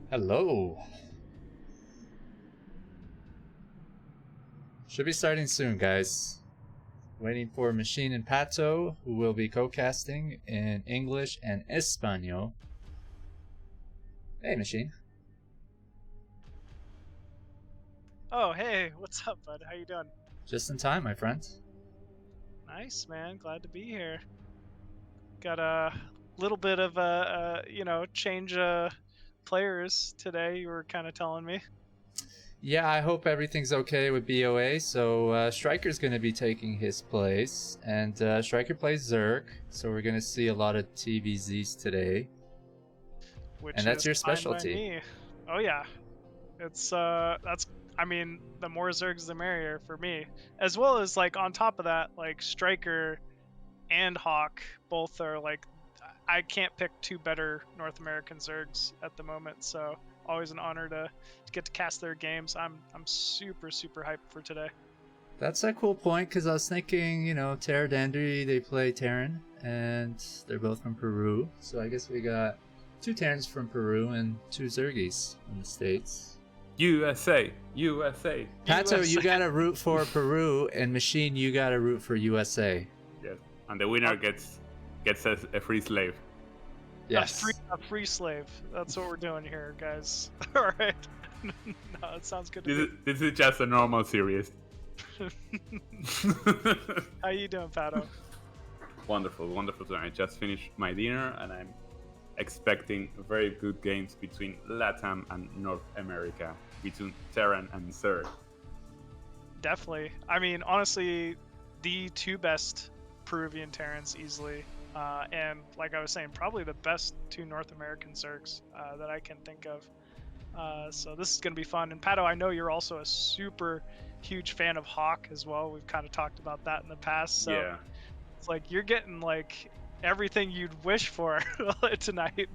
Hello. Should be starting soon, guys. Waiting for Machine and Pato, who will be co-casting in English and Espanol. Hey, Machine. Oh, hey, what's up, bud? How you doing? Just in time, my friend. Nice, man. Glad to be here. Got a little bit of change players today. You were kind of telling me. Yeah, I hope everything's okay with BOA. So Stryker's going to be taking his place, and Stryker plays Zerg. So we're going to see a lot of TVZs today. Which And that's is your fine by specialty. me. Oh yeah, it's I mean, the more Zergs the merrier for me. As well as like on top of that, like Stryker and Hawk both are like, I can't pick two better North American Zergs at the moment. So always an honor to get to cast their games. I'm super hyped for today. That's a cool point, because I was thinking, Terra Dandry, they play Terran, and they're both from Peru. So I guess we got two Terrans from Peru and two Zergis in the States. USA. Pato, you gotta root for Peru, and Machine, you gotta root for USA. Yes, and the winner gets a free slave. Yes. A free slave. That's what we're doing here, guys. All right. No, it sounds good to me. This is just a normal series. How you doing, Pato? Wonderful. I just finished my dinner, and I'm expecting very good games between Latam and North America, between Terran and Zerg. Definitely. I mean, honestly, the two best Peruvian Terrans easily. And like I was saying, probably the best two North American Zergs that I can think of. So this is going to be fun. And Pato, I know you're also a super huge fan of Hawk as well. We've kind of talked about that in the past. So Yeah. It's like you're getting like everything you'd wish for tonight.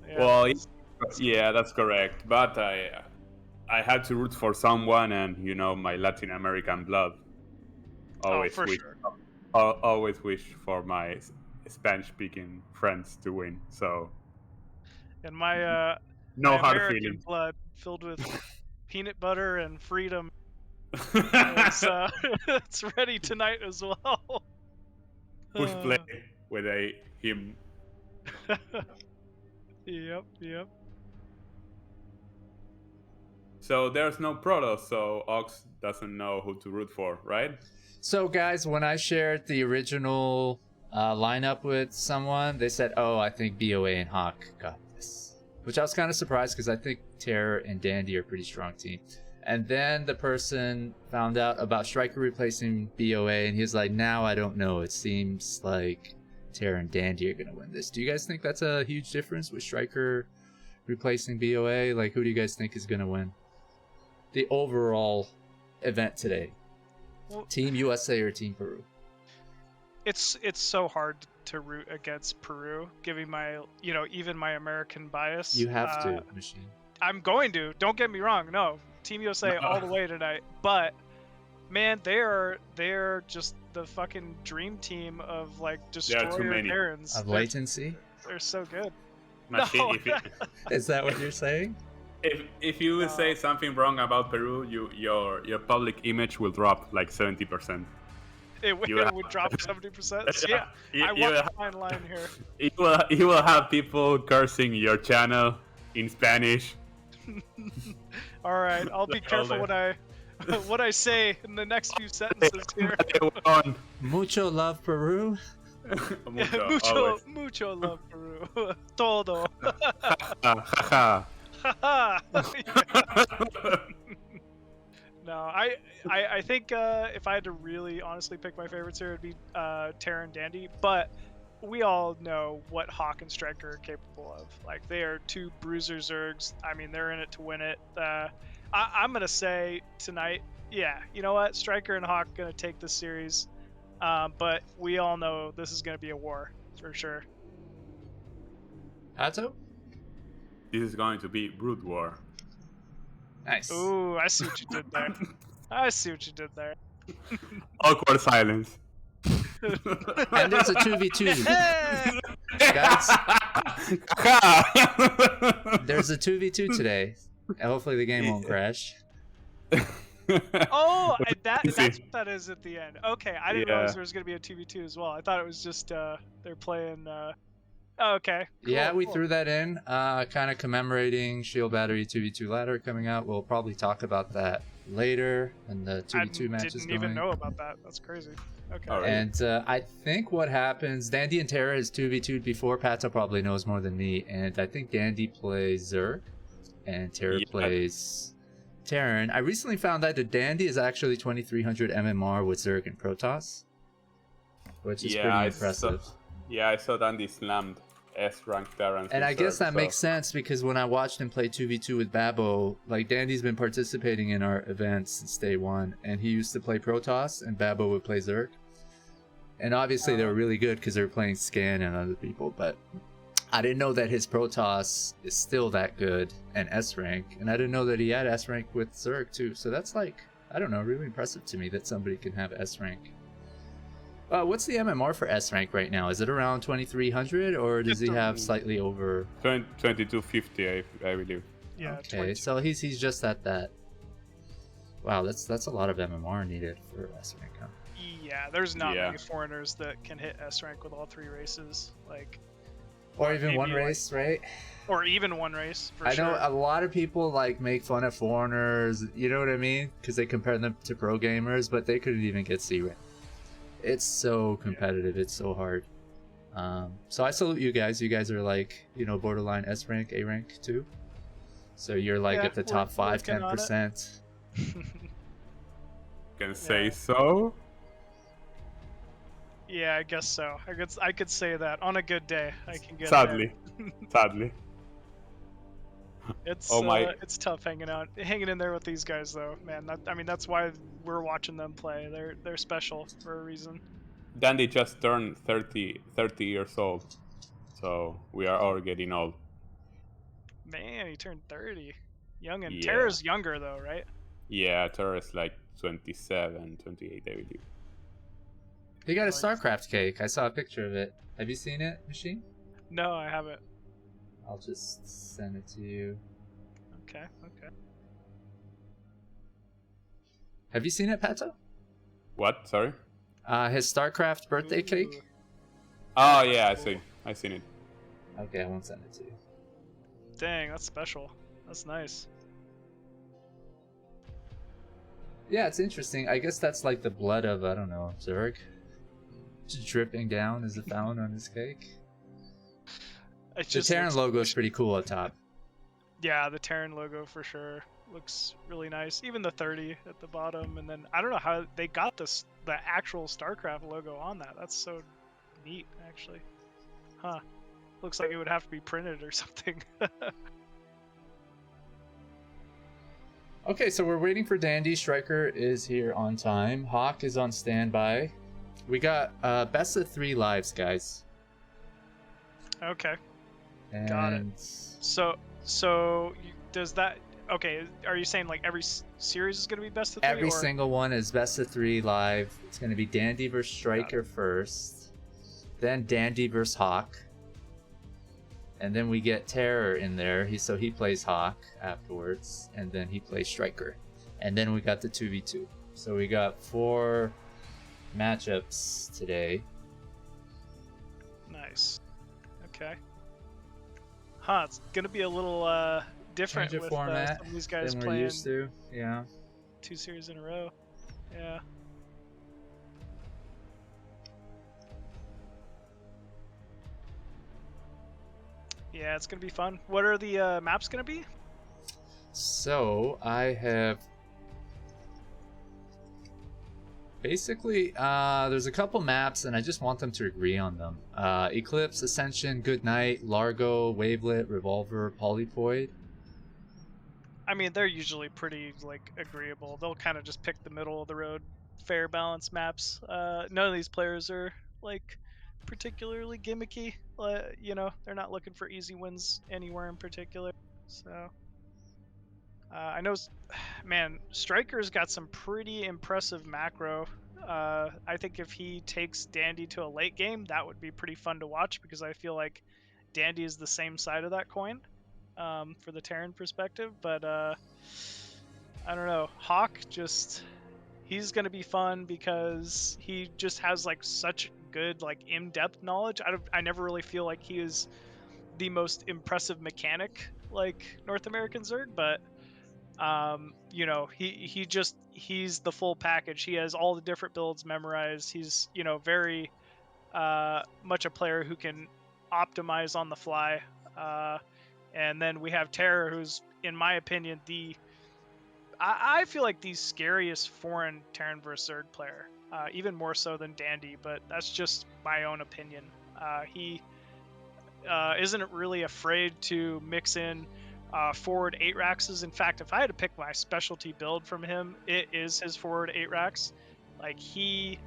Yeah. Well, yeah, that's correct. But I had to root for someone, and my Latin American blood always always wish for my Spanish-speaking friends to win. So. And my no my hard American feelings. blood filled with peanut butter and freedom. It's ready tonight as well. Push play with him. Yep. So there's no Protoss, so Ox doesn't know who to root for, right? So guys, when I shared the original lineup with someone, they said, "Oh, I think BOA and Hawk got this," which I was kind of surprised, because I think Terror and Dandy are a pretty strong team. And then the person found out about Stryker replacing BOA, and he was like, "Now I don't know. It seems like Terror and Dandy are gonna win this." Do you guys think that's a huge difference with Stryker replacing BOA? Like, who do you guys think is gonna win the overall event today? Well, Team USA or Team Peru? It's so hard to root against Peru, giving my even my American bias. You have to, Machine. I'm going to. Don't get me wrong. No, Team USA all the way tonight. But man, they're just the fucking dream team of like destroyer Terrans. Of latency. They're so good. Machine, no. Is that what you're saying? If you would say something wrong about Peru, your public image will drop like 70%. It would drop 70%. Yeah, I want a fine line here. You will have people cursing your channel in Spanish. All right, I'll be careful what I say in the next few sentences here. Mucho love Peru. mucho love Peru. Todo. No, I think if I had to really honestly pick my favorites here, it'd be Terra and Dandy. But we all know what Hawk and Stryker are capable of. Like, they are two bruiser Zergs. I mean, they're in it to win it. I'm gonna say tonight, yeah, you know what? Stryker and Hawk gonna take this series. But we all know this is gonna be a war for sure. Pato? This is going to be Brood War. Nice. Ooh, I see what you did there. Awkward silence. And there's a 2v2. Guys, there's a 2v2 today. Hopefully the game won't crash. Oh, that's what that is at the end. Okay, I didn't realize there was going to be a 2v2 as well. I thought it was just they're playing. Oh, okay. Cool, yeah, we threw that in, kind of commemorating Shield Battery 2v2 ladder coming out. We'll probably talk about that later, and the 2v2 match is going. I didn't even know about that. That's crazy. Okay. All right. And I think what happens, Dandy and Terra has 2v2'd before. Pato probably knows more than me, and I think Dandy plays Zerg, and Terra plays Terran. I recently found out that Dandy is actually 2300 MMR with Zerg and Protoss, which is pretty impressive. I saw Dandy slammed S-rank Terrans. And I guess that makes sense because when I watched him play 2v2 with Babbo, like Dandy's been participating in our events since day one, and he used to play Protoss and Babbo would play Zerg. And obviously they were really good because they were playing Scan and other people, but I didn't know that his Protoss is still that good and S-rank, and I didn't know that he had S-rank with Zerg too. So that's like, I don't know, really impressive to me that somebody can have S-rank. What's the MMR for S-rank right now? Is it around 2300 or does he have slightly over? 2250, I believe. Yeah. Okay, so he's just at that. Wow, that's a lot of MMR needed for S-rank, huh? Yeah, there's not many foreigners that can hit S-rank with all three races, like. Or even one race, right? Or even one race, for I sure. know a lot of people like make fun of foreigners, you know what I mean? Because they compare them to pro gamers, but they couldn't even get C-rank. It's so competitive, it's so hard. So I salute you guys. You guys are like, you know, borderline S rank, A rank too. So you're like at the top 5-10%. Can say so. Yeah, I guess so. I could say that on a good day. I can get sadly. It's it's tough hanging in there with these guys though, man. That's why we're watching them play. They're special for a reason. Dandy just turned 30 years old, so we are all getting old. Man, he turned 30, young, and Terra's younger though, right? Yeah, Terra's like 27, 28, I believe. He got a StarCraft cake. I saw a picture of it. Have you seen it, Machine? No, I haven't. I'll just send it to you. Okay. Have you seen it, Pato? What? Sorry? His StarCraft birthday cake? Oh, yeah, I seen it. Okay, I won't send it to you. Dang, that's special. That's nice. Yeah, it's interesting. I guess that's like the blood of, I don't know, Zerg. Just dripping down as a fountain on his cake. The Terran logo is pretty cool up top. Yeah, the Terran logo for sure looks really nice. Even the 30 at the bottom, and then I don't know how they got the actual StarCraft logo on that. That's so neat, actually. Huh? Looks like it would have to be printed or something. Okay, so we're waiting for Dandy. Stryker is here on time. Hawk is on standby. We got best of 3 lives, guys. Okay. And got it. So does that? Okay, are you saying like every series is going to be best of 3? Every single one is best of 3 live. It's going to be Dandy versus Stryker first, then Dandy versus Hawk, and then we get Terror in there. So he plays Hawk afterwards, and then he plays Stryker, and then we got the 2v2. So we got 4 matchups today. Nice. Okay. Huh, it's gonna be a little different with format some of these guys than we're playing used to. Yeah. 2 series in a row. Yeah. Yeah, it's gonna be fun. What are the maps gonna be? So I have basically there's a couple maps and I just want them to agree on them. Eclipse, Ascension, Goodnight, Largo, Wavelet, Revolver, Polypoid. I mean, they're usually pretty like agreeable. They'll kind of just pick the middle of the road, fair balance maps. None of these players are like particularly gimmicky. You know, they're not looking for easy wins anywhere in particular. So I know, man, Stryker's got some pretty impressive macro. I think if he takes Dandy to a late game, that would be pretty fun to watch because I feel like Dandy is the same side of that coin for the Terran perspective. But I don't know. Hawk he's going to be fun because he just has like such good like in-depth knowledge. I never really feel like he is the most impressive mechanic like North American Zerg, but you know, he's the full package. He has all the different builds memorized. He's, you know, very much a player who can optimize on the fly. And then we have Terror, who's, in my opinion, I feel like the scariest foreign Terran vs Zerg player, even more so than Dandy, but that's just my own opinion. He isn't really afraid to mix in forward 8 racks. In fact, if I had to pick my specialty build from him, it is his forward 8 racks. Like, he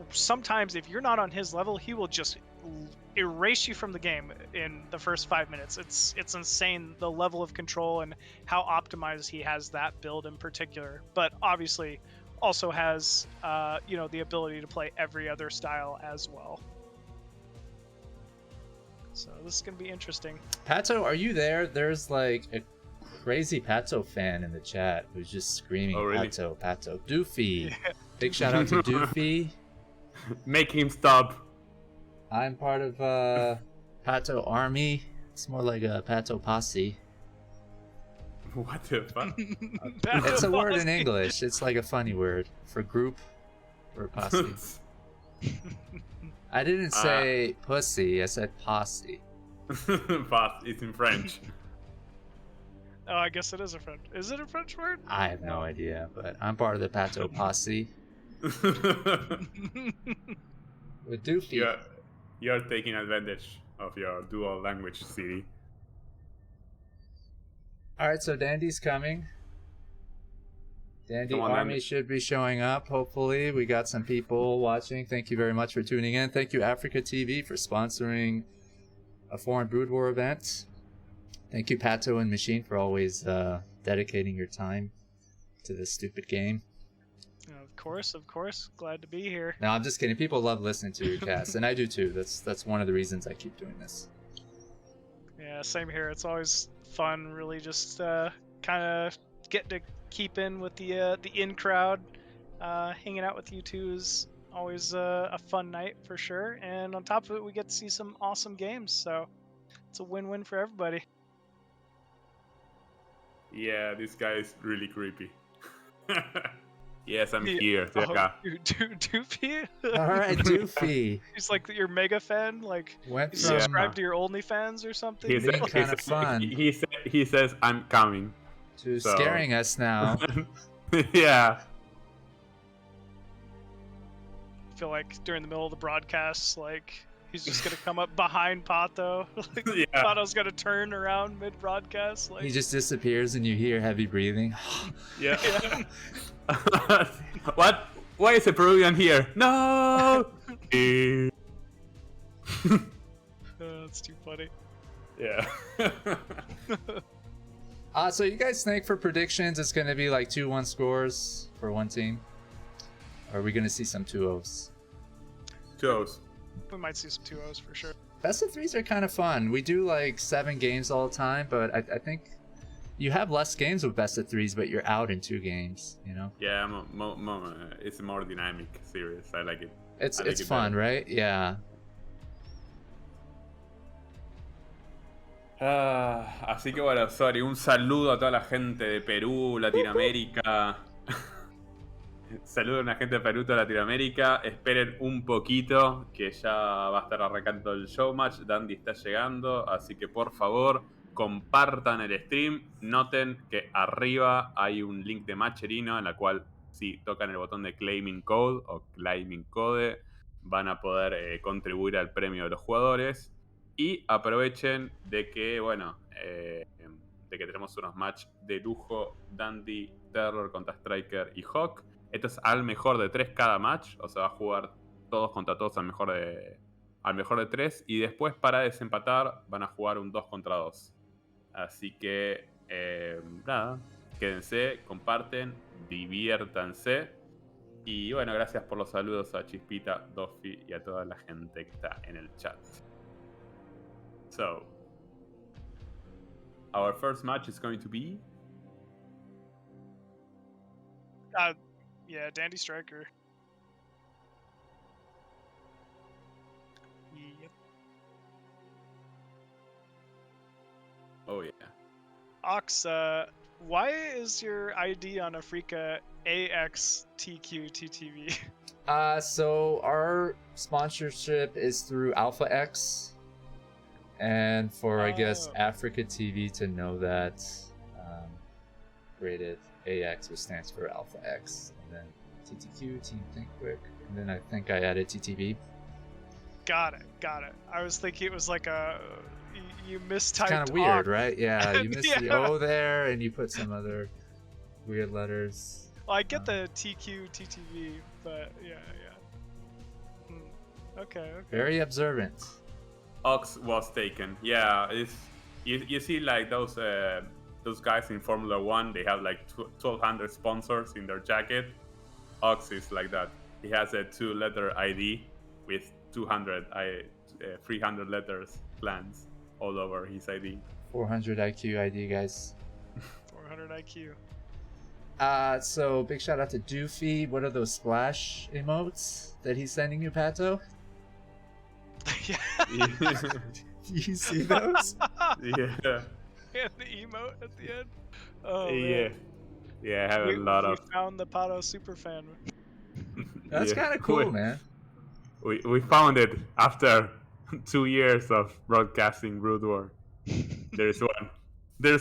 sometimes, if you're not on his level, he will just erase you from the game in the first 5 minutes. It's insane, the level of control and how optimized he has that build in particular. But obviously also has you know, the ability to play every other style as well. So this is going to be interesting. Pato, are you there? There's like a crazy Pato fan in the chat who's just screaming, oh, really? Pato, Pato. Doofy. Yeah. Big shout out to Doofy. Make him stop. I'm part of Pato Army. It's more like a Pato Posse. What the fuck? It's a word in English. It's like a funny word for group or posse. I didn't say pussy, I said posse. It's in French. Oh, I guess it is a French. Is it a French word? I have no idea, but I'm part of the Pato Posse. With Doofy. You're taking advantage of your dual language city. Alright, so Dandy's coming. Dandy Army should be showing up, hopefully. We got some people watching. Thank you very much for tuning in. Thank you, AfreecaTV, for sponsoring a Foreign Brood War event. Thank you, Pato and Machine, for always dedicating your time to this stupid game. Of course. Glad to be here. No, I'm just kidding. People love listening to your cast, and I do too. That's one of the reasons I keep doing this. Yeah, same here. It's always fun, really, just kind of get to keep in with the in crowd. Hanging out with you two is always a fun night for sure. And on top of it, we get to see some awesome games. So it's a win-win for everybody. Yeah, this guy is really creepy. Yes, I'm here. Doofy? Alright, Doofy. He's like your mega fan? Like, you subscribe to your OnlyFans or something? He's kind of fun. He says, I'm coming. To scaring us now. Yeah. I feel like during the middle of the broadcast, like, he's just gonna come up behind Pato. Like, yeah. Pato's gonna turn around mid-broadcast. Like... He just disappears and you hear heavy breathing. Yeah. What? Why is a Peruvian here? No! That's too funny. Yeah. So you guys think for predictions it's going to be like 2-1 scores for one team? Or are we going to see some 2-0s? 2-0s. We might see some 2-0s for sure. Best of 3s are kind of fun. We do like 7 games all the time, but I think you have less games with best of 3s, but you're out in 2 games, you know? Yeah, it's a more dynamic series. I like it. It's fun, right? Yeah. Así que bueno, sorry, un saludo a toda la gente de Perú, Latinoamérica. Saludo a la gente de Perú, toda Latinoamérica. Esperen un poquito, que ya va a estar arrancando el showmatch. Dandy está llegando, así que por favor, compartan el stream. Noten que arriba hay un link de Matcherino, en la cual si tocan el botón de Claiming Code o Claiming Code, van a poder contribuir al premio de los jugadores. Y aprovechen de que, bueno, de que tenemos unos match de lujo, Dandy, Terror contra Stryker y Hawk. Esto es al mejor de 3 cada match, o sea, va a jugar todos contra todos al mejor de 3. Y después, para desempatar, van a jugar un 2 contra 2. Así que, nada, quédense, comparten, diviértanse. Y bueno, gracias por los saludos a Chispita, Doffy y a toda la gente que está en el chat. So, our first match is going to be... Yeah, Dandy Stryker. Yep. Oh yeah. Ox, why is your ID on Africa AXTQTTV? So our sponsorship is through Alpha X, and for I guess AfreecaTV to know that, rated AX, which stands for Alpha X, and then TTQ, Team Think Quick, and then I think I added TTV. Got it. I was thinking it was like you mistyped. It's kind of weird, right? Yeah, you missed the Yeah. O there, and you put some other weird letters. Well, I get the TQ, TTV, but yeah. Okay. Very observant. Ox was taken. Yeah, it's you see like those guys in Formula 1, they have like 1,200 sponsors in their jacket. Ox is like that. He has a 2-letter ID with 300 letters plans all over his ID. 400 IQ ID, guys. 400 IQ. So big shout out to Doofy. What are those splash emotes that he's sending you, Pato? Yeah. Do you see those? Yeah. And the emote at the end. Oh yeah. man. Yeah, I have a lot of. We found the Pato superfan. That's kind of cool, man. We found it after 2 years of broadcasting Brood War. There's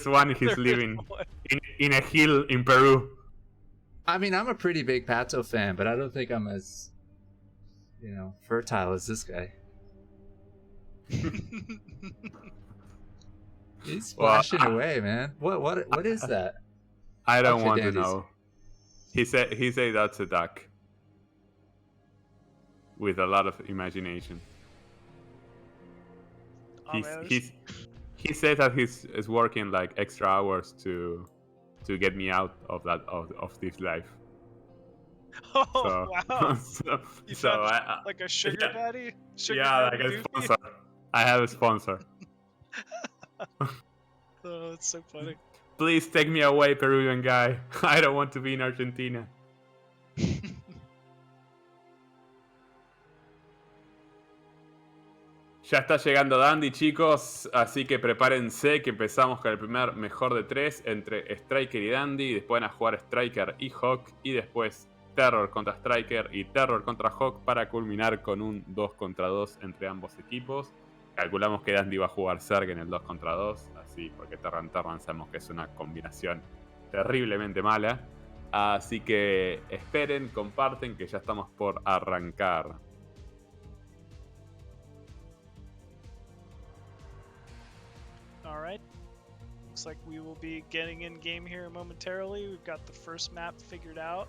one he's living in a hill in Peru. I mean, I'm a pretty big Pato fan, but I don't think I'm as, fertile as this guy. He's splashing away, man. What is that? I don't want to know. He said that's a duck. With a lot of imagination. He said that he's working like extra hours to get me out of this life. Oh wow! so like a sugar daddy. Like a sponsor. I have a sponsor. Oh, that's so funny. Please take me away, Peruvian guy. I don't want to be in Argentina. Ya está llegando Dandy, chicos, así que prepárense que empezamos con el primer mejor de 3 entre Stryker y Dandy. Después van a jugar Stryker y Hawk, y después Terror contra Stryker y Terror contra Hawk para culminar con un 2 contra 2 entre ambos equipos. Calculamos que Dandy va a jugar Zerg en el 2 contra 2, así porque Terran sabemos que es una combinación terriblemente mala. Así que esperen, comparten, que ya estamos por arrancar. Alright. Looks like we will be getting in game here momentarily. We've got the first map figured out.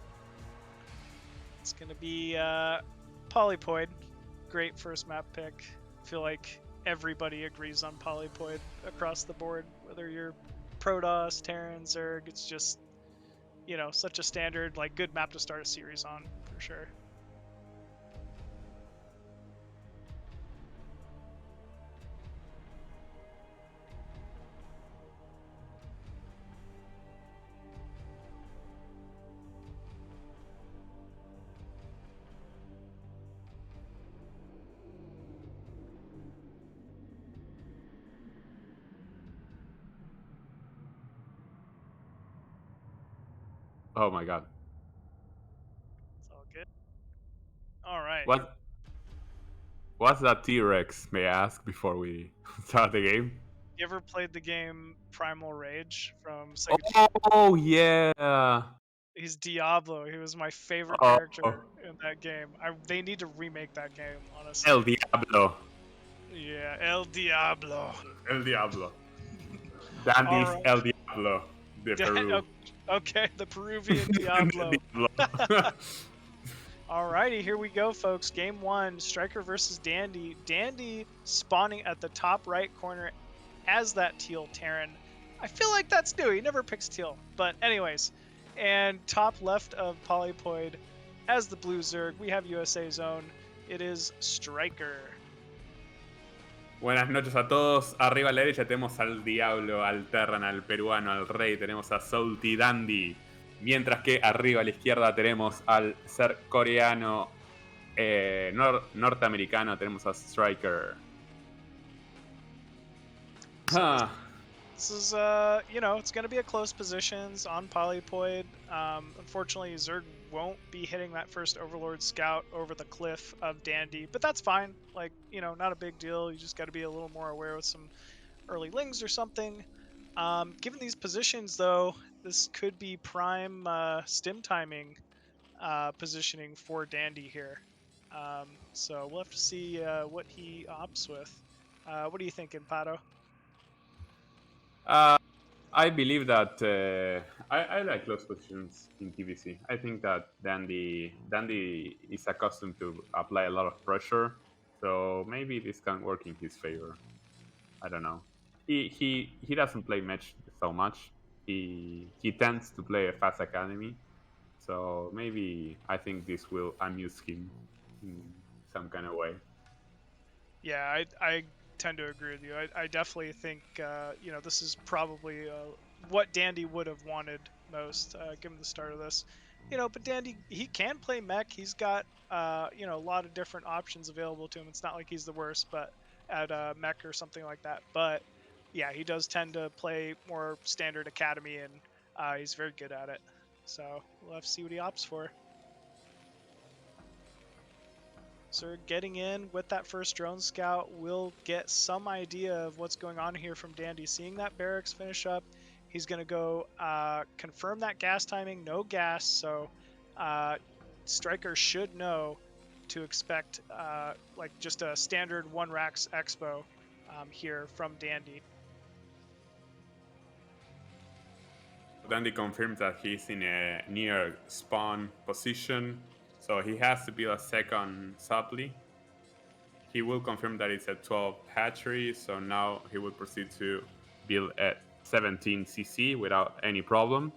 It's going to be Polypoid. Great first map pick. I feel like everybody agrees on Polypoid across the board. Whether you're Protoss, Terran, Zerg, it's just, such a standard, good map to start a series on, for sure. Oh my god. It's all good. Alright. What's that T-Rex, may I ask, before we start the game? You ever played the game Primal Rage from Sega? Oh, yeah. He's Diablo. He was my favorite character in that game. They need to remake that game, honestly. El Diablo. Yeah, El Diablo. El Diablo. Dandy's right. El Diablo. De Peru. Okay, the Peruvian Diablo. Alrighty, here we go, folks. Game 1, Stryker versus Dandy. Dandy spawning at the top right corner as that teal Terran. I feel like that's new. He never picks teal. But anyways, and top left of Polypoid as the blue Zerg, we have USA zone. It is Stryker. Buenas noches a todos. Arriba a la derecha tenemos al Diablo, al Terran, al Peruano, al Rey. Tenemos a Salty Dandy. Mientras que arriba a la izquierda tenemos al ser coreano norteamericano. Tenemos a Stryker. This is, it's going to be a close positions on Polypoid. Unfortunately, Zerg won't be hitting that first Overlord Scout over the cliff of Dandy, but that's fine. Like, not a big deal. You just got to be a little more aware with some early lings or something. Given these positions, though, this could be prime stim timing positioning for Dandy here. So we'll have to see what he opts with. What are you thinking, Pato? I believe that I like close positions in TVC. I think that Dandy is accustomed to apply a lot of pressure, so maybe this can work in his favor. I don't know. He doesn't play match so much. He tends to play a fast academy, so maybe I think this will amuse him in some kind of way. Yeah, I tend to agree with you. I definitely think this is probably what Dandy would have wanted most given the start of this. But Dandy, he can play mech. He's got a lot of different options available to him. It's not like he's the worst, but at mech or something like that. But yeah, he does tend to play more standard academy, and he's very good at it. So we'll have to see what he opts for. So getting in with that first drone scout, we'll get some idea of what's going on here from Dandy. Seeing that barracks finish up, he's going to go confirm that gas timing, no gas, so Stryker should know to expect like just a standard 1 Rax Expo here from Dandy. Dandy confirms that he's in a near spawn position, so he has to build a second supply. He will confirm that it's a 12 hatchery, so now he will proceed to build a 17 CC without any problem.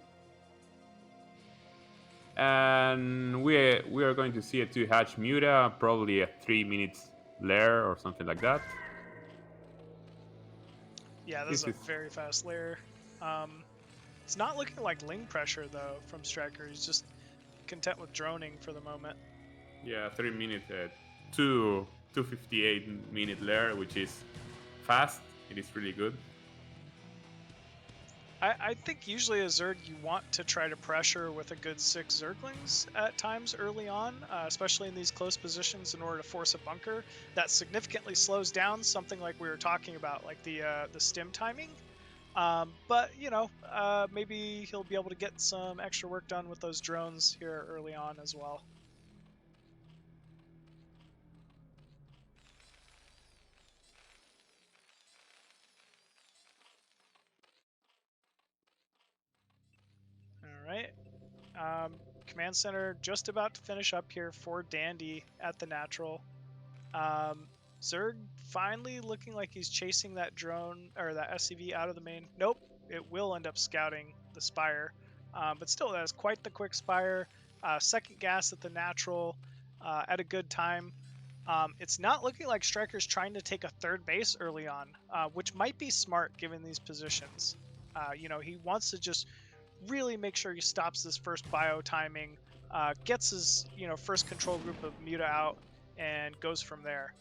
And we are going to see a 2 hatch Muta, probably a 3 minutes lair or something like that. Yeah, this is a very fast lair. It's not looking like ling pressure though from Stryker. He's just content with droning for the moment. Yeah, 3 minute, 258 minute lair, which is fast. It is really good. I think usually a Zerg you want to try to pressure with a good 6 Zerglings at times early on, especially in these close positions in order to force a bunker. That significantly slows down something like we were talking about, like the stim timing. But, maybe he'll be able to get some extra work done with those drones here early on as well. All right. Command center just about to finish up here for Dandy at the natural. Zerg finally looking like he's chasing that drone or that SCV out of the main. Nope, it will end up scouting the Spire. But still, that is quite the quick Spire. Second gas at the natural at a good time. It's not looking like Stryker's trying to take a third base early on, which might be smart given these positions. He wants to just really make sure he stops this first bio timing, gets his first control group of Muta out, and goes from there.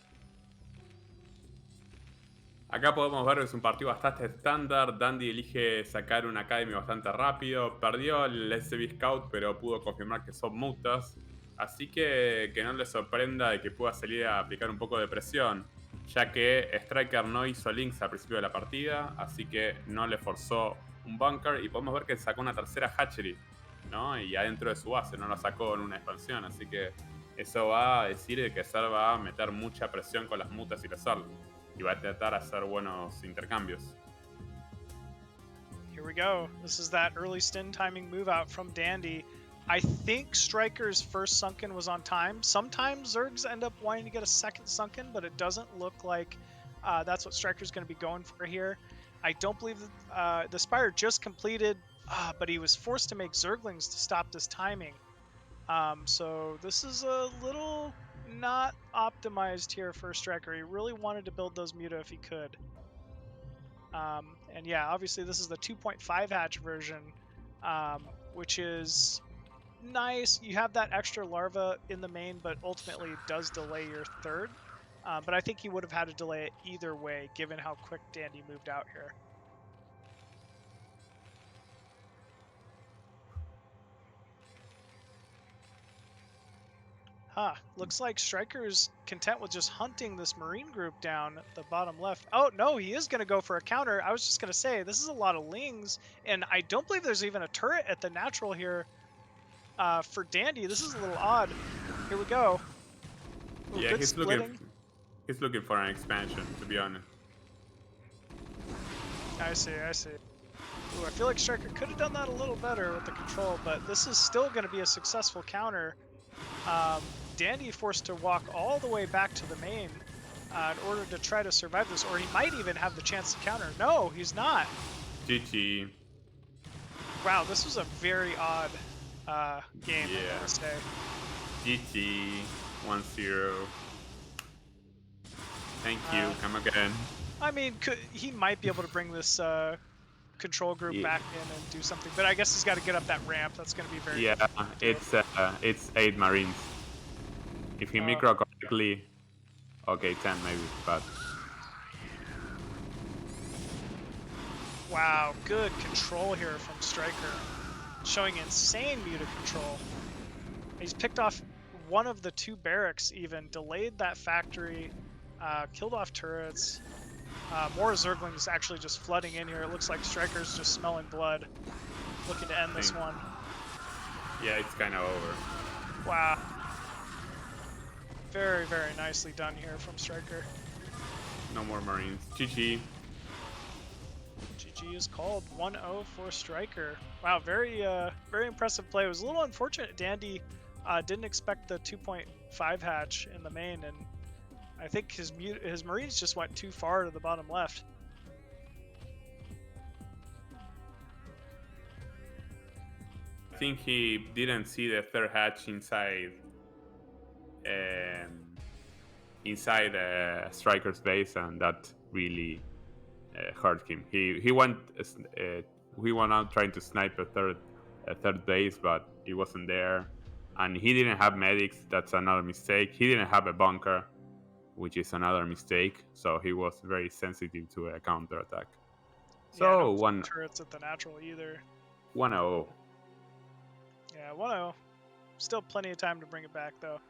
Acá podemos ver que es un partido bastante estándar. Dandy elige sacar un Academy bastante rápido. Perdió el SB Scout, pero pudo confirmar que son mutas. Así que no le sorprenda de que pueda salir a aplicar un poco de presión, ya que Stryker no hizo links al principio de la partida, así que no le forzó un bunker. Y podemos ver que sacó una tercera hatchery, ¿no? Y adentro de su base, no la sacó en una expansión. Así que eso va a decir que Ser va a meter mucha presión con las mutas y los Zerg. Y va a tratar de hacer buenos intercambios. Here we go. This is that early stim timing move out from Dandy. I think Stryker's first sunken was on time. Sometimes Zergs end up wanting to get a second sunken, but it doesn't look like that's what Stryker's going to be going for here. I don't believe that the Spire just completed, but he was forced to make Zerglings to stop this timing. So this is a little not optimized here for Stryker. He really wanted to build those Muta if he could. And yeah, obviously this is the 2.5 hatch version, which is nice. You have that extra larva in the main, but ultimately it does delay your third. But I think he would have had to delay it either way, given how quick Dandy moved out here. Huh. Looks like Stryker's content with just hunting this Marine group down at the bottom left. Oh, no, he is going to go for a counter. I was just going to say, this is a lot of Lings, and I don't believe there's even a turret at the natural here for Dandy. This is a little odd. Here we go. Ooh, yeah, good he's splitting. looking for an expansion, to be honest. I see. Ooh, I feel like Stryker could have done that a little better with the control, but this is still going to be a successful counter. Dandy forced to walk all the way back to the main in order to try to survive this, or he might even have the chance to counter. No, he's not. GG. Wow, this was a very odd game, Yeah. I'm gonna say. GG. 1-0. Thank you. Come again. I mean, he might be able to bring this control group back in and do something, but I guess he's got to get up that ramp. That's going to be very difficult. It's 8 Marines. If he micro correctly, okay, 10 maybe, but wow, good control here from Stryker, showing insane Muta control. He's picked off one of the 2 barracks, even delayed that factory, killed off turrets. More Zerglings actually just flooding in here. It looks like Stryker's just smelling blood, looking to end this one. Yeah, it's kind of over. Wow. Very, very nicely done here from Stryker. No more Marines. GG. GG is called. 1-0 for Stryker. Wow, very impressive play. It was a little unfortunate. Dandy didn't expect the 2.5 hatch in the main, and I think his Marines just went too far to the bottom left. I think he didn't see the third hatch inside Stryker's base, and that really hurt him. He went out trying to snipe a third base, but he wasn't there, and he didn't have medics. That's another mistake. He didn't have a bunker, which is another mistake. So he was very sensitive to a counter attack. So yeah, no turrets at the natural either. 1-0. Yeah, 1-0. Still plenty of time to bring it back though.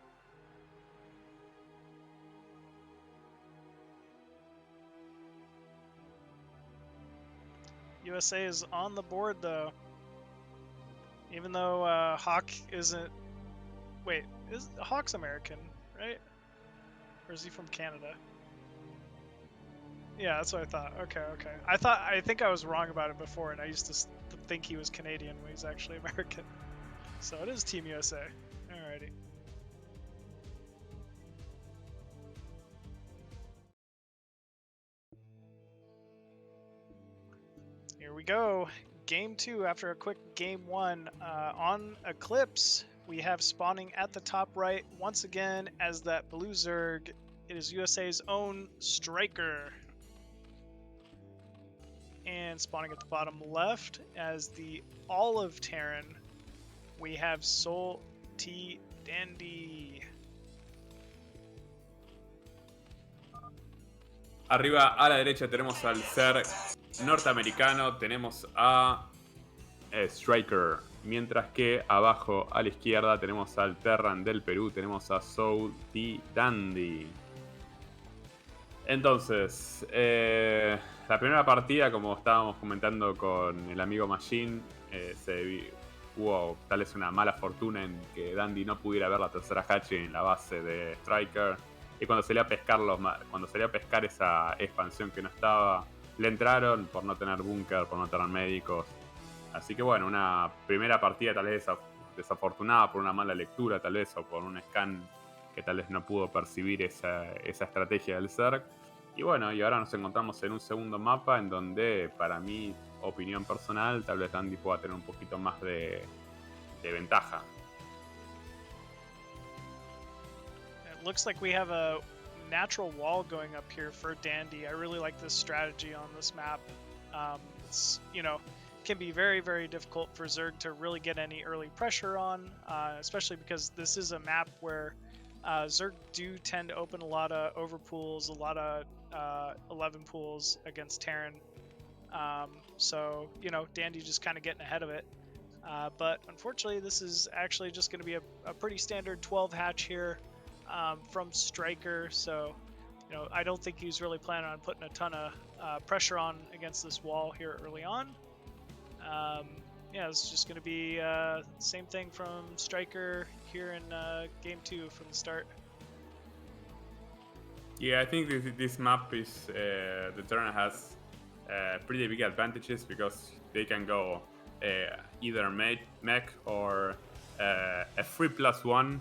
USA is on the board though. Even though Hawk isn't... Wait, Hawk's American, right? Or is he from Canada? Yeah, that's what I thought. Okay. I think I was wrong about it before, and I used to think he was Canadian when he's actually American. So it is Team USA. Alrighty. Here we go. Game 2 after a quick Game 1. On Eclipse, we have spawning at the top right once again as that blue Zerg. It is USA's own Stryker. And spawning at the bottom left as the Olive Terran, we have Soul T Dandy. Arriba a la derecha tenemos al ser norteamericano, tenemos a Stryker, mientras que abajo a la izquierda tenemos al Terran del Perú, tenemos a Soul T Dandy. Entonces, la primera partida, como estábamos comentando con el amigo Machine, hubo tal vez una mala fortuna en que Dandy no pudiera ver la tercera hatch en la base de Stryker. Y cuando salía a pescar esa expansión que no estaba, le entraron por no tener búnker, por no tener médicos. Así que bueno, una primera partida tal vez desafortunada por una mala lectura tal vez, o por un scan que tal vez no pudo percibir esa estrategia del Zerg. Y bueno, y ahora nos encontramos en un segundo mapa en donde, para mi opinión personal, tal vez Dandy pueda tener un poquito más de ventaja. looks like we have a natural wall going up here for Dandy. I really like this strategy on this map. It's, can be very, very difficult for Zerg to really get any early pressure on, especially because this is a map where Zerg do tend to open a lot of overpools, a lot of 11 pools against Terran. So, Dandy just kind of getting ahead of it. But unfortunately, this is actually just going to be a pretty standard 12 hatch here from Stryker. So, I don't think he's really planning on putting a ton of pressure on against this wall here early on. Yeah, it's just going to be same thing from Stryker here in game 2 from the start. Yeah, I think this map is the Terran has pretty big advantages because they can go either mech or a free +1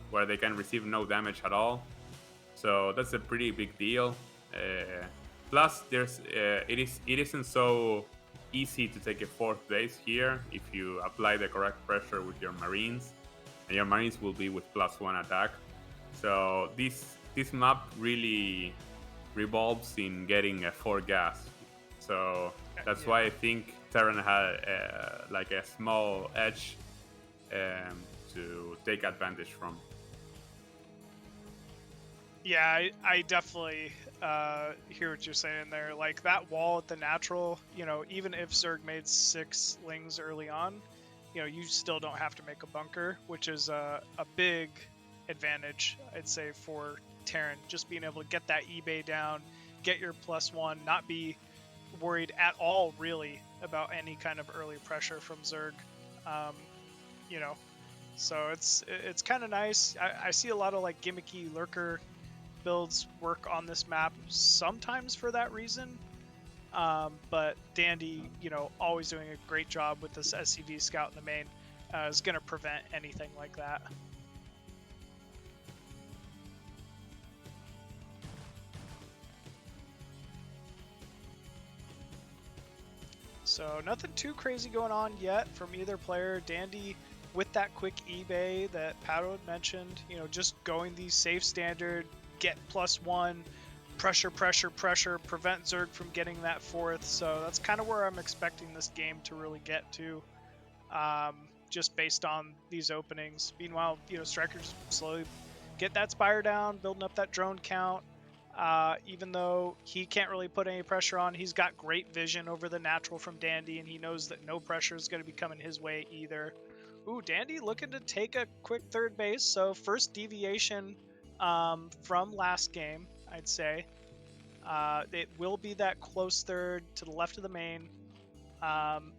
where they can receive no damage at all. So that's a pretty big deal. Plus, it isn't so easy to take a 4th base here if you apply the correct pressure with your Marines, and your Marines will be with +1 attack. So this map really revolves in getting a 4 gas. So that's why I think Terran had like a small edge to take advantage from. Yeah, I definitely hear what you're saying there. Like that wall at the natural, even if Zerg made 6 lings early on, you still don't have to make a bunker, which is a big advantage, I'd say, for Terran. Just being able to get that eBay down, get your +1, not be worried at all, really, about any kind of early pressure from Zerg. So it's kind of nice. I see a lot of like gimmicky lurker builds work on this map sometimes for that reason, but Dandy, always doing a great job with this SCV scout in the main, is going to prevent anything like that. So nothing too crazy going on yet from either player. Dandy with that quick eBay that Pato had mentioned, just going the safe standard, get +1, pressure, prevent Zerg from getting that 4th. So that's kind of where I'm expecting this game to really get to, just based on these openings. Meanwhile, Stryker just slowly get that Spire down, building up that drone count. Even though he can't really put any pressure on, he's got great vision over the natural from Dandy, and he knows that no pressure is going to be coming his way either. Ooh, Dandy looking to take a quick 3rd base, so first deviation from last game, I'd say. It will be that close 3rd to the left of the main,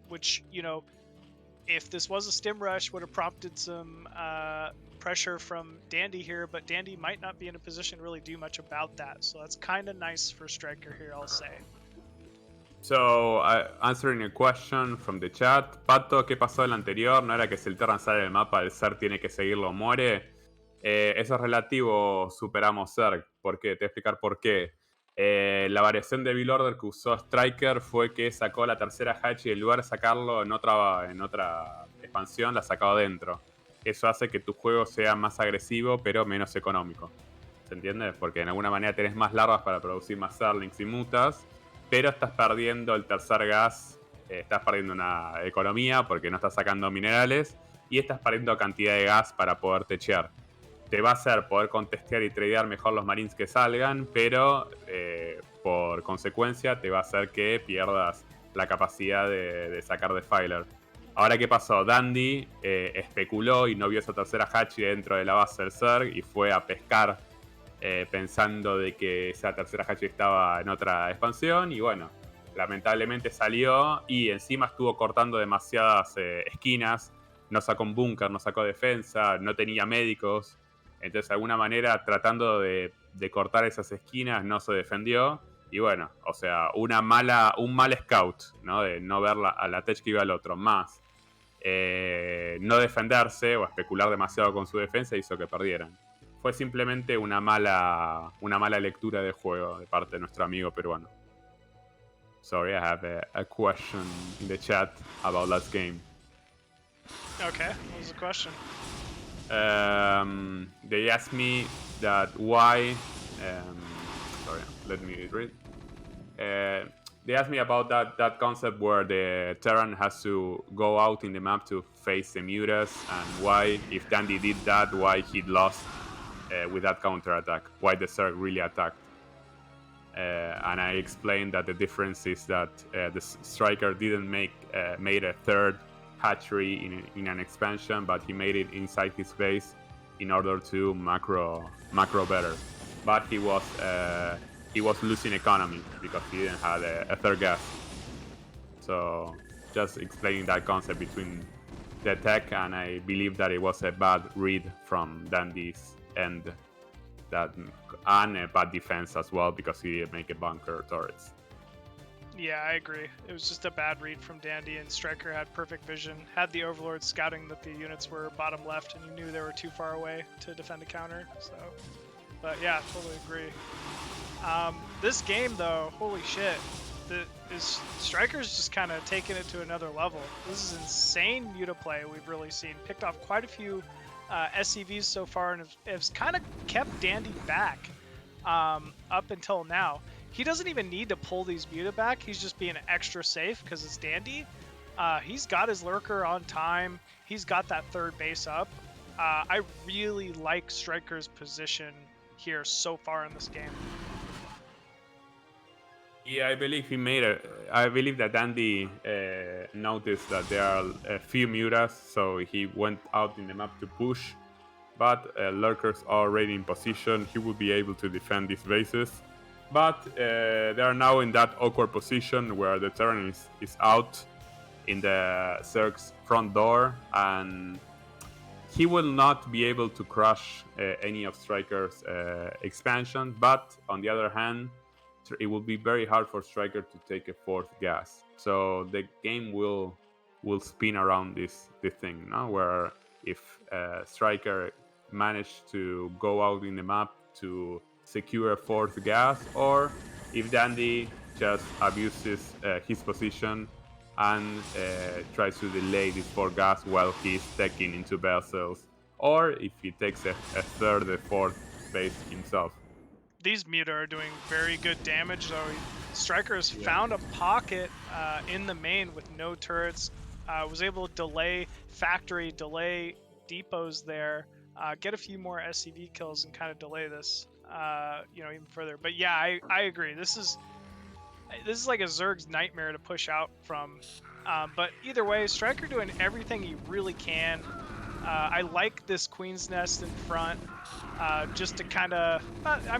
which, if this was a stim rush, would have prompted some pressure from Dandy here, but Dandy might not be in a position to really do much about that. So that's kind of nice for Stryker here, I'll say. So, answering a question from the chat, Pato, ¿qué pasó el anterior? ¿No era que si el Terran sale del mapa, el Zerg tiene que seguirlo o muere? Eso es relativo, superamos Zerg. ¿Por qué? Te voy a explicar por qué. La variación de Build Order que usó Stryker fue que sacó la 3ª hatch y en lugar de sacarlo en otra expansión, la sacó adentro. Eso hace que tu juego sea más agresivo, pero menos económico. ¿Se entiende? Porque de alguna manera tenés más larvas para producir más Zerglings y mutas, pero estás perdiendo el tercer gas, estás perdiendo una economía porque no estás sacando minerales, y estás perdiendo cantidad de gas para poder techear. Te va a hacer poder contestear y tradear mejor los marines que salgan, pero por consecuencia te va a hacer que pierdas la capacidad de sacar Defiler. Ahora, ¿qué pasó? Dandy especuló y no vio esa 3ª hatch dentro de la base del Zerg y fue a pescar pensando de que esa 3ª hatch estaba en otra expansión, y bueno, lamentablemente salió y encima estuvo cortando demasiadas esquinas, no sacó un búnker, no sacó defensa, no tenía médicos, entonces de alguna manera tratando de cortar esas esquinas no se defendió, y bueno, o sea, un mal scout, ¿no? De no ver a la tech que iba al otro, más no defenderse o especular demasiado con su defensa hizo que perdieran. Fue simplemente una mala lectura del juego de parte de nuestro amigo peruano. Sorry, I have a question in the chat about last game. Okay, what was the question? They asked me that why. Sorry, let me read. They asked me about that concept where the Terran has to go out in the map to face the Mutas, and why, if Dandy did that, why he'd lost with that counter attack, why the Zerg really attacked. And I explained that the difference is that the Stryker didn't made a third hatchery in an expansion, but he made it inside his base in order to macro better. But he was losing economy because he didn't have a third gas. So just explaining that concept between the tech, and I believe that it was a bad read from Dandy's end, and a bad defense as well because he didn't make a bunker turrets. Yeah, I agree. It was just a bad read from Dandy, and Stryker had perfect vision, had the Overlord scouting that the units were bottom left, and he knew they were too far away to defend a counter. So, but yeah, totally agree. This game, though, holy shit, Stryker's just kind of taking it to another level. This is insane Muta play we've really seen. Picked off quite a few SCVs so far, and has kind of kept Dandy back up until now. He doesn't even need to pull these Muta back. He's just being extra safe because it's Dandy. He's got his Lurker on time. He's got that third base up. I really like Stryker's position here so far in this game. Yeah, I believe I believe that Dandy noticed that there are a few Mutas, so he went out in the map to push. But Lurkers are already in position. He will be able to defend these bases. But they are now in that awkward position where the Terran is out in the Zerg's front door, and he will not be able to crush any of Stryker's expansion. But on the other hand, it will be very hard for Stryker to take a fourth gas. So the game will spin around this thing, no? Where if Stryker managed to go out in the map to secure a fourth gas, or if Dandy just abuses his position and tries to delay this fourth gas while he's taking into vessels, or if he takes a third or fourth base himself. These Muta are doing very good damage, though. Stryker has found a pocket in the main with no turrets. Was able to delay depots there, get a few more SCV kills, and kind of delay this, even further. But yeah, I agree. This is like a Zerg's nightmare to push out from. But either way, Stryker doing everything he really can. I like this Queen's Nest in front. Just to kind of,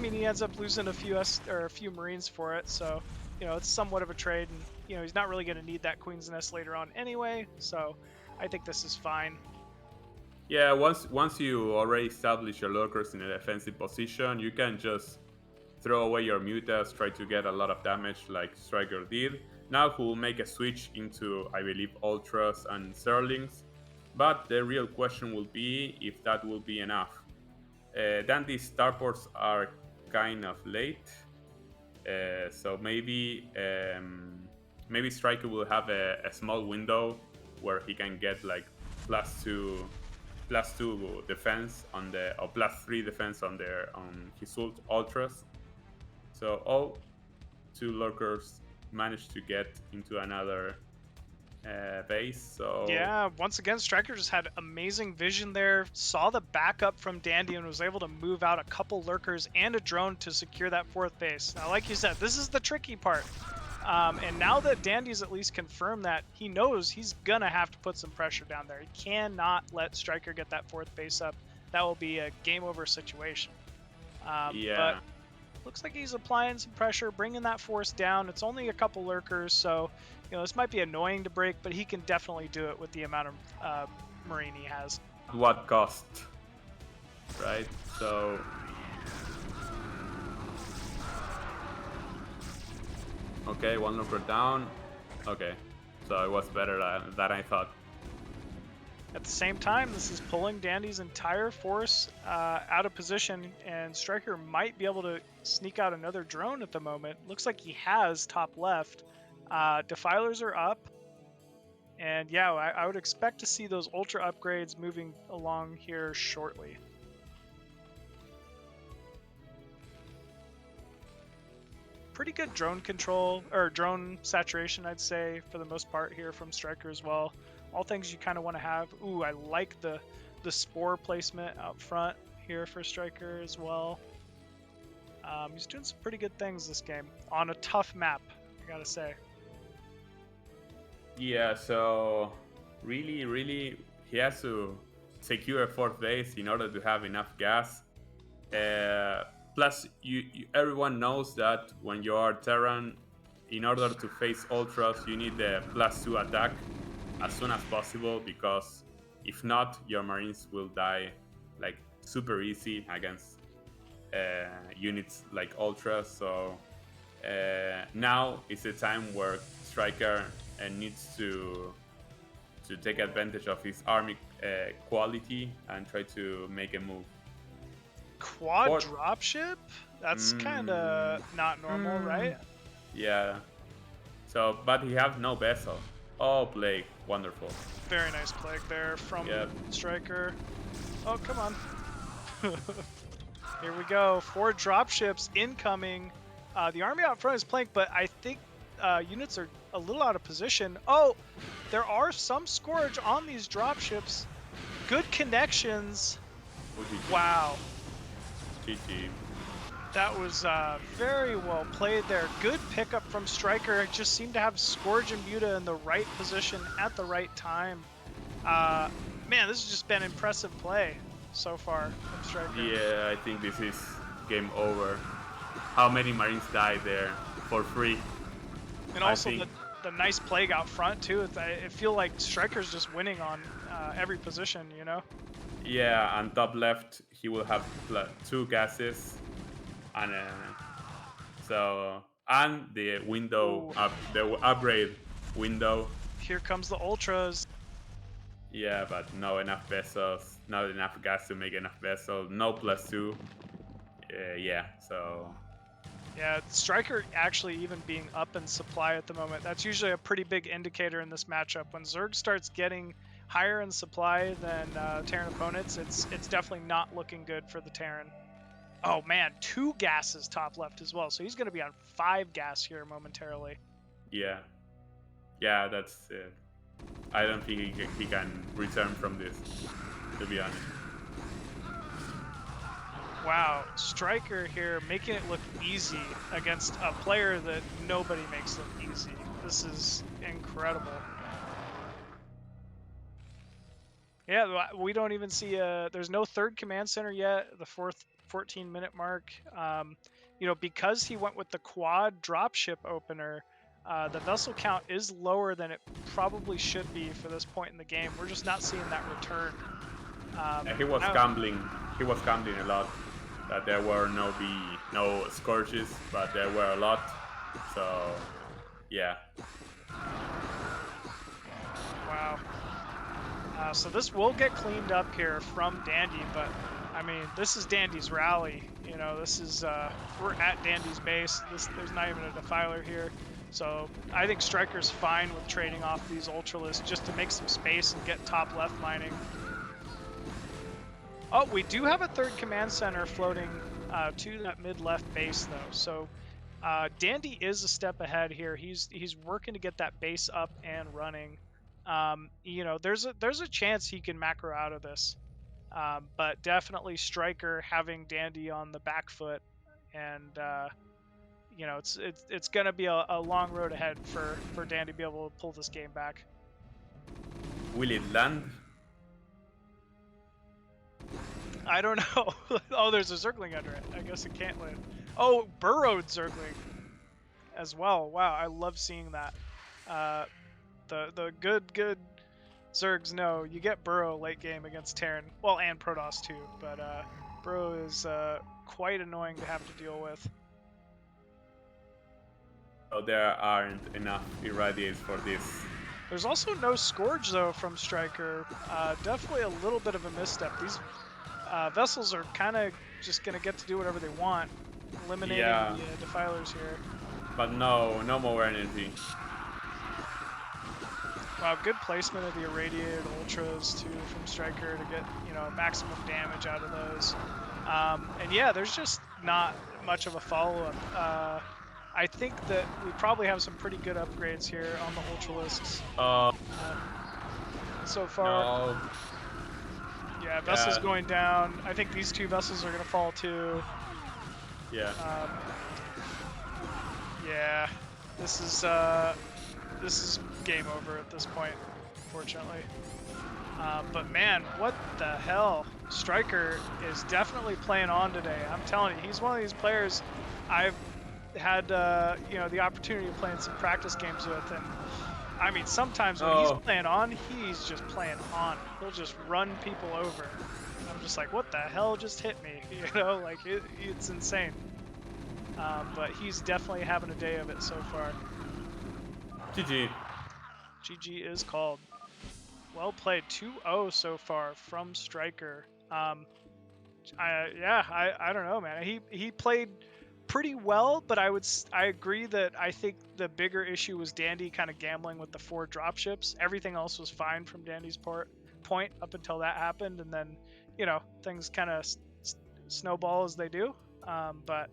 he ends up losing a few Marines for it, so it's somewhat of a trade, and he's not really going to need that Queen's Nest later on anyway. So I think this is fine. Yeah, once you already establish your Lurkers in a defensive position, you can just throw away your Mutas, try to get a lot of damage like Stryker did. Now he will make a switch into, I believe, Ultras and Zerlings, but the real question will be if that will be enough. Dandy's starports are kind of late, so maybe Stryker will have a small window where he can get like +2 defense on or +3 defense on his ultras. So all two Lurkers managed to get into another base. So yeah, once again, Stryker just had amazing vision there, saw the backup from Dandy, and was able to move out a couple Lurkers and a drone to secure that fourth base. Now, like you said, this is the tricky part. And now that Dandy's at least confirmed that, he knows he's gonna have to put some pressure down there. He cannot let Stryker get that fourth base up. That will be a game over situation. But looks like he's applying some pressure, bringing that force down. It's only a couple Lurkers, so this might be annoying to break, but he can definitely do it with the amount of Marine he has. What cost, right? So okay, one Lurker down. Okay, so it was better than I thought. At the same time, this is pulling Dandy's entire force out of position, and Stryker might be able to sneak out another drone at the moment. Looks like he has top left. Defilers are up, and yeah, I would expect to see those ultra upgrades moving along here shortly. pretty good drone control, or drone saturation, I'd say, for the most part here from Stryker as well. All things you kind of want to have. Ooh, I like the spore placement out front here for Stryker as well. He's doing some pretty good things this game on a tough map, I gotta say. Yeah, so really, he has to secure a 4th base in order to have enough gas. Plus, everyone knows that when you are Terran, in order to face Ultras, you need the +2 attack as soon as possible, because if not, your Marines will die like super easy against units like Ultras. So now is the time where Stryker needs to take advantage of his army quality and try to make a move. Quad dropship? That's kind of not normal, right? Yeah. So, but he have no vessel. Oh, plague. Wonderful. Very nice plague there from Stryker. Oh, come on. Here we go. 4 dropships incoming. The army out front is planked, but I think units are a little out of position. Oh, there are some Scourge on these dropships. Good connections. Wow. GG. That was very well played there. Good pickup from Stryker. Just seemed to have Scourge and Muta in the right position at the right time. Man, this has just been impressive play so far from Stryker. Yeah, I think this is game over. How many Marines died there for free? And also the nice plague out front too. I feel like Stryker's just winning on every position, you know? Yeah, and top left he will have 2 gases, and and the window the upgrade window. Here comes the Ultras. Yeah, but no enough vessels, not enough gas to make enough vessels. No +2. Yeah, so. Yeah, Stryker actually even being up in supply at the moment. That's usually a pretty big indicator in this matchup. When Zerg starts getting higher in supply than Terran opponents, it's definitely not looking good for the Terran. Oh man, 2 gases top left as well, so he's going to be on 5 gas here momentarily. Yeah, that's it. I don't think he can return from this, to be honest. Wow, Stryker here making it look easy against a player that nobody makes look easy. This is incredible. Yeah, we don't even see there's no 3rd command center yet, the 14-minute mark. You know, because he went with the quad dropship opener, the vessel count is lower than it probably should be for this point in the game. We're just not seeing that return. He was gambling. He was gambling a lot. That there were no Scourges, but there were a lot. So, yeah. Wow. So this will get cleaned up here from Dandy, but I mean, this is Dandy's rally. You know, this is we're at Dandy's base. There's not even a defiler here. So I think Stryker's fine with trading off these Ultralists just to make some space and get top left mining. Oh, we do have a 3rd command center floating to that mid-left base, though. So Dandy is a step ahead here. He's working to get that base up and running. You know, there's a chance he can macro out of this, but definitely Stryker having Dandy on the back foot, and you know, it's gonna be a long road ahead for Dandy to be able to pull this game back. Will it land? I don't know. Oh, there's a Zergling under it. I guess it can't land. Oh, burrowed Zergling as well. Wow, I love seeing that. The good Zergs know you get burrow late game against Terran. Well, and Protoss too, but burrow is quite annoying to have to deal with. So there aren't enough irradiates for this. There's also no Scourge though from Stryker. Definitely a little bit of a misstep. These vessels are kind of just going to get to do whatever they want, eliminating the defilers here. But no more energy. Wow, good placement of the irradiated Ultras too from Stryker to get, you know, maximum damage out of those. And yeah, there's just not much of a follow-up. I think that we probably have some pretty good upgrades here on the Ultralisks so far. No. Yeah, vessels going down. I think these 2 vessels are going to fall too. Yeah. Yeah, this is game over at this point, unfortunately. But man, what the hell? Stryker is definitely playing on today. I'm telling you, he's one of these players I've had you know, the opportunity to play in some practice games with, and I mean, sometimes when he's playing on, he's just playing on. He'll just run people over. And I'm just like, what the hell just hit me? You know, like it's insane. But he's definitely having a day of it so far. GG. GG is called. Well played. 2-0 so far from Stryker. I don't know, man. He played pretty well, but I agree that I think the bigger issue was Dandy kind of gambling with the 4 dropships. Everything else was fine from Dandy's point up until that happened, and then, you know, things kind of snowball as they do. But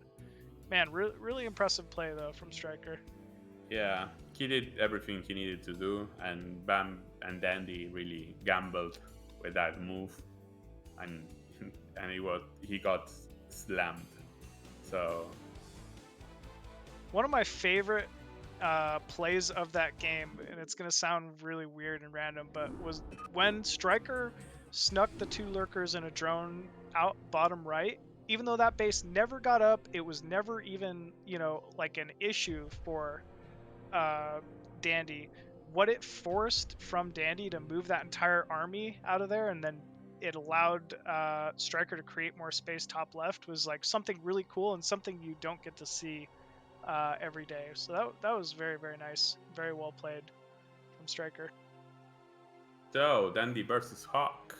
man, really impressive play though from Stryker. Yeah, he did everything he needed to do, and Bam and Dandy really gambled with that move, and he got slammed. So one of my favorite plays of that game, and it's gonna sound really weird and random, but was when Stryker snuck the 2 lurkers in a drone out bottom right. Even though that base never got up, it was never even, you know, like an issue for Dandy. What it forced from Dandy to move that entire army out of there, and then it allowed Stryker to create more space top left, was like something really cool and something you don't get to see every day. So that was very, very nice. Very well played from Stryker. So, Dandy versus Hawk.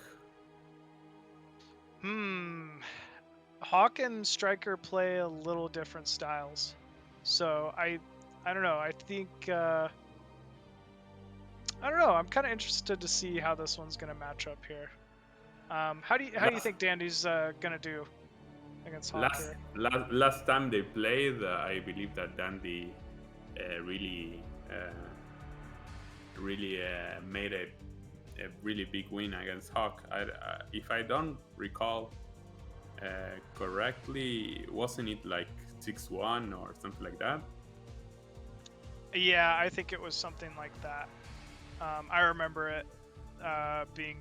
Hawk and Stryker play a little different styles. So I don't know. I think I don't know. I'm kind of interested to see how this one's gonna match up here. How do you think Dandy's gonna do against Hawk here? Last time they played, I believe that Dandy really made a really big win against Hawk. If I don't recall correctly, wasn't it like 6-1 or something like that? Yeah, I think it was something like that. I remember it being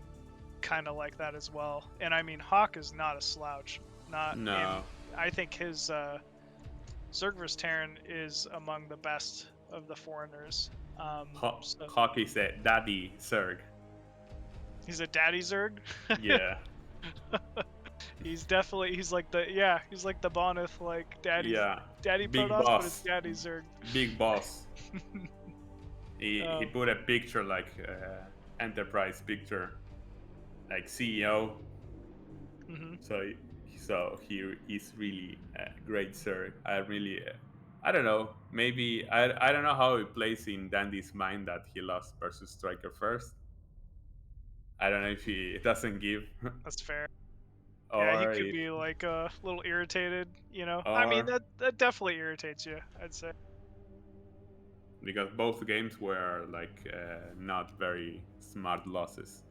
kind of like that as well. And I mean, Hawk is not a slouch. No. I think his Zerg Terran is among the best of the foreigners. Hawk is a daddy Zerg. He's a daddy Zerg? Yeah. He's like the Boneth, like daddy. Yeah. Daddy Big Protoss, boss. but it's daddy Zerg. Big boss. He put a picture like enterprise picture, like CEO. Mm-hmm. So he is really a great Zerg. I don't know. Maybe I don't know how it plays in Dandy's mind that he lost versus Stryker first. I don't know if it doesn't give. That's fair. Or yeah, he could be like a little irritated, you know. I mean, that definitely irritates you, I'd say. Because both games were like not very smart losses.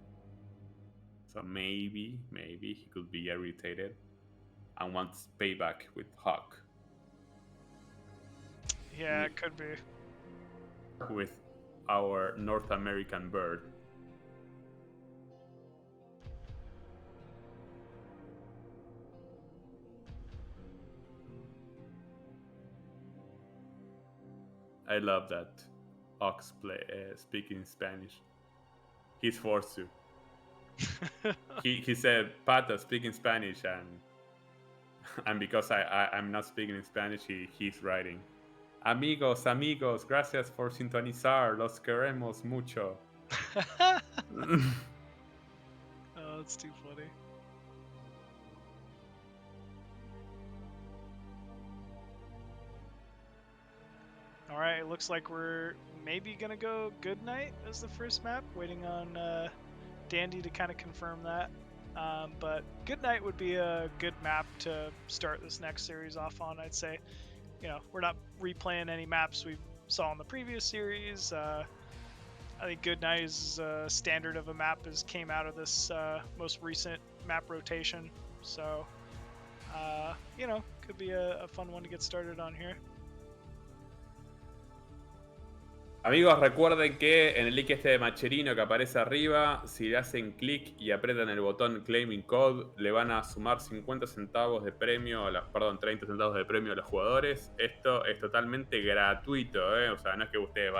So maybe he could be irritated and wants payback with Hawk. Yeah, it could be. With our North American bird. I love that Ox speaking Spanish. He's forced to. he said, Pato, speaking Spanish, and because I'm not speaking in Spanish, he's writing, Amigos, gracias por sintonizar, los queremos mucho. Oh, that's too funny. All right, it looks like we're maybe gonna go Good Night as the first map, waiting on Dandy to kind of confirm that. But Good Night would be a good map to start this next series off on, I'd say. we're not replaying any maps we saw in the previous series. I think Goodnight is standard of a map came out of this most recent map rotation. So, could be a fun one to get started on here. Amigos, recuerden que en el link este de Macherino que aparece arriba, si le hacen clic y aprietan el botón Claiming Code, le van a sumar 50 centavos de premio, 30 centavos de premio a los jugadores. Esto es totalmente gratuito, o sea, no es que ustedes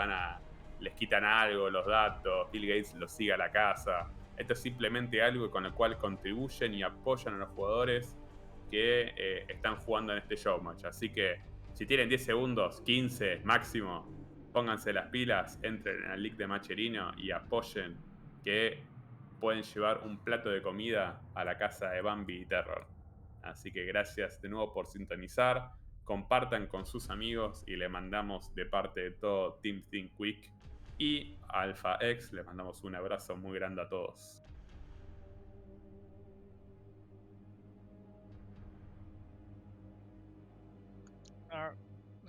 les quitan algo, los datos, Bill Gates los siga a la casa. Esto es simplemente algo con el cual contribuyen y apoyan a los jugadores que están jugando en este showmatch. Así que si tienen 10 segundos, 15 máximo, pónganse las pilas, entren en el link de Macherino y apoyen, que pueden llevar un plato de comida a la casa de Bambi y Terror. Así que gracias de nuevo por sintonizar, compartan con sus amigos y le mandamos de parte de todo Team Think Quick y Alpha X, les mandamos un abrazo muy grande a todos.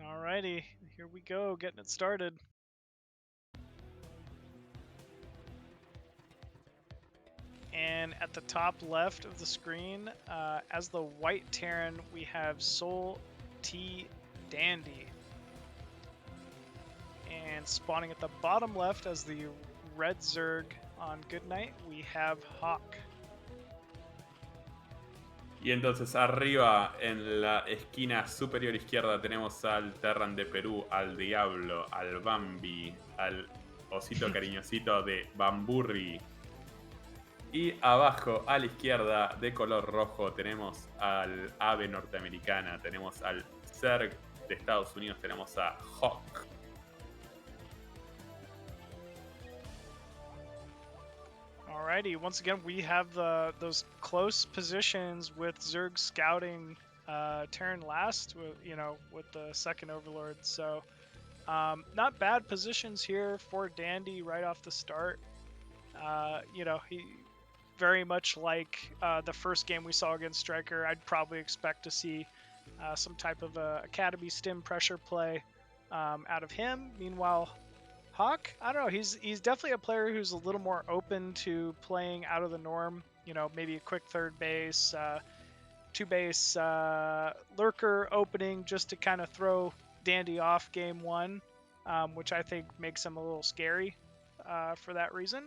Alrighty, here we go, getting it started. And at the top left of the screen, as the white Terran, we have Soul T Dandy. And spawning at the bottom left as the red Zerg on Goodnight, we have Hawk. Y entonces arriba en la esquina superior izquierda tenemos al Terran de Perú, al Diablo, al Bambi, al osito cariñosito de Bamburri. Y abajo a la izquierda de color rojo tenemos al ave norteamericana, tenemos al Zerg de Estados Unidos, tenemos a Hawk. Alrighty, once again we have those close positions with Zerg scouting Terran last, with the second Overlord. So not bad positions here for Dandy right off the start. He very much like the first game we saw against Stryker. I'd probably expect to see some type of Academy stim pressure play out of him. Meanwhile, Hawk, I don't know, he's definitely a player who's a little more open to playing out of the norm. Maybe a quick third base, two base lurker opening just to kind of throw Dandy off game one, which I think makes him a little scary for that reason.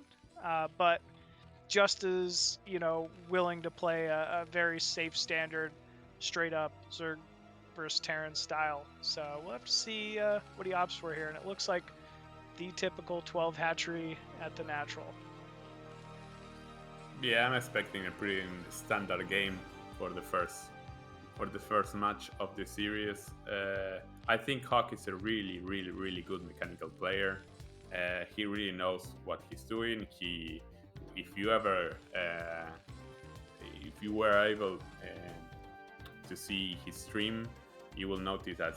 But just as, willing to play a very safe standard, straight up Zerg versus Terran style. So we'll have to see what he opts for here. And it looks like the typical 12 hatchery at the natural. Yeah, I'm expecting a pretty standard game for the first match of the series. I think Hawk is a really, really, really good mechanical player. He really knows what he's doing. If you were able to see his stream, you will notice that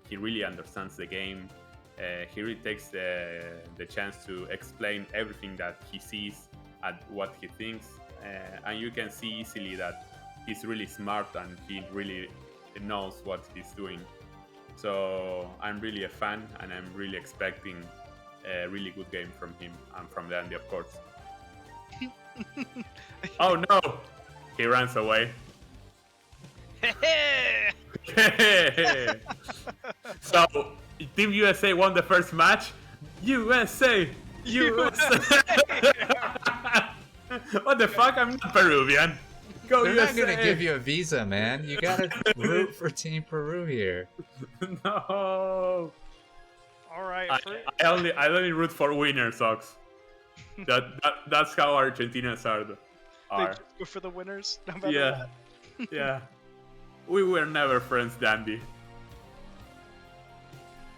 he really understands the game. He really takes the chance to explain everything that he sees and what he thinks, and you can see easily that he's really smart and he really knows what he's doing. So I'm really a fan, and I'm really expecting a really good game from him and from Dandy, of course. Oh no! He runs away. So, Team USA won the first match. USA! What the fuck? I'm not Peruvian. Go They're USA! not gonna give you a visa, man. You gotta root for Team Peru here. No. All right. I only root for winners, Sox. That's how Argentinians are. They just go for the winners, no matter Yeah. what. Yeah. We were never friends, Dandy.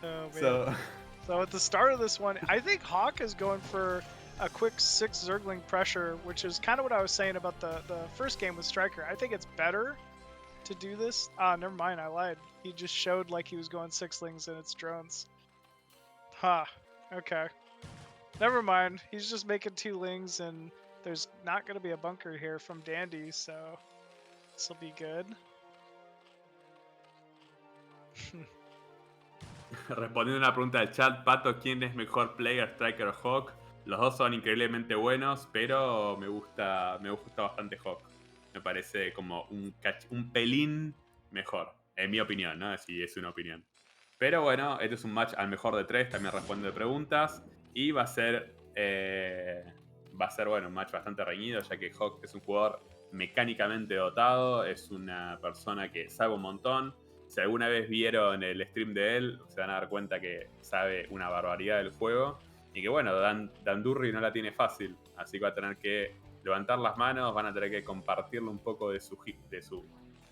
Oh, man. So at the start of this one, I think Hawk is going for a quick 6 Zergling pressure, which is kind of what I was saying about the first game with Stryker. I think it's better to do this. Never mind, I lied. He just showed like he was going 6lings and it's drones. Okay. Never mind. He's just making 2 lings, and there's not going to be a bunker here from Dandy, so this will be good. Respondiendo a una pregunta del chat, Pato, ¿quién es mejor player, Stryker o Hawk? Los dos son increíblemente buenos, pero me gusta bastante Hawk. Me parece como un pelín mejor, en mi opinión, ¿no? Si es una opinión. Pero bueno, este es un match al mejor de 3, también responde preguntas. Y va a ser, bueno, un match bastante reñido, ya que Hawk es un jugador mecánicamente dotado, es una persona que sabe un montón. Si alguna vez vieron el stream de él, se van a dar cuenta que sabe una barbaridad del juego. Y que bueno, Dandurri no la tiene fácil, así que va a tener que levantar las manos, van a tener que compartirle un poco de su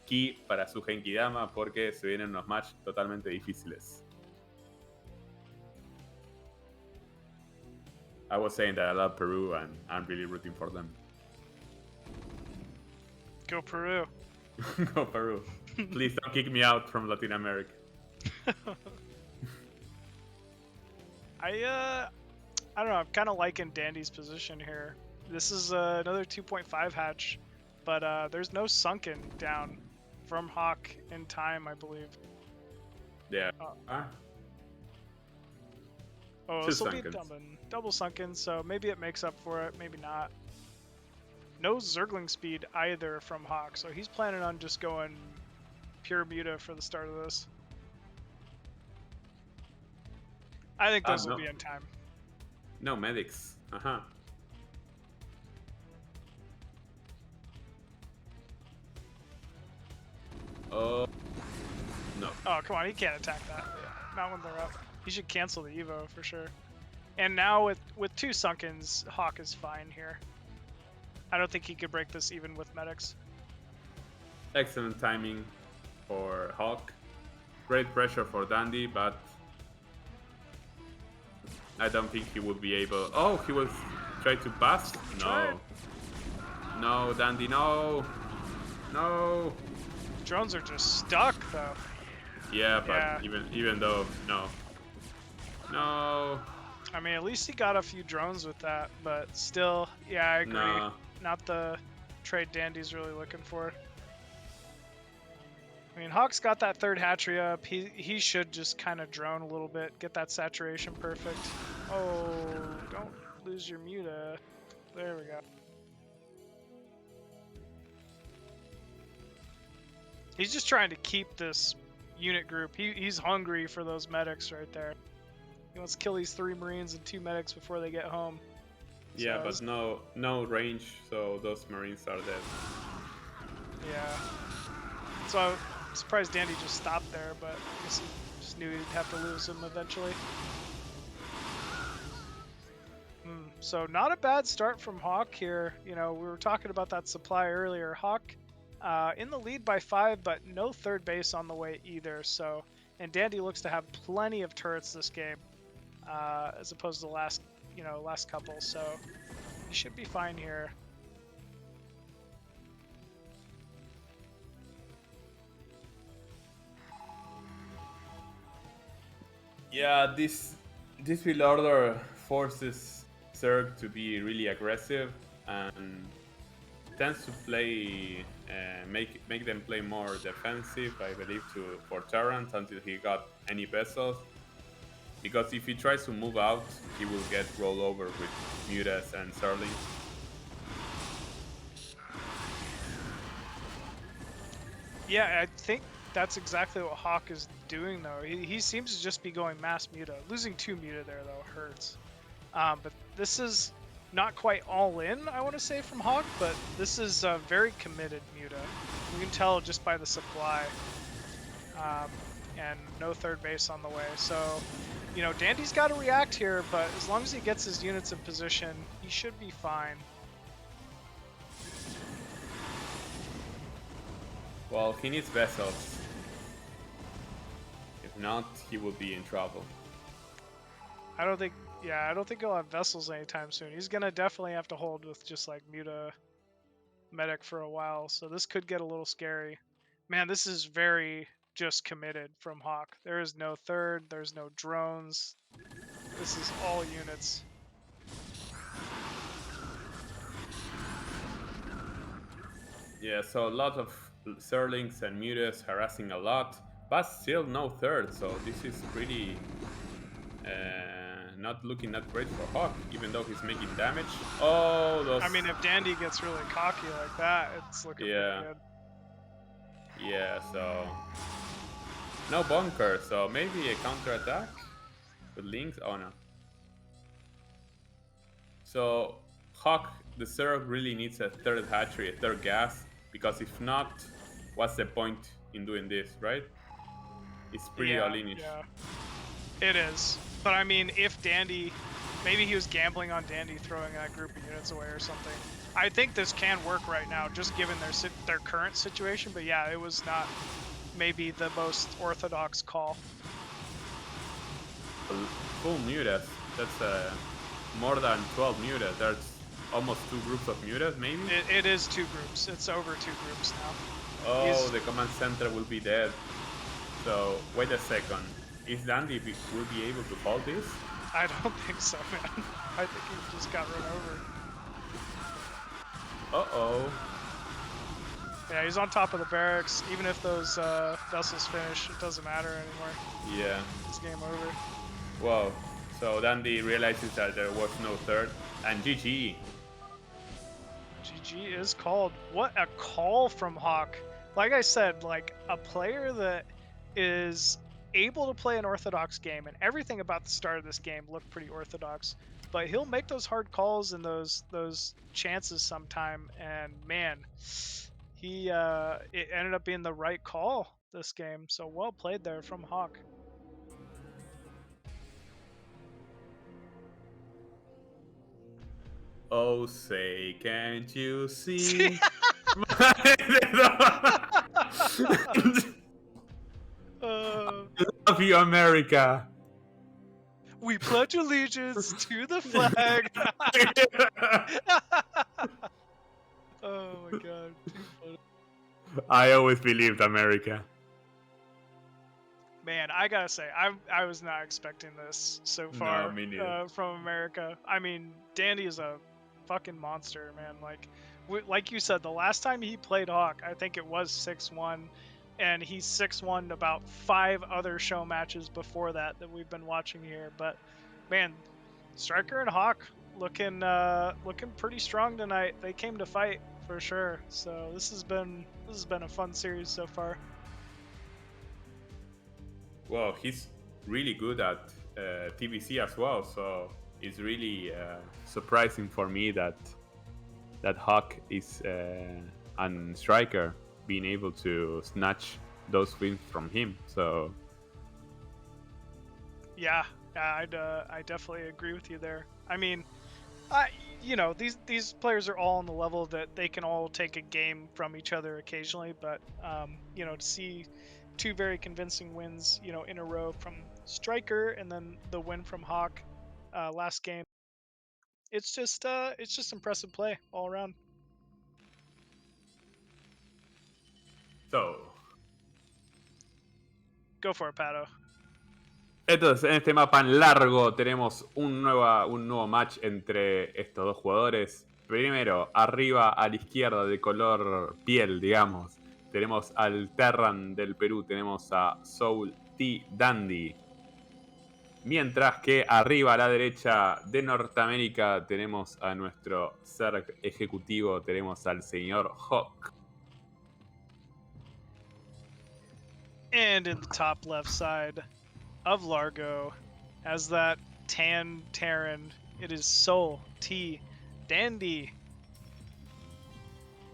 ki para su Genki Dama, porque se vienen unos matches totalmente difíciles. I was saying that I love Peru and I'm really rooting for them. Go Peru. Go Peru. Please don't kick me out from Latin America. I don't know. I'm kind of liking Dandy's position here. This is another 2.5 hatch, but there's no sunken down from Hawk in time, I believe. Yeah. Oh, this will be double sunken, so maybe it makes up for it, maybe not. No Zergling speed either from Hawk, so he's planning on just going pure Muta for the start of this. I think those will be in time. No medics. Uh-huh. Oh. No. Oh, come on, he can't attack that. Not when they're up. He should cancel the Evo for sure. And now with 2 Sunkens, Hawk is fine here. I don't think he could break this even with medics. Excellent timing for Hawk. Great pressure for Dandy, but I don't think he would be able. Oh, he was trying to pass? No. No, Dandy, no. No. Drones are just stuck though. Yeah, but even though, no. No. I mean, at least he got a few drones with that, but still, yeah, I agree. No. Not the trade Dandy's really looking for. I mean, Hawk's got that 3rd hatchery up. He should just kind of drone a little bit, get that saturation perfect. Oh, don't lose your Muta. There we go. He's just trying to keep this unit group. He's hungry for those medics right there. He wants to kill these 3 Marines and 2 medics before they get home. Yeah, so but no range, so those Marines are dead. Yeah. So I'm surprised Dandy just stopped there, but I guess he just knew he'd have to lose him eventually. So not a bad start from Hawk here. You know, we were talking about that supply earlier. Hawk in the lead by 5, but no 3rd base on the way either. So, and Dandy looks to have plenty of turrets this game, as opposed to the last couple. So he should be fine here. Yeah, this build order forces Zerg to be really aggressive and tends to play make them play more defensive, I believe, for Terrans until he got any vessels. Because if he tries to move out, he will get rolled over with Mutas and Zerlings. Yeah, I think that's exactly what Hawk is doing, though. He seems to just be going mass Muta. Losing 2 Muta there, though, hurts. But this is not quite all in, I want to say, from Hawk, but this is a very committed Muta. You can tell just by the supply. And no 3rd base on the way. So, you know, Dandy's got to react here, but as long as he gets his units in position, he should be fine. Well, he needs vessels. If not, he will be in trouble. I don't think he'll have vessels anytime soon. He's gonna definitely have to hold with just like Muta medic for a while, so this could get a little scary. Man, this is very just committed from Hawk. There is no 3rd, there's no drones. This is all units. Yeah, so a lot of Zerlings and Mutas harassing a lot. but still no third, so this is pretty not looking that great for Hawk, even though he's making damage. Oh, those... I mean, if Dandy gets really cocky like that, it's looking pretty good. Yeah, so no bunker, so maybe a counter attack with links. Oh no. So Hawk, the Zerg really needs a third hatchery, a third gas, because if not, what's the point in doing this, right? It's pretty all-inish. Yeah, it is. But I mean, if Dandy, maybe he was gambling on Dandy throwing that group of units away or something. I think this can work right now, just given their current situation. But yeah, it was not maybe the most orthodox call. Full mutas. That's more than 12 mutas. There's almost 2 groups of mutas, maybe? It is 2 groups. It's over 2 groups now. Oh, the command center will be dead. So, wait a second. Is Dandy will be able to hold this? I don't think so, man. I think he just got run over. Uh-oh. Yeah, he's on top of the barracks. Even if those vessels finish, it doesn't matter anymore. Yeah. It's game over. Whoa. So Dandy realizes that there was no third. And GG. GG is called. What a call from Hawk. Like I said, like a player that is able to play an orthodox game, and everything about the start of this game looked pretty orthodox, but he'll make those hard calls and those chances sometime, and man, he it ended up being the right call this game. So well played there from Hawk. Oh, say, can't you see? Love you, America. We pledge allegiance to the flag. Oh my god, too funny. I always believed America. Man, I gotta say, I was not expecting this so far from America. I mean, Dandy is a fucking monster, man. Like you said, the last time he played Hawk, I think it was 6-1, and he's 6-1 about 5 other show matches before that we've been watching here. But man, Stryker and Hawk looking pretty strong tonight. They came to fight for sure. So this has been a fun series so far. Well, he's really good at TBC as well, so it's really surprising for me that Hawk is and Stryker being able to snatch those wins from him. So yeah, I definitely agree with you there. I mean, you know, these players are all on the level that they can all take a game from each other occasionally, but you know, to see 2 very convincing wins, you know, in a row from Stryker and then the win from Hawk last game, it's just impressive play all around. So, go for it, Pato. Entonces, en este mapa en largo tenemos un nuevo match entre estos dos jugadores. Primero, arriba a la izquierda de color piel, digamos, tenemos al Terran del Perú, tenemos a Soul T. Dandy. Mientras que arriba a la derecha de Norteamérica tenemos a nuestro Zerg ejecutivo, tenemos al señor Hawk. And in the top left side of Largo, as that tan Terran, it is Soul T. Dandy.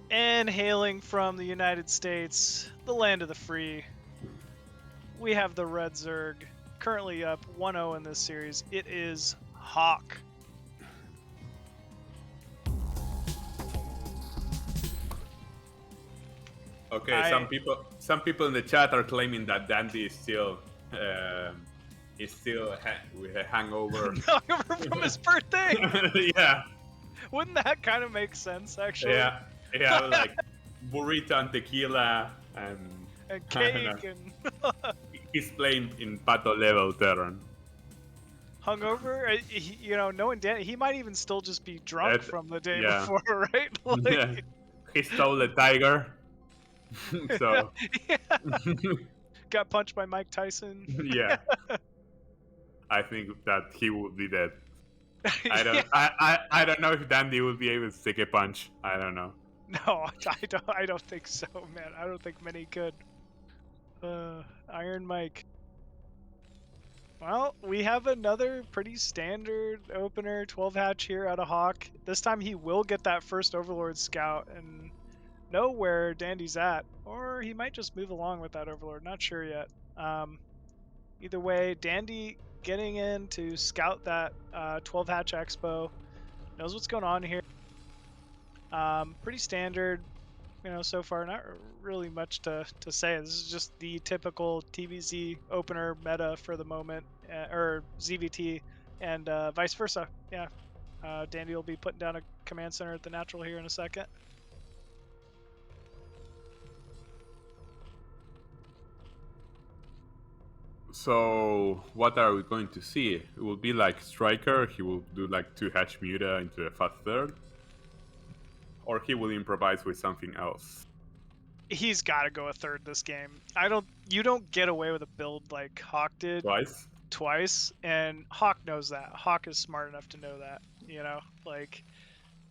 And hailing from the United States, the land of the free, we have the Red Zerg, currently up 1-0 in this series. It is Hawk. Okay, some people in the chat are claiming that Dandy is still with a hangover. Hangover from his birthday. Yeah. Wouldn't that kind of make sense, actually? Yeah, like burrito and tequila and cake and. He's playing in Pato level Terran. Hungover, you know, knowing Dan, he might even still just be drunk from the day before, right? Like, yeah. He stole the tiger. So got punched by Mike Tyson. Yeah. I think that he would be dead. I Yeah. I don't know if Dandy will be able to take a punch. I don't know. No, I don't think so, man. I don't think many could. Iron Mike. Well, we have another pretty standard opener 12 hatch here out of Hawk. This time he will get that first Overlord scout and know where Dandy's at, or he might just move along with that Overlord. Not sure yet. Either way, Dandy getting in to scout that 12 hatch expo, knows what's going on here. Pretty standard, so far. Not really much to say. This is just the typical TBZ opener meta for the moment, or ZVT, and vice versa. Yeah, Dandy will be putting down a command center at the natural here in a second. So what are we going to see? It will be like Stryker. He will do like 2 hatch Muta into a fast third, or he will improvise with something else. He's got to go a third this game. You don't get away with a build like Hawk did twice, and Hawk knows that. Hawk is smart enough to know that. Like,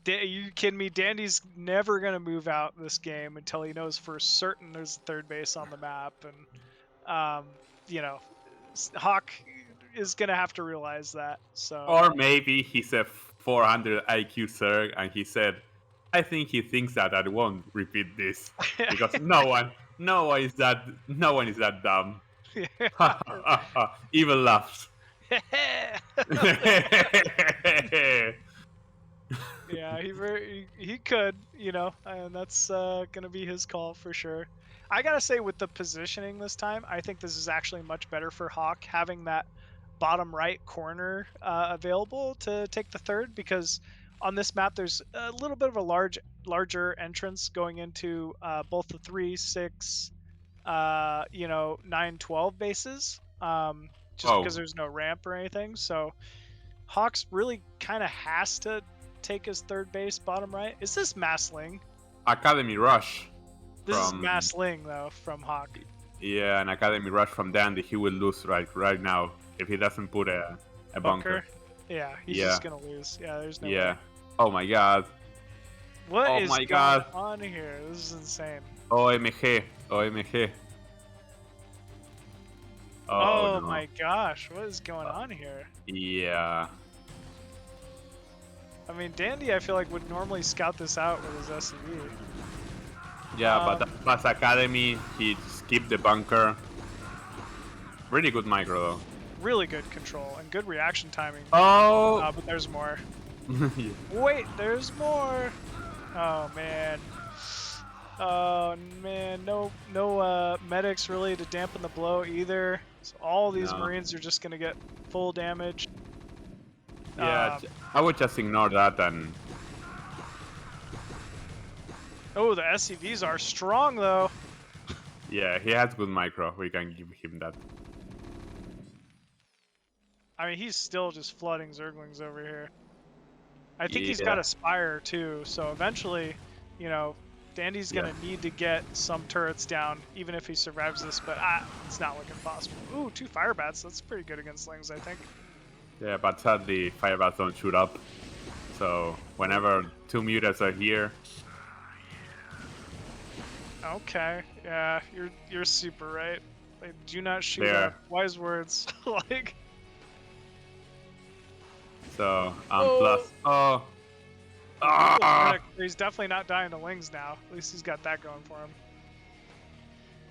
you kidding me? Dandy's never gonna move out this game until he knows for certain there's a third base on the map, and Hawk is gonna have to realize that. So, or maybe he's a 400 IQ Zerg, and he said, "I think he thinks that I won't repeat this because no one is that dumb." Even laughs. Yeah, he could, and that's gonna be his call for sure. I gotta say, with the positioning this time, I think this is actually much better for Hawk having that bottom right corner available to take the third, because on this map there's a little bit of a larger entrance going into both the 3, 6, 9, 12 bases, just because there's no ramp or anything. So Hawks really kind of has to take his third base bottom right. Is this Massling? Academy Rush. This is Massling though from Hawk. Yeah, an Academy Rush from Dandy. He will lose right now if he doesn't put a bunker. Yeah, he's just gonna lose. Yeah, there's no way. Oh my god. What is going on here? This is insane. OMG. Oh no. My gosh, what is going on here? Yeah. I mean, Dandy, I feel like would normally scout this out with his SCV. Yeah, but that was Academy. He skipped the bunker. Really good micro though. Really good control and good reaction timing. Oh! But there's more. Yeah. Wait, there's more. Oh man. Oh man, no medics really to dampen the blow either. So all these Marines are just gonna get full damage. Yeah, I would just ignore that and... Oh, the SCVs are strong though. Yeah, he has good micro. We can give him that. I mean, he's still just flooding Zerglings over here. I think he's got a Spire too, so eventually, Dandy's gonna need to get some turrets down, even if he survives this, but it's not looking possible. Ooh, 2 Firebats, that's pretty good against Lings, I think. Yeah, but sadly, Firebats don't shoot up. So, whenever 2 Mutas are here... Okay, yeah, you're super right. They do not shoot up. Wise words. Like... So, plus... He's definitely not dying to Lings now. At least he's got that going for him.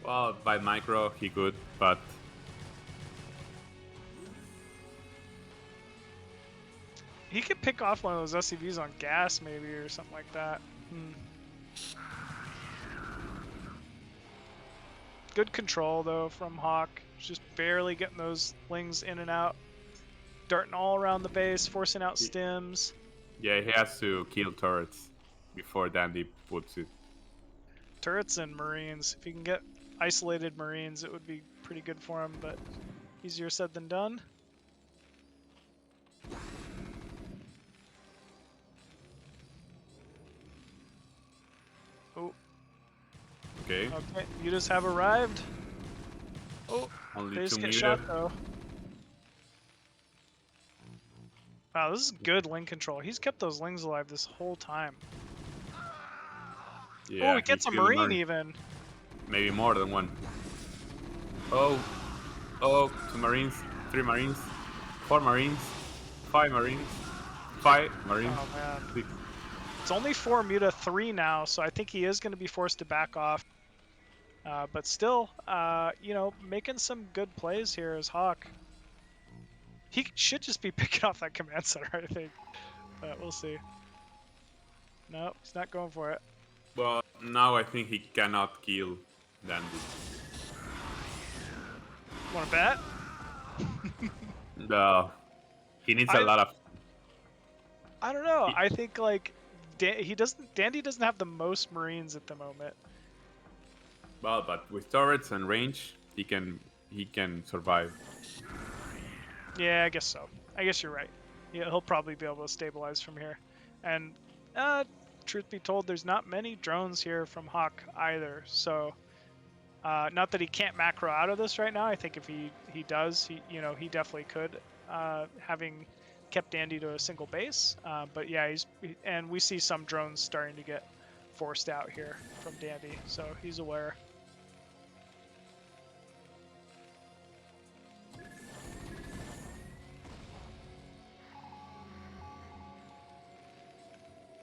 Well, by micro, he could, but... He could pick off one of those SCVs on gas, maybe, or something like that. Good control, though, from Hawk. Just barely getting those Lings in and out. Darting all around the base, forcing out stims. Yeah, he has to kill turrets before Dandy puts it. Turrets and Marines. If he can get isolated Marines, it would be pretty good for him, but easier said than done. Oh. Okay. Okay, Mutas have arrived. Oh, Only they just 2 get muted. shot though. Wow, this is good ling control. He's kept those lings alive this whole time. Yeah, Oh, he gets a killed marine even. Maybe more than one. Oh, 2 marines, 3 marines, 4 marines, 5 marines, 5 marines. Oh man. 6. It's only 4 muta, 3 now, so I think he is going to be forced to back off. But still, you know, making some good plays here as Hawk. He should just be picking off that command center, I think. But we'll see. No, he's not going for it. Well, now I think he cannot kill Dandy. Want to bet? No, he needs a lot of. I don't know. I think like Dandy doesn't have the most marines at the moment. Well, but with turrets and range, he can survive. Yeah, I guess so. I guess you're right. Yeah, he'll probably be able to stabilize from here. And truth be told, there's not many drones here from Hawk either. So not that he can't macro out of this right now. I think if he does, he definitely could, having kept Dandy to a single base. But yeah, and we see some drones starting to get forced out here from Dandy, so he's aware.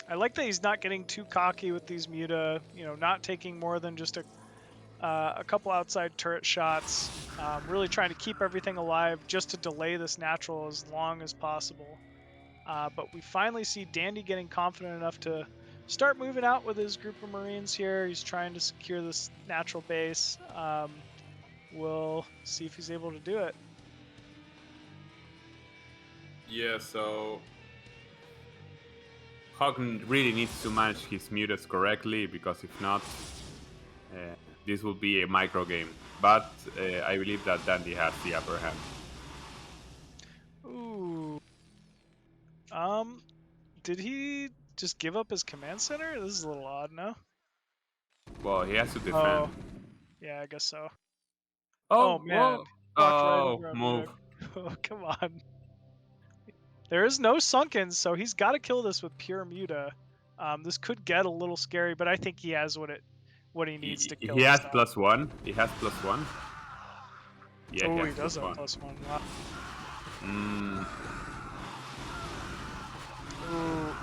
I like that he's not getting too cocky with these muta, not taking more than just a couple outside turret shots, really trying to keep everything alive just to delay this natural as long as possible. But we finally see Dandy getting confident enough to start moving out with his group of Marines here. He's trying to secure this natural base. We'll see if he's able to do it. Yeah, so Hawk really needs to manage his mutas correctly, because if not, this will be a micro game. But I believe that Dandy has the upper hand. Ooh. Did he just give up his command center? This is a little odd, no? Well, he has to defend. Oh. Yeah, I guess so. Oh man. Walked right over on move. Oh, come on. There is no sunken, so he's got to kill this with pure muta. This could get a little scary, but I think he has what he needs to kill. He has stuff. +1. He has +1. Yeah, oh, he does have +1. Wow. Ooh.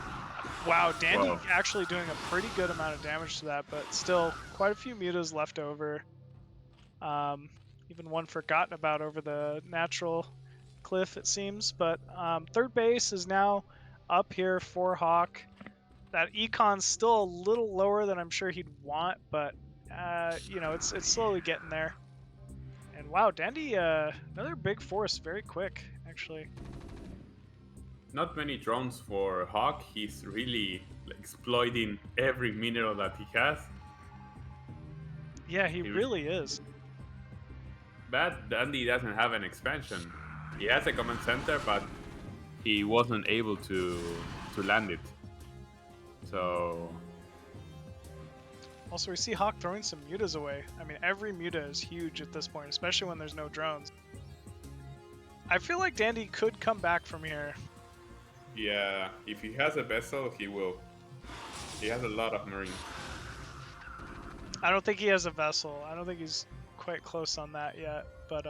Wow, Dandy actually doing a pretty good amount of damage to that, but still quite a few mutas left over. Even one forgotten about over the natural cliff, it seems. But third base is now up here for Hawk. That econ's still a little lower than I'm sure he'd want, but it's slowly getting there. And wow, Dandy, another big force, very quick, actually. Not many drones for Hawk. He's really exploiting every mineral that he has. Yeah, he really is. But Dandy doesn't have an expansion. He has a command center, but he wasn't able to land it. So also, we see Hawk throwing some mutas away. I mean, every muta is huge at this point, especially when there's no drones. I feel like Dandy could come back from here. Yeah, if he has a vessel, he will. He has a lot of marines. I don't think he has a vessel. I don't think he's quite close on that yet. But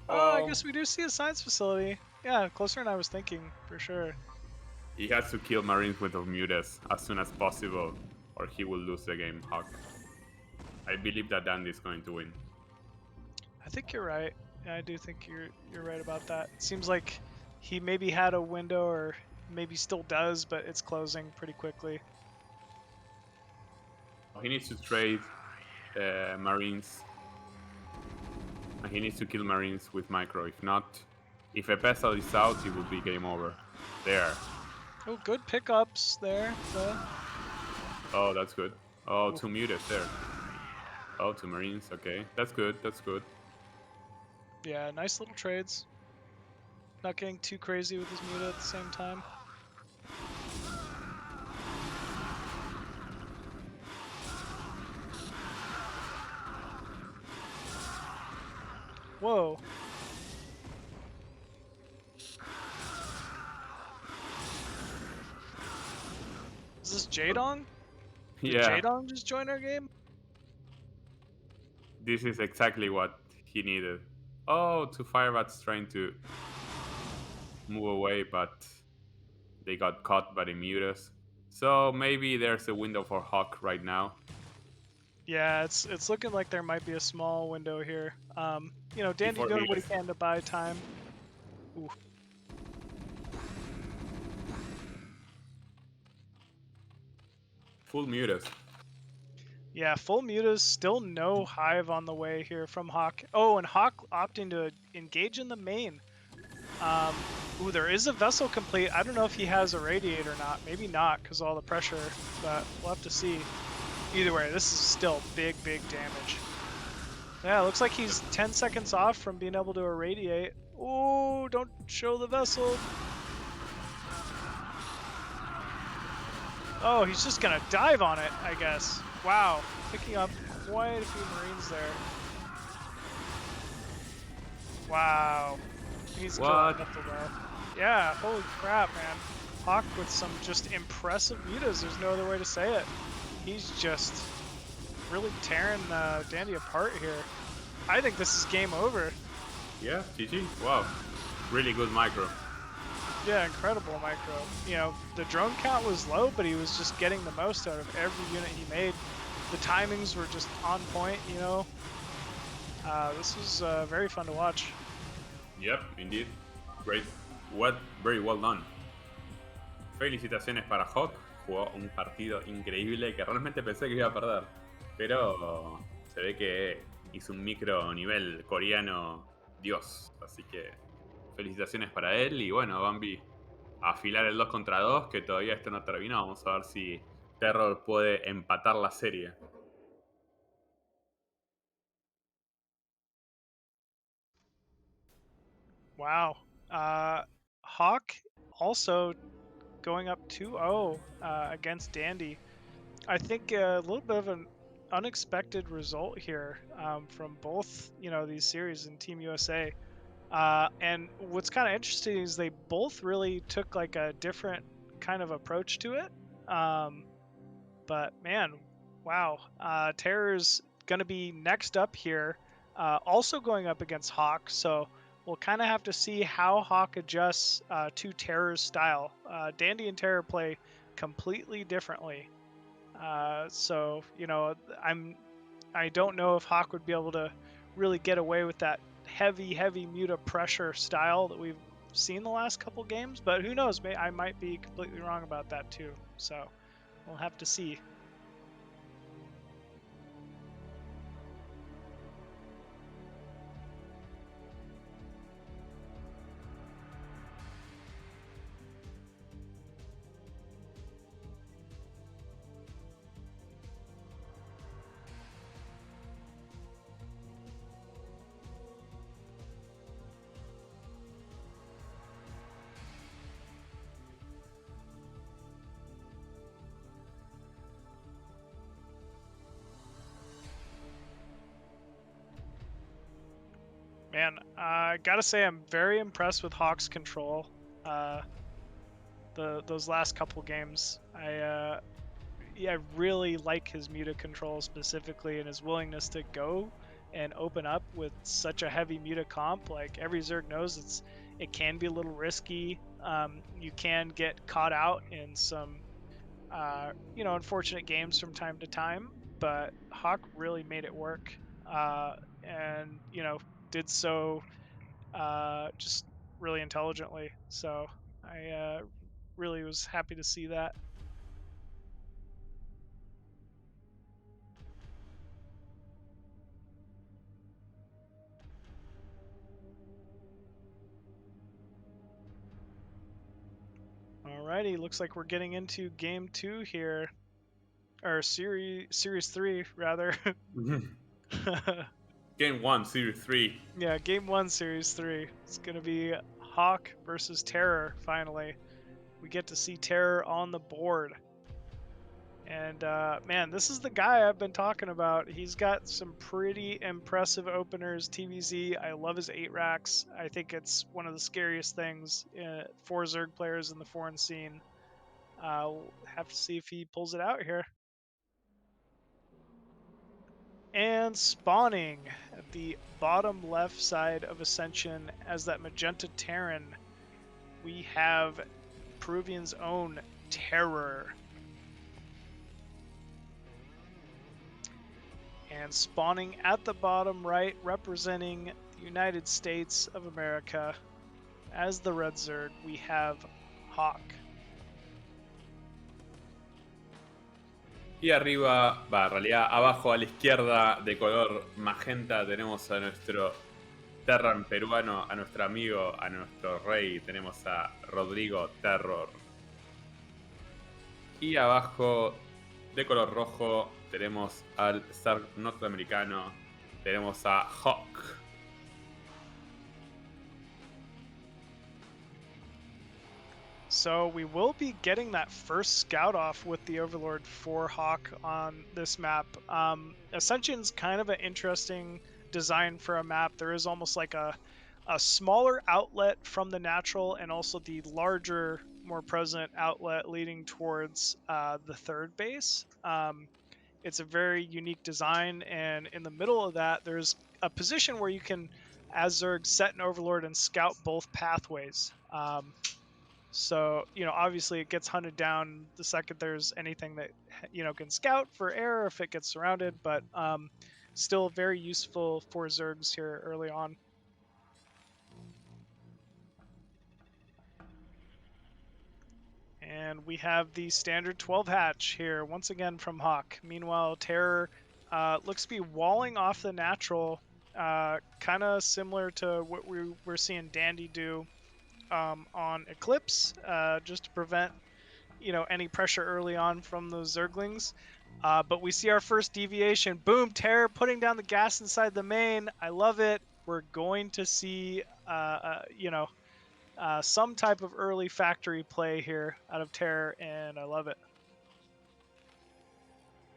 I guess we do see a science facility. Yeah, closer than I was thinking, for sure. He has to kill marines with the mutas as soon as possible, or he will lose the game, Hawk. I believe that Dandy is going to win. I think you're right. Yeah, I do think you're right about that. It seems like he maybe had a window, or maybe still does, but it's closing pretty quickly. He needs to trade marines. And he needs to kill marines with micro. If not, if a vessel is out, it will be game over. There. Oh, good pickups there. Oh, that's good. Oh, 2 mutas there. Oh, 2 marines. Okay, that's good. That's good. Yeah, nice little trades. Not getting too crazy with his muta at the same time. Whoa. Is this Jaedong? Did Yeah, Jaedong just join our game? this is exactly what he needed. Oh, two Firebats trying to move away, but they got caught by the Mutas. So maybe there's a window for Hawk right now. Yeah, it's looking like there might be a small window here. You know, Dandy Before doing what he Mutas. can to buy time. Ooh. Full Mutas. Yeah, full mutas, still no hive on the way here from Hawk. Oh, and Hawk opting to engage in the main. Ooh, there is a vessel complete. I don't know if he has a radiate or not. Maybe not because all the pressure, but we'll have to see. Either way, this is still big, big damage. Yeah, it looks like he's 10 seconds off from being able to irradiate. Ooh, don't show the vessel. Oh, he's just gonna dive on it, I guess. Wow, picking up quite a few Marines there. Wow, he's killing vessel though. Yeah, holy crap, man. Hawk with some just impressive mutas, there's no other way to say it. He's just really tearing Dandy apart here. I think this is game over. Yeah, GG. Wow. Really good micro. Yeah, incredible micro. You know, the drone count was low, but he was just getting the most out of every unit he made. The timings were just on point, you know. This was very fun to watch. Yep, indeed. Great. Very well done. Felicitaciones para Hawk. Jugó un partido increíble que realmente pensé que iba a perder. Pero se ve que hizo un micro nivel coreano Dios. Así que felicitaciones para él. Y bueno, Bambi, a afilar el 2 contra 2, que todavía esto no terminó. Vamos a ver si Terror puede empatar la serie. Wow. Hawk also going up 2-0 against Dandy. I think a little bit of an unexpected result here from both, you know, these series in Team USA. And what's kind of interesting is they both really took like a different kind of approach to it. But man, wow. Terror's going to be next up here, also going up against Hawk. So we'll kind of have to see how Hawk adjusts to Terror's style. Dandy and Terror play completely differently. So, you know, I don't know if Hawk would be able to really get away with that heavy muta pressure style that we've seen the last couple games, but who knows, I might be completely wrong about that too. So we'll have to see. Man, I gotta say I'm very impressed with Hawk's control. Those last couple games, I really like his muta control specifically and his willingness to go and open up with such a heavy muta comp. Like every Zerg knows, it can be a little risky. You can get caught out in some you know, unfortunate games from time to time, but Hawk really made it work, and you know, did so just really intelligently. So I really was happy to see that. Alrighty, looks like we're getting into game 2 here, or series 3 rather. Game 1, Series 3. Yeah, game 1, series 3. It's gonna be Hawk versus Terror. Finally, we get to see Terror on the board, And man, this is the guy I've been talking about. He's got some pretty impressive openers. TVZ, I love his 8 racks. I think it's one of the scariest things for Zerg players in the foreign scene. We'll have to see if he pulls it out here. And spawning at the bottom left side of Ascension as that magenta Terran, we have Peruvian's own Terror. And spawning at the bottom right, representing the United States of America as the Red Zerg, we have Hawk. Y arriba, en realidad abajo a la izquierda de color magenta tenemos a nuestro Terran peruano, a nuestro amigo, a nuestro rey, tenemos a Rodrigo Terror. Y abajo de color rojo tenemos al Zerg norteamericano, tenemos a Hawk. So we will be getting that first scout off with the Overlord for Hawk on this map. Ascension's kind of an interesting design for a map. There is almost like a smaller outlet from the natural and also the larger, more present outlet leading towards the third base. It's a very unique design, and in the middle of that, there's a position where you can, as Zerg, set an Overlord and scout both pathways. So, obviously it gets hunted down the second there's anything that, can scout for air if it gets surrounded, but still very useful for Zergs here early on. And we have the standard 12 hatch here, once again from Hawk. Meanwhile, Terror looks to be walling off the natural, kind of similar to what we're seeing Dandy do on Eclipse, just to prevent, any pressure early on from those Zerglings. But we see our first deviation. Boom, Terror putting down the gas inside the main. I love it. We're going to see, some type of early factory play here out of Terror, and I love it.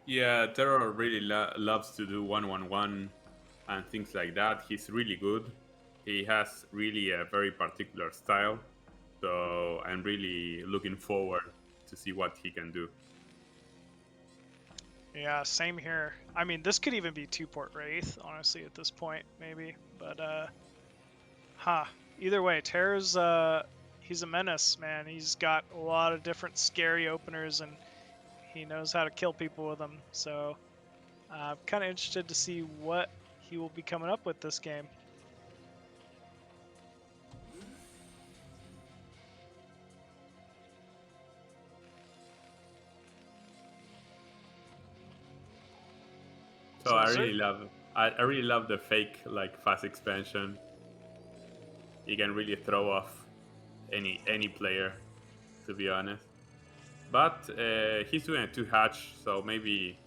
Yeah, Terror really loves to do 1-1-1 and things like that. He's really good. He has really a very particular style, so I'm really looking forward to see what he can do. Yeah, same here. I mean, this could even be 2-port Wraith, honestly, at this point, maybe. But, either way, Terror's, he's a menace, man. He's got a lot of different scary openers, and he knows how to kill people with them. So, I'm kind of interested to see what he will be coming up with this game. So I really love the fake fast expansion. He can really throw off any player, to be honest. But he's doing a 2 hatch, so maybe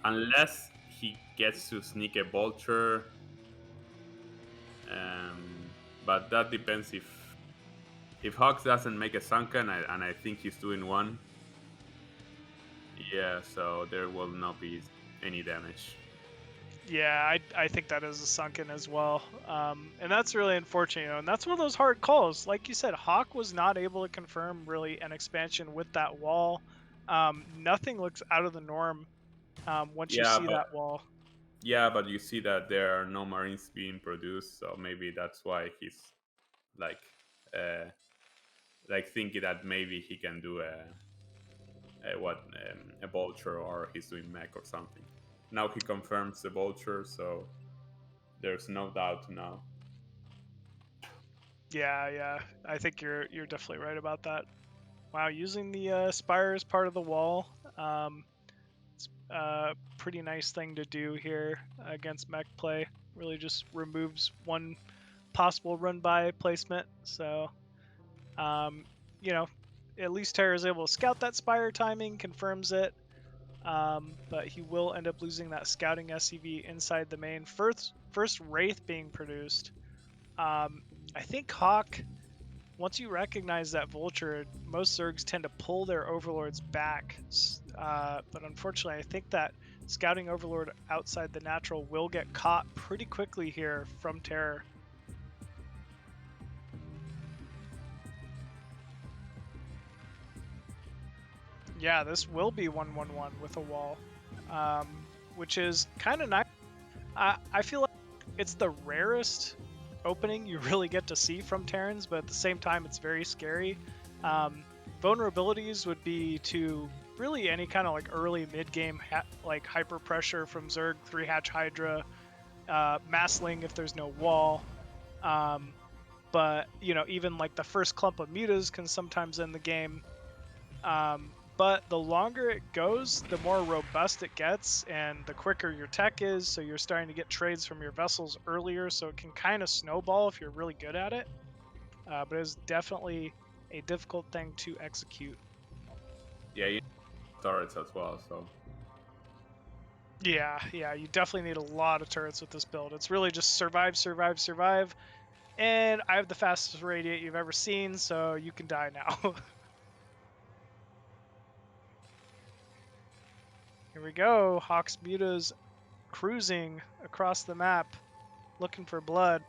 unless he gets to sneak a vulture, but that depends if Hawks doesn't make a sunken, and I think he's doing one. Yeah, so there will not be any damage. Yeah, I think that is a sunken as well. And that's really unfortunate, and that's one of those hard calls. Like you said, Hawk was not able to confirm really an expansion with that wall. Nothing looks out of the norm once you see that wall. Yeah, but you see that there are no Marines being produced, so maybe that's why he's thinking that maybe he can do a vulture, or he's doing mech or something. Now he confirms the vulture, so there's no doubt now. Yeah, I think you're definitely right about that. Wow, using the spire as part of the wall, it's a pretty nice thing to do here against mech play. Really just removes one possible run by placement. So, at least Terra is able to scout that spire timing, confirms it, but he will end up losing that scouting SCV inside the main. First Wraith being produced. I think Hawk once you recognize that vulture, most Zergs tend to pull their overlords back. But unfortunately, I think that scouting overlord outside the natural will get caught pretty quickly here from Terror. Yeah, this will be 1-1-1 with a wall, which is kind of nice. I feel like it's the rarest opening you really get to see from Terrans, but at the same time, it's very scary. Vulnerabilities would be to really any kind of like early mid-game like hyper pressure from Zerg, 3-hatch Hydra, Massling if there's no wall. But you know, even like the first clump of mutas can sometimes end the game. But the longer it goes, the more robust it gets, and the quicker your tech is, so you're starting to get trades from your vessels earlier, so it can kind of snowball if you're really good at it. But it's definitely a difficult thing to execute. Yeah, you need turrets as well, so... Yeah, you definitely need a lot of turrets with this build. It's really just survive, survive, survive, and I have the fastest radiate you've ever seen, so you can die now. Here we go. Hawk's Muta's cruising across the map, looking for blood.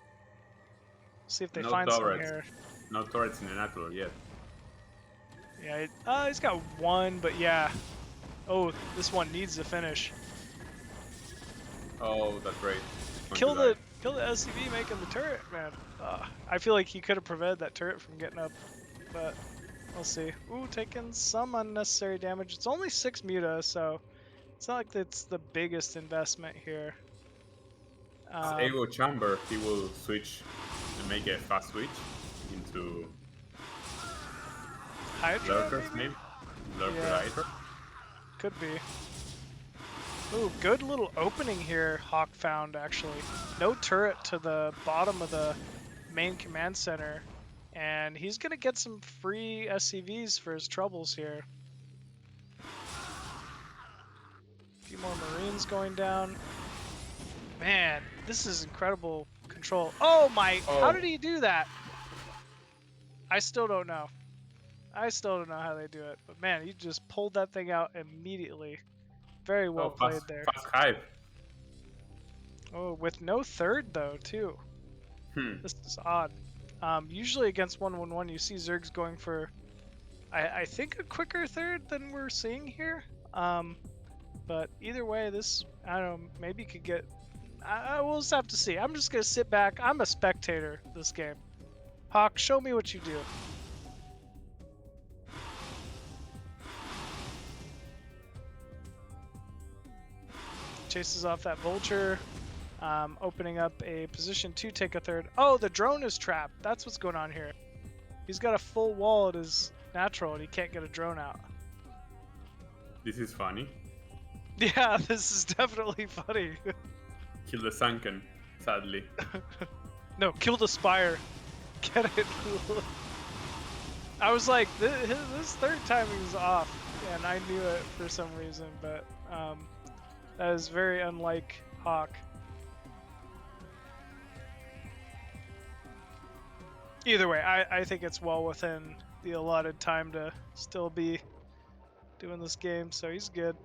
See if they find some here. No turrets in the natural yet. Yeah, he's got one, but yeah. Oh, this one needs to finish. Oh, that's great. Kill the SCV making the turret, man. I feel like he could have prevented that turret from getting up, but we'll see. Ooh, taking some unnecessary damage. It's only 6 muta, so it's not like it's the biggest investment here. Ego Chamber, he will switch and make a fast switch into Hydra, Lurkers, maybe? Lurker Hydra? Could be. Ooh, good little opening here Hawk found, actually. No turret to the bottom of the main command center, and he's going to get some free SCVs for his troubles here. A few more Marines going down. Man, this is incredible control. Oh my, how did he do that? I still don't know. I still don't know how they do it, but man, he just pulled that thing out immediately. Very well played there. Fast hive. Oh, with no third though, too. This is odd. Usually against 1-1-1, you see Zergs going for, I think, a quicker third than we're seeing here. But either way, this, I don't know, maybe could get. We'll just have to see. I'm just gonna sit back. I'm a spectator this game. Hawk, show me what you do. Chases off that vulture, opening up a position to take a third. Oh, the drone is trapped. That's what's going on here. He's got a full wall at his natural, and he can't get a drone out. This is funny. Yeah, this is definitely funny. Kill the Sunken, sadly. No, kill the Spire. Get it? I was like, this third timing is off, and I knew it for some reason, but that is very unlike Hawk. Either way, I think it's well within the allotted time to still be doing this game, so he's good.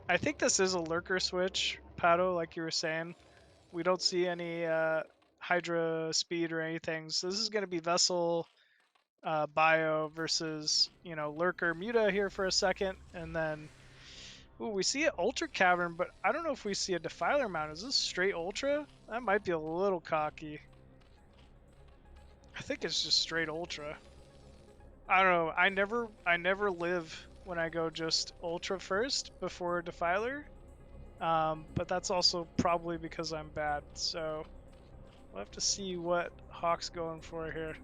I think this is a lurker switch, Pato, like you were saying. We don't see any Hydra speed or anything, so this is going to be Vessel bio versus, you know, Lurker Muta here for a second, and then we see an Ultra Cavern, but I don't know if we see a Defiler mount. Is this straight Ultra? That might be a little cocky. I think it's just straight Ultra. I don't know. I never live when I go just Ultra first before Defiler, but that's also probably because I'm bad. So we'll have to see what Hawk's going for here.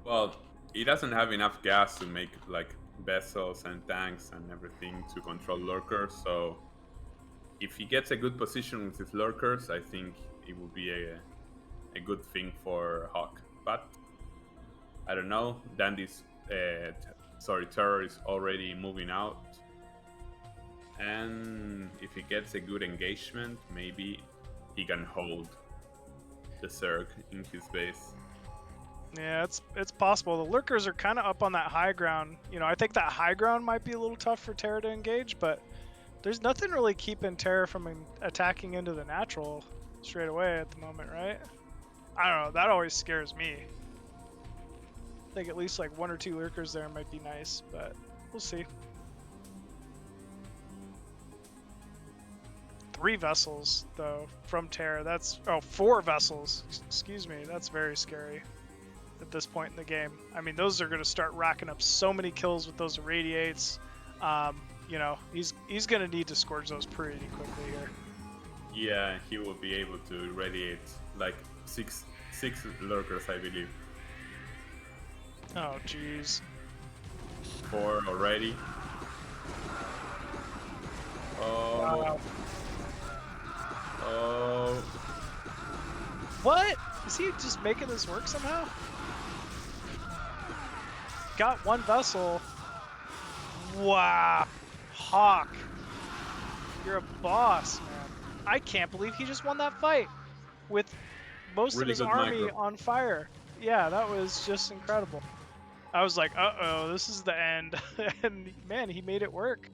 Well, he doesn't have enough gas to make like vessels and tanks and everything to control lurkers, so if he gets a good position with his lurkers, I think it will be a good thing for Hawk. But I don't know, Dandy's Terror is already moving out, and if he gets a good engagement, maybe he can hold the Zerg in his base. Yeah, it's possible. The lurkers are kind of up on that high ground. You know, I think that high ground might be a little tough for Terra to engage, but there's nothing really keeping Terra from attacking into the natural straight away at the moment, right? I don't know. That always scares me. I think at least like 1 or 2 lurkers there might be nice, but we'll see. 3 vessels though from Terra. That's 4 vessels. Excuse me. That's very scary at this point in the game. I mean, those are going to start racking up so many kills with those irradiates. You know, he's going to need to scourge those pretty quickly here. Yeah, he will be able to irradiate like six lurkers, I believe. Oh, jeez. 4 already. Oh. Wow. Oh. What? Is he just making this work somehow? Got 1 vessel. Wow. Hawk. You're a boss, man. I can't believe he just won that fight with most Really of his good army micro. on fire. Yeah, that was just incredible. I was like, uh-oh, this is the end. And man, he made it work.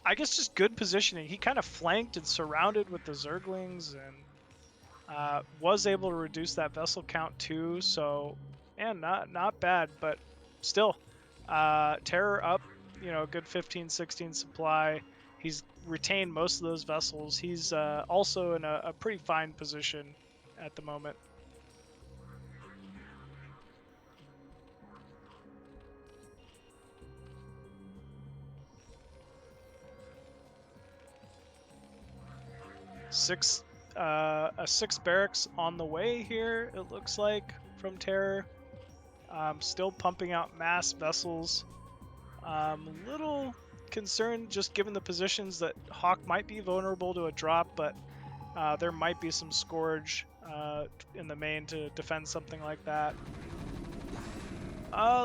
I guess just good positioning. He kind of flanked and surrounded with the Zerglings and was able to reduce that vessel count too. So, man, not bad, but still, Terror up, you know, a good 15, 16 supply. He's retained most of those vessels. He's also in a pretty fine position at the moment. A 6 barracks on the way here, it looks like, from Terror. Still pumping out mass vessels. A little concerned just given the positions that Hawk might be vulnerable to a drop, but there might be some Scourge in the main to defend something like that.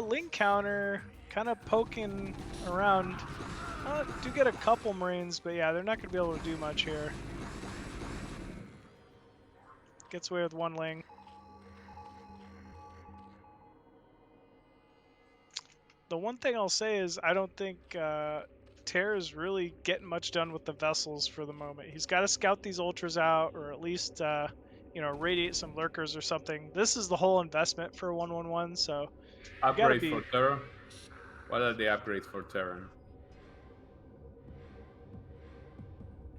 Link counter kind of poking around. Do get a couple Marines, but yeah, they're not going to be able to do much here. Gets away with 1 Ling. The one thing I'll say is I don't think Terra's really getting much done with the vessels for the moment. He's got to scout these ultras out, or at least you know, radiate some lurkers or something. This is the whole investment for 111. So Upgrades for Terra. What are the upgrades for Terran?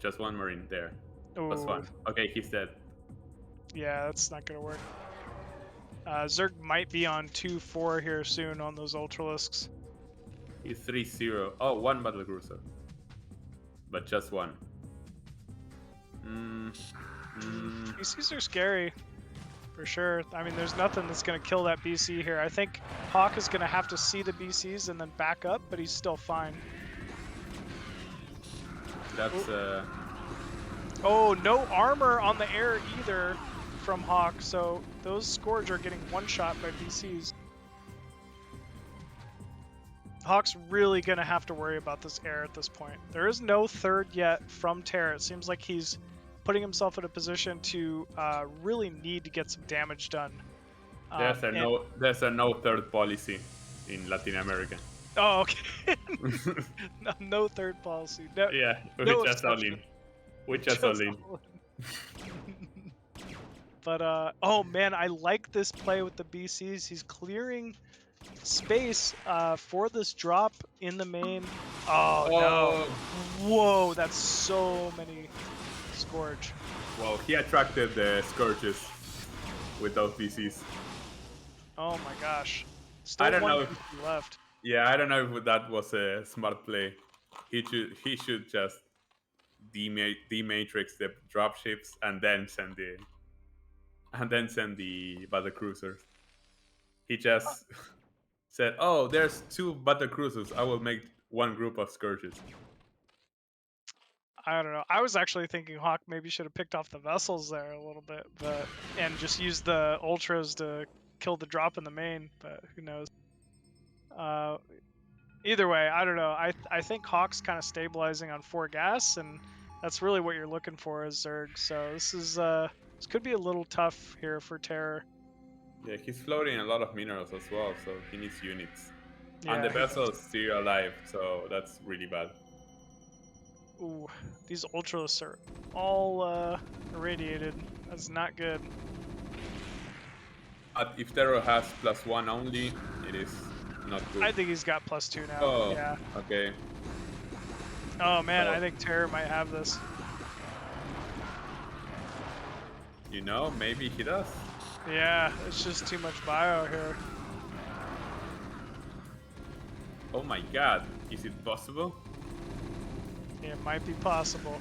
Just 1 Marine there. Plus 1. Okay, he's dead. Yeah, that's not gonna work. Zerg might be on 2-4 here soon on those Ultralisks. He's 3-0. Oh, 1 battle cruiser. But just 1. BCs are scary, for sure. I mean, there's nothing that's gonna kill that BC here. I think Hawk is gonna have to see the BCs and then back up, but he's still fine. That's Oh, no armor on the air either from Hawk, so those Scourge are getting one-shot by BCs. Hawk's really gonna have to worry about this air at this point. There is no 3rd yet from Terra. It seems like he's putting himself in a position to really need to get some damage done. there's a no 3rd policy in Latin America. Oh, okay. no 3rd policy. No, yeah, no just all in. We just all in. But oh man, I like this play with the BCs. He's clearing space for this drop in the main. Oh no! Whoa, that's so many Scourge. Well, he attracted the Scourges with those BCs. Oh my gosh! Still I don't one know BC left. Yeah, I don't know if that was a smart play. He should just dematrix the dropships and then send the battle cruisers. He just said, "Oh, there's 2 battle cruisers. I will make 1 group of Scourges." I don't know. I was actually thinking Hawk maybe should have picked off the vessels there a little bit, and just used the ultras to kill the drop in the main. But who knows? Either way, I don't know. I think Hawk's kind of stabilizing on 4 gas, and that's really what you're looking for as Zerg. So this is This could be a little tough here for Terror. Yeah, he's floating a lot of minerals as well, so he needs units. Yeah, and the he does. vessel's still alive, so that's really bad. Ooh, these ultras are all irradiated. That's not good. But if Terror has +1 only, it is not good. I think he's got +2 now. Oh, yeah. okay. Oh man, I think Terror might have this. You know, maybe he does. Yeah, it's just too much bio here. Oh my god, is it possible? It might be possible.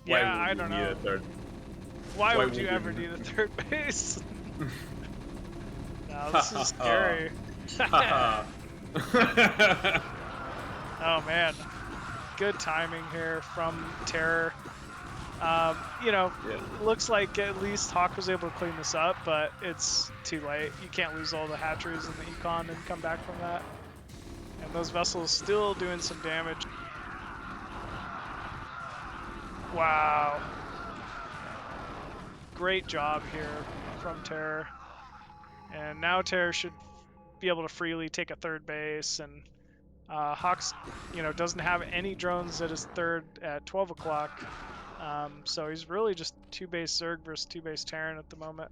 Yeah, I don't know. Why would you ever need a third base? No, this is scary. Oh man, good timing here from Terror. You know, looks like at least Hawk was able to clean this up, but it's too late. You can't lose all the hatcheries in the econ and come back from that. And those vessels still doing some damage. Wow. Great job here from Terror. And now Terror should be able to freely take a third base, and Hawks, you know, doesn't have any drones at his third at 12 o'clock. So he's really just 2-base Zerg versus 2-base Terran at the moment.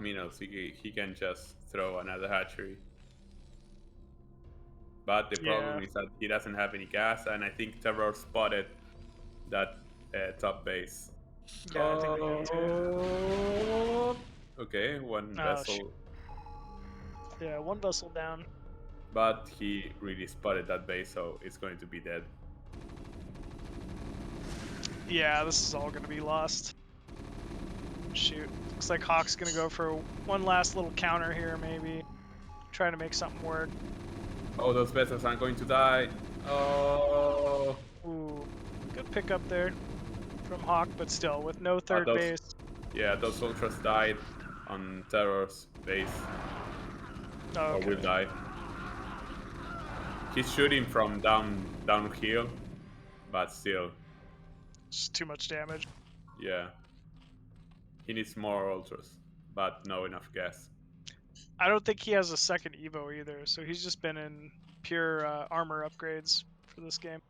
Minos, he can just throw another hatchery. But the problem is that he doesn't have any gas, and I think Terror spotted that top base. Yeah, I think they did too. Okay, one vessel. Yeah, one vessel down. But he really spotted that base, so it's going to be dead. Yeah, this is all going to be lost. Shoot. Looks like Hawk's going to go for one last little counter here, maybe. Try to make something work. Oh, those vessels aren't going to die. Oh. Ooh, good pickup there from Hawk, but still, with no third base. Yeah, those ultras died on Terror's base. Oh, okay. Or will die. He's shooting from downhill, but still. Just too much damage. Yeah. He needs more ultras, but no enough gas. I don't think he has a second Evo either, so he's just been in pure armor upgrades for this game.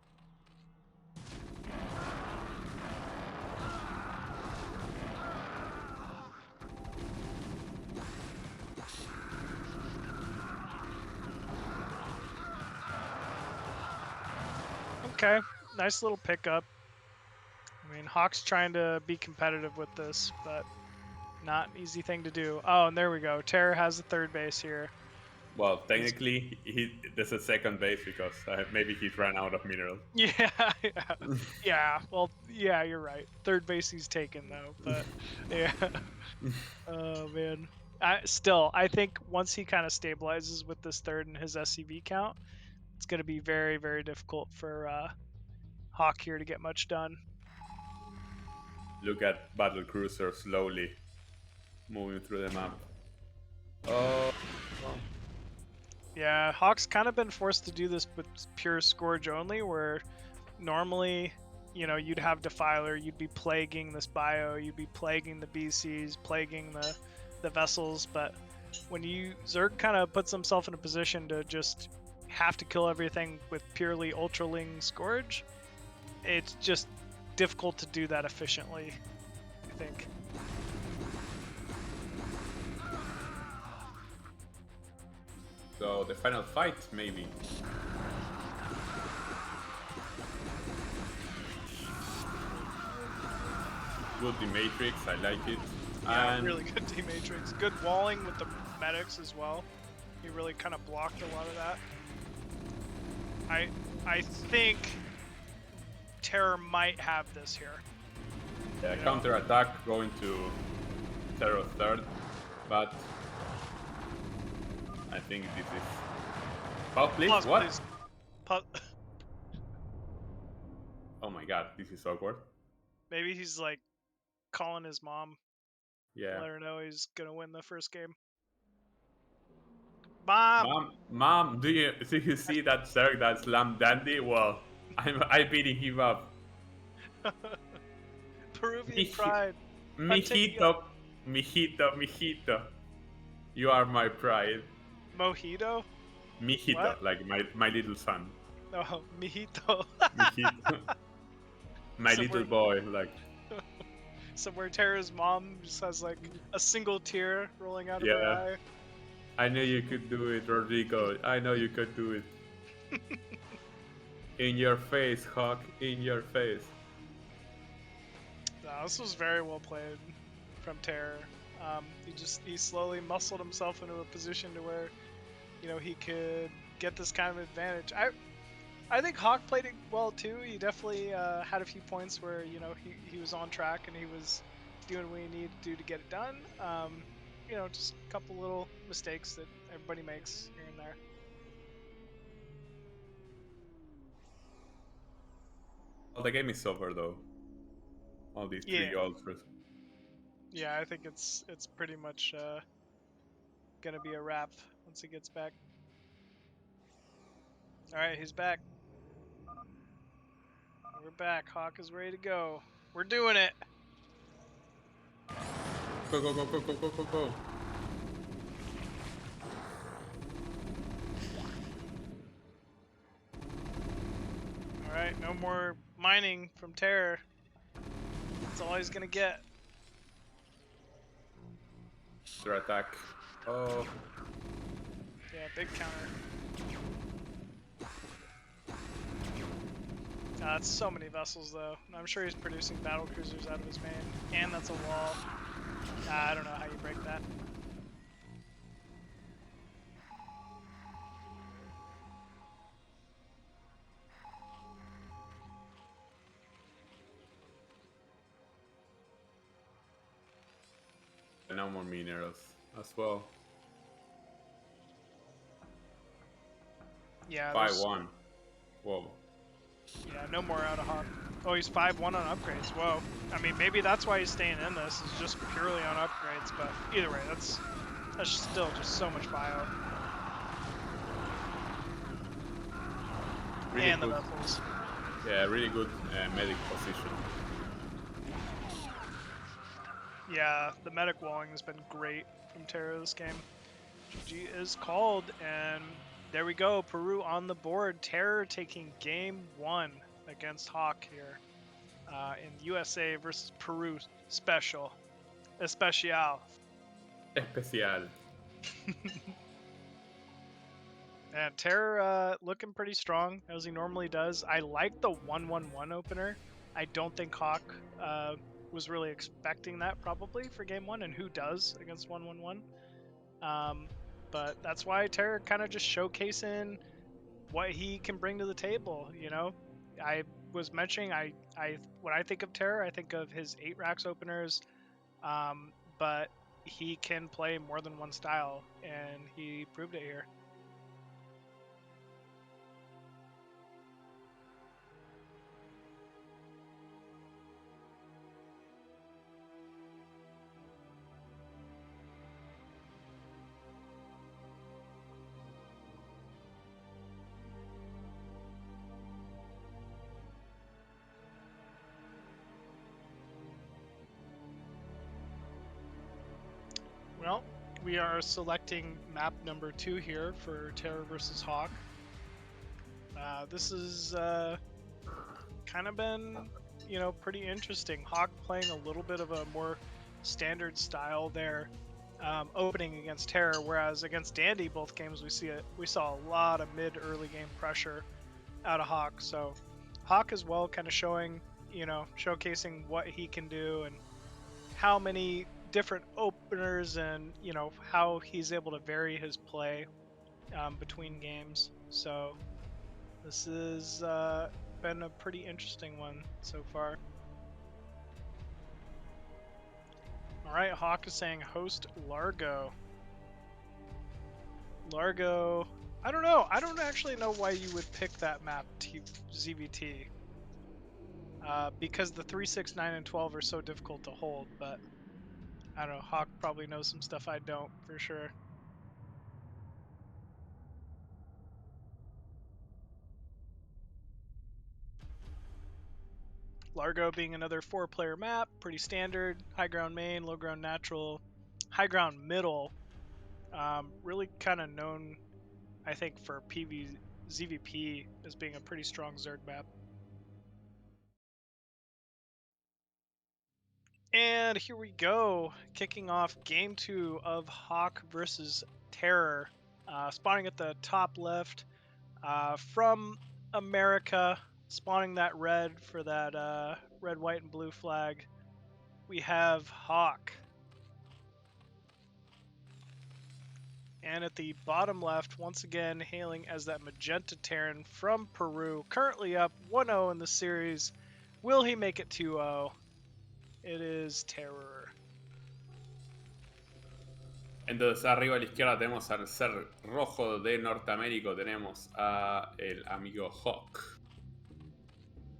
Okay, nice little pickup. I mean, Hawk's trying to be competitive with this, but not an easy thing to do. Oh, and there we go. Terror has a third base here. Well, technically, there's a second base because maybe he's run out of minerals. Yeah, yeah. Well, yeah, you're right. Third base he's taken though, but yeah. Oh man. I think once he kind of stabilizes with this third and his SCV count, it's going to be very, very difficult for Hawk here to get much done. Look at battle cruiser slowly moving through the map. Oh. Yeah, Hawk's kind of been forced to do this with pure Scourge only, where normally, you know, you'd have Defiler, you'd be plaguing this bio, you'd be plaguing the BCs, plaguing the vessels, but when Zerg kind of puts himself in a position to just have to kill everything with purely Ultraling Scourge, it's just difficult to do that efficiently, I think. So the final fight, maybe. Good D-Matrix, I like it. Yeah, and really good D-Matrix. Good walling with the medics as well. He really kind of blocked a lot of that. I think Terror might have this here. Yeah, counter attack going to Terror third, but I think this is. Oh, please, Pause, what? Please. Pause. Oh my god, this is awkward. Maybe he's like calling his mom. Yeah. Let her know he's gonna win the first game. Mom, do you see that Zerg that slammed Dandy? Well, I pity him up. Peruvian pride. Mijito, mijito. You are my pride. Mojito? Mijito, What? like my little son. Oh, mijito. Mijito. My little boy, like. Somewhere Tara's mom just has like a single tear rolling out of her eye. I know you could do it, Rodrigo. I know you could do it. In your face, Hawk. In your face. No, this was very well played from Terror. He slowly muscled himself into a position to where, you know, he could get this kind of advantage. I think Hawk played it well too. He definitely had a few points where, you know, he was on track and he was doing what he needed to do to get it done. You know, just a couple little mistakes that everybody makes here and there. Well, the game is over though. All these three ultras. Yeah, I think it's pretty much gonna be a wrap once he gets back. All right, he's back. We're back. Hawk is ready to go. We're doing it. Go, go, go, go, go, go, go, go. Alright, no more mining from Terror. That's all he's gonna get. Their attack. Oh. Yeah, big counter. That's so many vessels though. I'm sure he's producing battle cruisers out of his main. And that's a wall. I don't know how you break that. No more minerals as well. Yeah. 5-1. Whoa. Yeah, no more out of Hawk. Oh, he's 5-1 on upgrades. Whoa. I mean, maybe that's why he's staying in this, is just purely on upgrades, but either way, that's still just so much bio. Really and good. the vessels. Yeah, really good medic position. Yeah, the medic walling has been great from Terra this game. GG is called, and there we go. Peru on the board. Terror taking game 1 against Hawk here in USA versus Peru special. Especial. And Terror looking pretty strong, as he normally does. I like the 1-1-1 opener. I don't think Hawk was really expecting that probably for game 1, and who does against 1-1-1? But that's why Terror kind of just showcasing what he can bring to the table, you know? I was mentioning, when I think of Terror, I think of his 8 racks openers, but he can play more than one style, and he proved it here. Well, we are selecting map number 2 here for Terror versus Hawk. This is kind of been, you know, pretty interesting. Hawk playing a little bit of a more standard style there, opening against Terror, whereas against Dandy, both games we saw a lot of mid-early game pressure out of Hawk. So Hawk as well, kind of showing, you know, showcasing what he can do and how many different openers, and you know how he's able to vary his play between games. So this has been a pretty interesting one so far. All right, Hawk is saying host Largo. Largo, I don't know. I don't actually know why you would pick that map, ZVT. Because the 3, 6, 9, and 12 are so difficult to hold, but I don't know, Hawk probably knows some stuff I don't, for sure. Largo being another 4-player map, pretty standard. High ground main, low ground natural, high ground middle. Really kind of known, I think, for ZVP as being a pretty strong Zerg map. And here we go, kicking off game 2 of Hawk versus Terror. Spawning at the top left from America, spawning that red for that red, white, and blue flag. We have Hawk. And at the bottom left, once again, hailing as that magenta Terran from Peru, currently up 1-0 in the series. Will he make it 2-0? It is Terror. Entonces arriba a la izquierda tenemos al ser rojo de Norteamérica, tenemos a el amigo Hawk.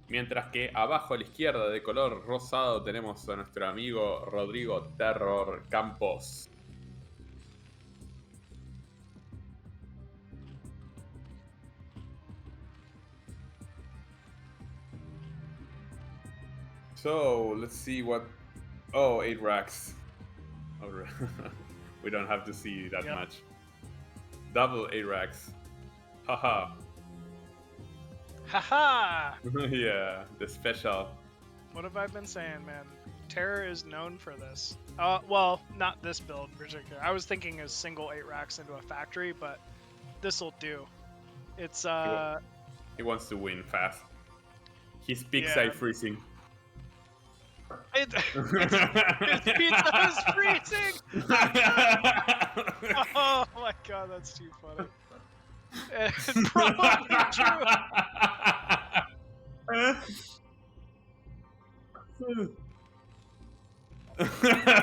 Mientras que abajo a la izquierda de color rosado tenemos a nuestro amigo Rodrigo Terror Campos. So, let's see what... Oh, 8 racks. We don't have to see that much. Double 8 racks. Haha. Haha! Yeah, the special. What have I been saying, man? Terror is known for this. Well, not this build in particular. I was thinking as single 8 racks into a factory, but this'll do. It's, He wants to win fast. His picks are freezing. His pizza is freezing! Oh my god, that's too funny. And probably true.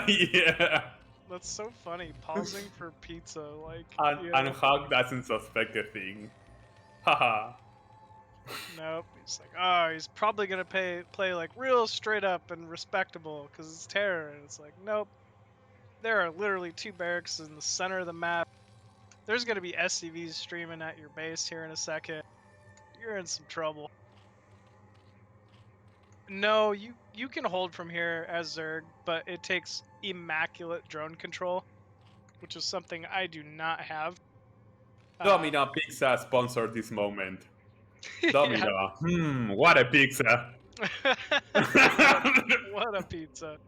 Yeah. That's so funny. Pausing for pizza, like. And Hawk doesn't suspect a thing. Haha. Nope. He's like, oh, he's probably gonna play like real straight up and respectable because it's Terror. And it's like, nope. There are literally 2 barracks in the center of the map. There's gonna be SCVs streaming at your base here in a second. You're in some trouble. No, you can hold from here as Zerg, but it takes immaculate drone control, which is something I do not have. Domino Pizza sponsored this moment. Domino. What a pizza. What a pizza.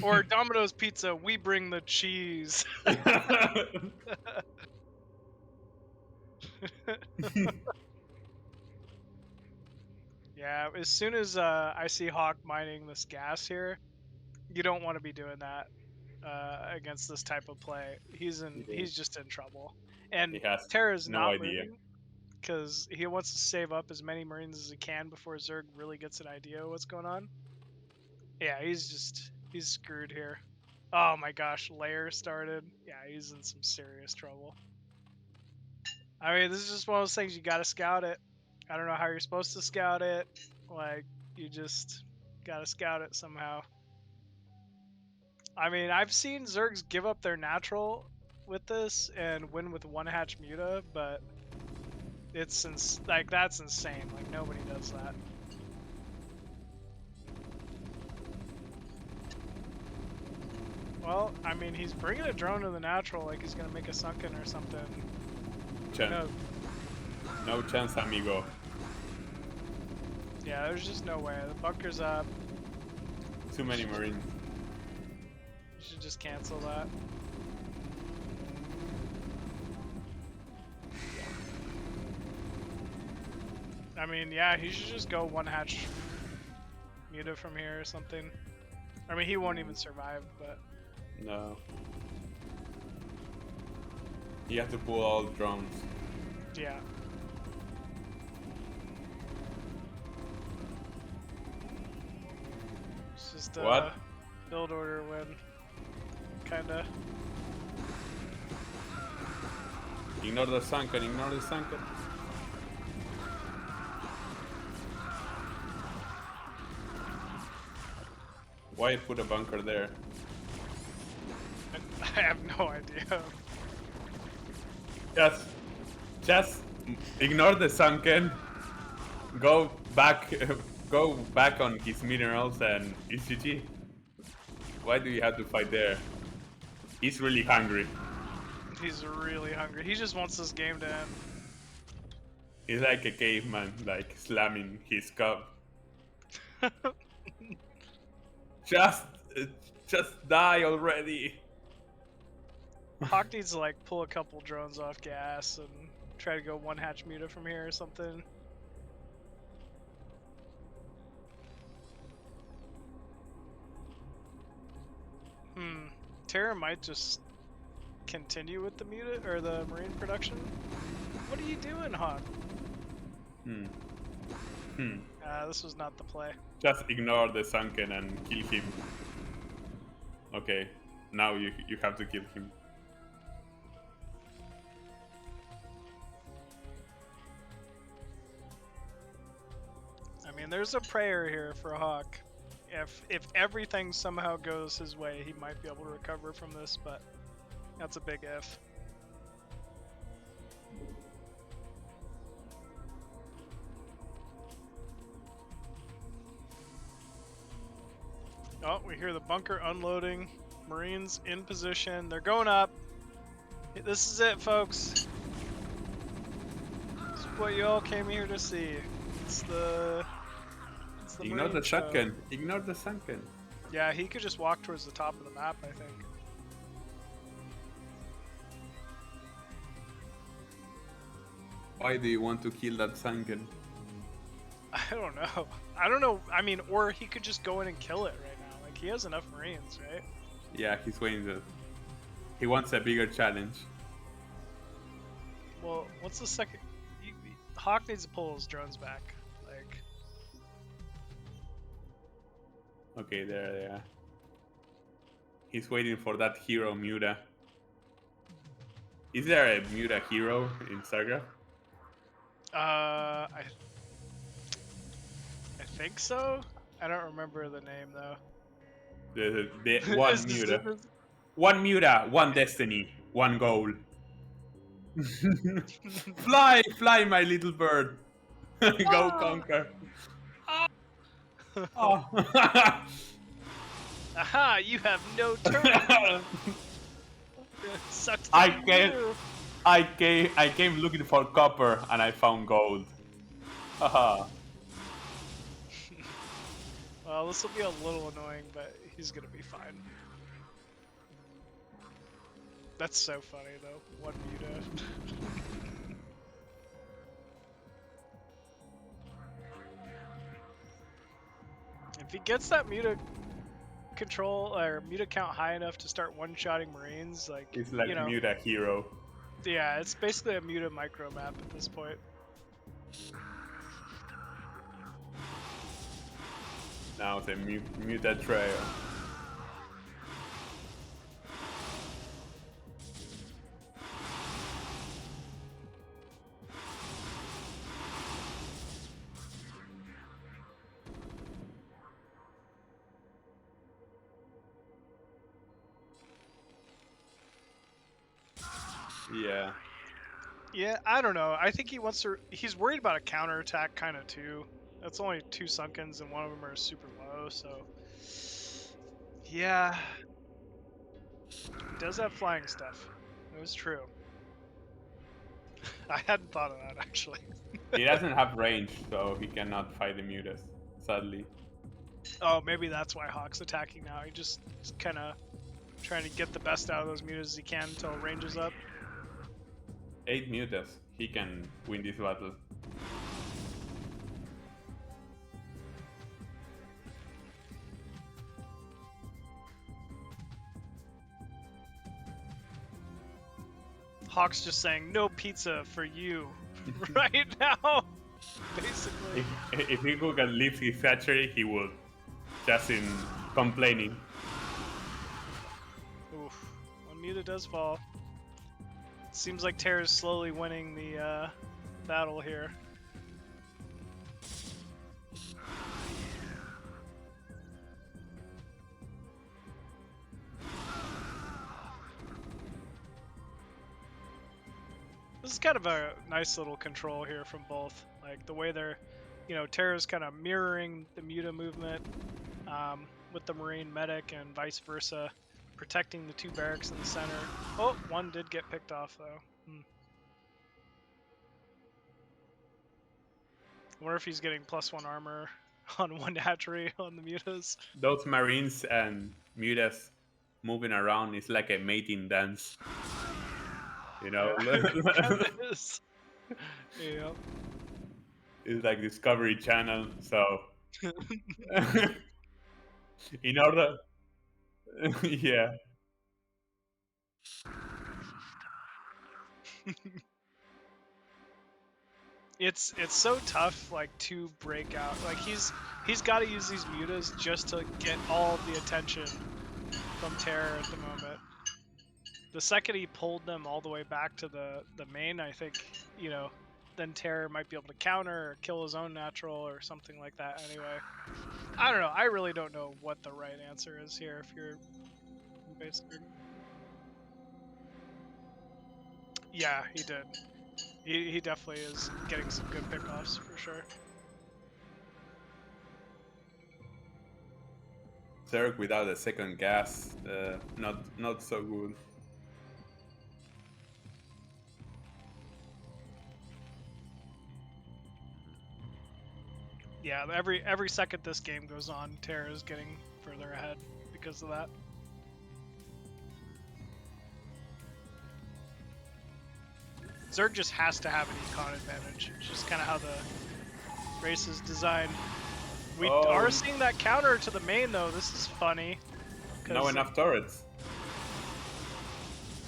Or Domino's Pizza, we bring the cheese. Yeah, as soon as I see Hawk mining this gas here, you don't want to be doing that against this type of play. He's just in trouble. And Terra's not moving because he wants to save up as many Marines as he can before Zerg really gets an idea of what's going on. Yeah, he's screwed here. Oh my gosh, Lair started. Yeah, he's in some serious trouble. I mean, this is just one of those things, you gotta scout it. I don't know how you're supposed to scout it. Like, you just gotta scout it somehow. I mean, I've seen Zergs give up their natural with this and win with 1-hatch muta, but it's that's insane. Like, nobody does that. Well, I mean, he's bringing a drone to the natural, like he's gonna make a sunken or something. No chance, amigo. Yeah, there's just no way. The bunker's up. Too many Marines. You should just cancel that. I mean, yeah, he should just go 1-hatch muta from here or something. I mean, he won't even survive, but... No. You have to pull all the drones. Yeah. It's just a build order win. Kinda. Ignore the sunken, ignore the sunken. Why put a bunker there? I have no idea. Just ignore the sunken. Go back go back on his minerals and ECG. Why do you have to fight there? He's really hungry. He's really hungry. He just wants this game to end. He's like a caveman, like slamming his cup. Just die already. Hawk needs to like pull a couple drones off gas and try to go one hatch muta from here or something. Terra might just continue with the muta or the marine production. What are you doing, Hawk? This was not the play. Just ignore the sunken and kill him. Okay, now you have to kill him. I mean, there's a prayer here for Hawk. If everything somehow goes his way, he might be able to recover from this, but that's a big if. Oh, we hear the bunker unloading. Marines in position. They're going up. This is it, folks. This is what you all came here to see. It's the Ignore the sunken. Ignore the sunken. Yeah, he could just walk towards the top of the map, I think. Why do you want to kill that sunken? I don't know. I don't know. I mean, or he could just go in and kill it right now. Like, he has enough Marines, right? Yeah, he's waiting to... He wants a bigger challenge. Well, what's the second... Hawk needs to pull his drones back. Like... Okay, there they are. He's waiting for that hero muta. Is there a muta hero in StarCraft? I think so. I don't remember the name though. The one muta. One muta, one destiny, one goal. Fly, my little bird. Go conquer. Oh. Aha! You have no turn. Sucks. I came looking for copper and I found gold. Haha. Well, this will be a little annoying, but he's gonna be fine. That's so funny though. One muta. If he gets that muta control or muta count high enough to start one-shotting Marines, like it's like, you know, muta hero. Yeah, it's basically a muta micro map at this point. Now it's a muta trail. Yeah. Yeah, I don't know. I think he wants to. He's worried about a counterattack kind of too. That's only 2 sunkens and one of them are super low, so. Yeah. He does have flying stuff. It was true. I hadn't thought of that actually. He doesn't have range, so he cannot fight the mutas, sadly. Oh, maybe that's why Hawk's attacking now. He's just kind of trying to get the best out of those mutas as he can until range is up. 8 mutas. He can win this battle. Hawk's just saying, no pizza for you right now, basically. If he could leave his hatchery, he would. Just in complaining. Oof. One muta does fall. Seems like Terra's slowly winning the battle here. This is kind of a nice little control here from both. Like the way they're you know, Terra's kind of mirroring the Muta movement with the Marine medic and vice versa, protecting the 2 barracks in the center. Oh, one did get picked off though. I wonder if he's getting +1 armor on 1 hatchery on the Mutas. Those Marines and Mutas moving around is like a mating dance. You know? It is. Yeah. It's like Discovery Channel, so in order yeah. It's so tough, like, to break out. Like, he's got to use these mutas just to get all of the attention from Terror at the moment. The second he pulled them all the way back to the main, I think, you know, then Terror might be able to counter or kill his own natural or something like that. Anyway, I don't know. I really don't know what the right answer is here. If you're basically, yeah, he did. He definitely is getting some good pickoffs for sure. Zerg without a second gas, not so good. Yeah, every second this game goes on, Terra is getting further ahead because of that. Zerg just has to have an econ advantage. It's just kind of how the race is designed. We are seeing that counter to the main, though. This is funny. No enough turrets.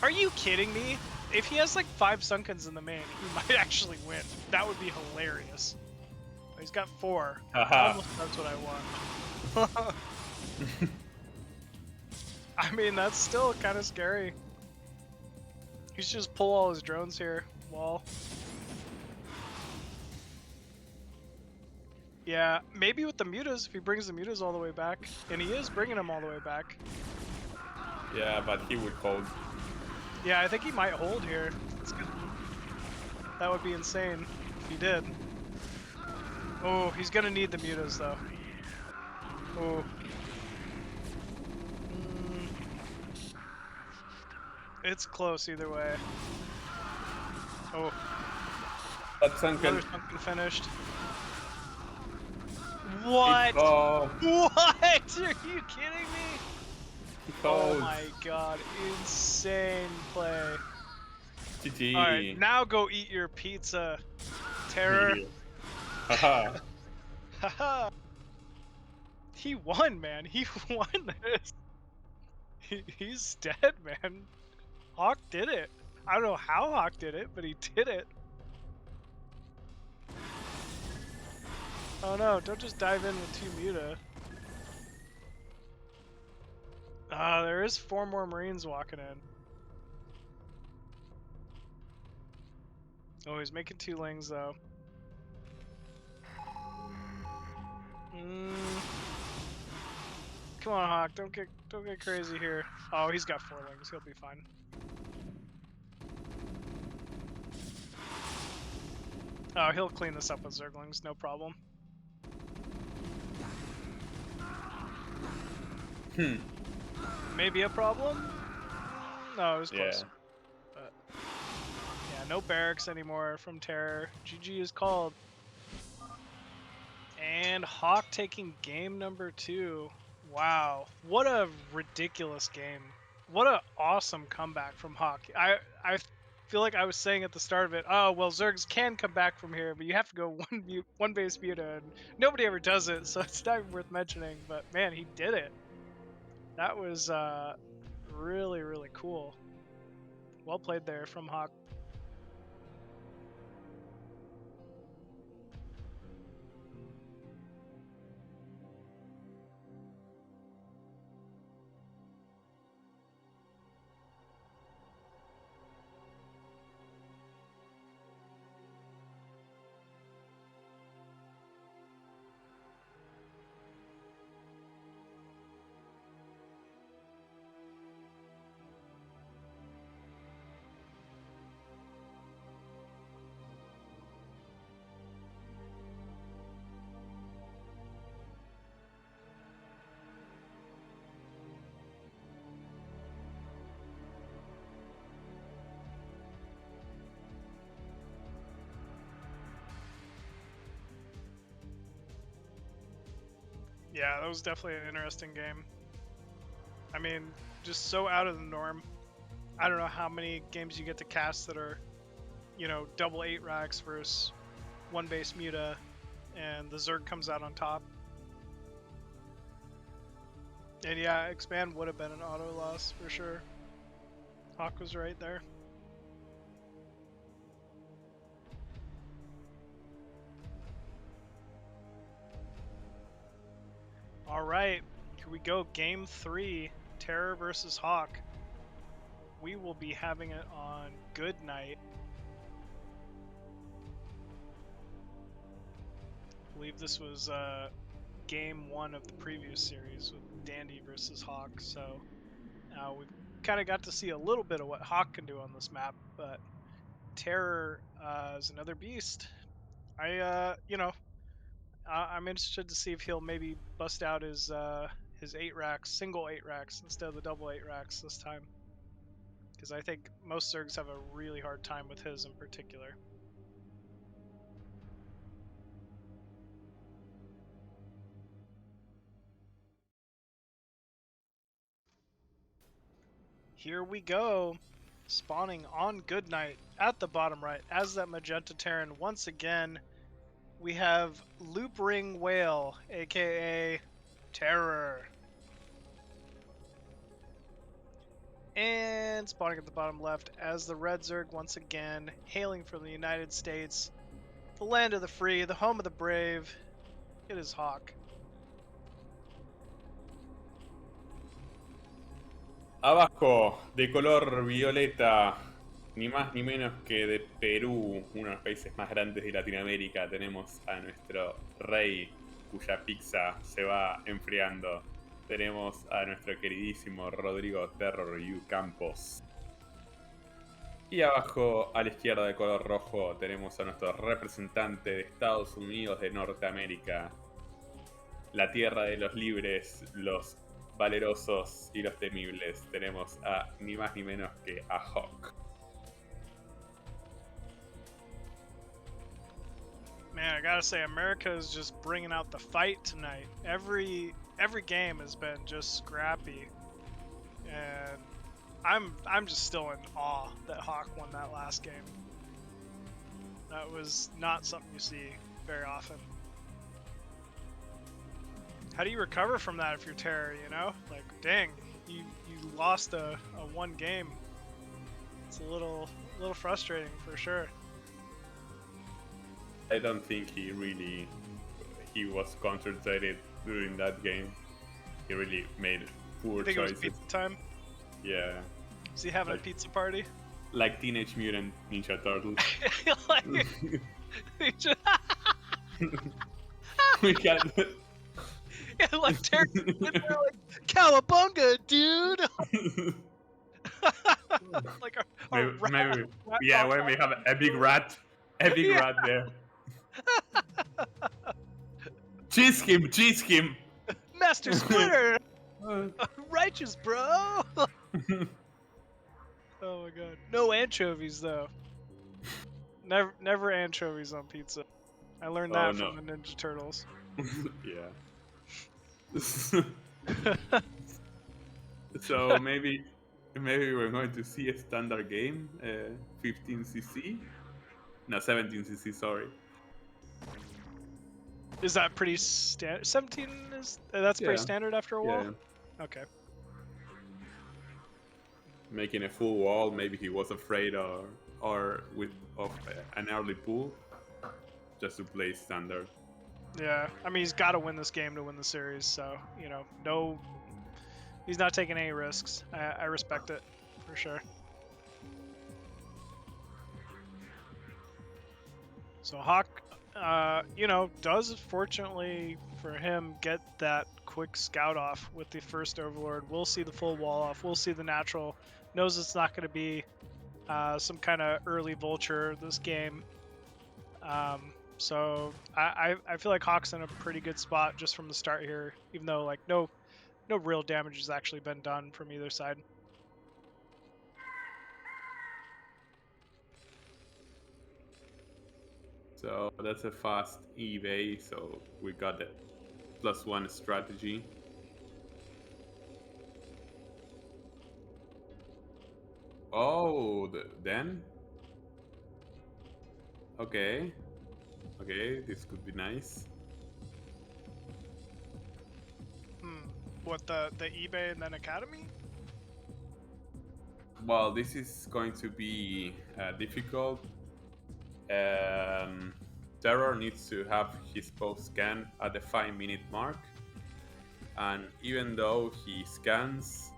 Are you kidding me? If he has like 5 Sunkens in the main, he might actually win. That would be hilarious. He's got 4. Almost that's what I want. I mean, that's still kind of scary. He should just pull all his drones here. Wall. Yeah, maybe with the mutas, if he brings the mutas all the way back. And he is bringing them all the way back. Yeah, but he would hold. Yeah, I think he might hold here. That would be insane if he did. Oh, he's gonna need the mutas though. Oh. It's close either way. Oh. That Sunken. Another Sunken finished. What? Oh. What? Are you kidding me? Oh my god, insane play. GG. Alright, now go eat your pizza, Terror. Haha. Haha. He won, man. He won this. He's dead, man. Hawk did it. I don't know how Hawk did it, but he did it. Oh no, don't just dive in with 2 muta. There is 4 more Marines walking in. Oh, he's making 2 lings though. Come on, Hawk, don't get crazy here. Oh, he's got 4 lings, he'll be fine. Oh, he'll clean this up with Zerglings, no problem. Maybe a problem? No, it was close. Yeah. But yeah, no barracks anymore from Terror. GG is called. And Hawk taking game number 2. Wow, what a ridiculous game. What an awesome comeback from Hawk. I feel like I was saying at the start of it, oh, well, Zergs can come back from here, but you have to go one base muta, and nobody ever does it, so it's not even worth mentioning, but man, he did it. That was really, really cool. Well played there from Hawk. Yeah, that was definitely an interesting game. I mean, just so out of the norm. I don't know how many games you get to cast that are, you know, double 8 racks versus 1 base muta, and the Zerg comes out on top. And yeah, expand would have been an auto loss for sure. Hawk was right there. All right, here we go. Game 3, Terror versus Hawk. We will be having it on Good Night. I believe this was game 1 of the previous series with Dandy versus Hawk. So we've kind of got to see a little bit of what Hawk can do on this map, but Terror is another beast. You know, I'm interested to see if he'll maybe bust out his 8 racks, single 8 racks instead of the double 8 racks this time, because I think most Zergs have a really hard time with his in particular. Here we go. Spawning on Goodnight at the bottom right as that Magenta Terran once again. We have Loop Ring Whale, aka Terror. And spawning at the bottom left as the Red Zerg once again, hailing from the United States, the land of the free, the home of the brave. It is Hawk. Abajo, de color violeta, ni más ni menos que de Perú, uno de los países más grandes de Latinoamérica, tenemos a nuestro rey, cuya pizza se va enfriando. Tenemos a nuestro queridísimo Rodrigo Terror U Campos. Y abajo, a la izquierda de color rojo, tenemos a nuestro representante de Estados Unidos de Norteamérica, la tierra de los libres, los valerosos y los temibles. Tenemos a ni más ni menos que a Hawk. Man, I gotta say, America is just bringing out the fight tonight. Every game has been just scrappy, and I'm just still in awe that Hawk won that last game. That was not something you see very often. How do you recover from that if you're Terror, you know? Like, dang, you lost a 1 game. It's a little frustrating for sure. I don't think he was concentrated during that game. He really made poor You think choices. it was pizza time? Yeah. Is he having a pizza party? Like Teenage Mutant Ninja Turtles. We can. Yeah, like Terror, like cowabunga, dude. Like a rat, maybe yeah, when we have a big rat there. Cheese him. Master Splitter. Righteous, bro. Oh my god. No anchovies though. Never anchovies on pizza. I learned that from the Ninja Turtles. Yeah. So maybe we're going to see a standard game, 15cc. No, 17cc, sorry. Is that pretty standard? 17 is that's pretty standard after a wall? Yeah. Okay. Making a full wall, maybe he was afraid of an early pull just to play standard. Yeah, I mean, he's got to win this game to win the series, so, you know, no, he's not taking any risks. I respect it, for sure. So Hawk, you know, does, fortunately for him, get that quick scout off with the first Overlord. We'll see the full wall off. We'll see the natural. Knows it's not going to be some kind of early vulture this game. So I feel like Hawk's in a pretty good spot just from the start here, even though like no real damage has actually been done from either side. So that's a fast eBay, so we got the +1 strategy. Oh, then? Okay. Okay, this could be nice. What, the eBay and then Academy? Well, this is going to be difficult. Terror needs to have his post scan at the 5-minute mark. And even though he scans,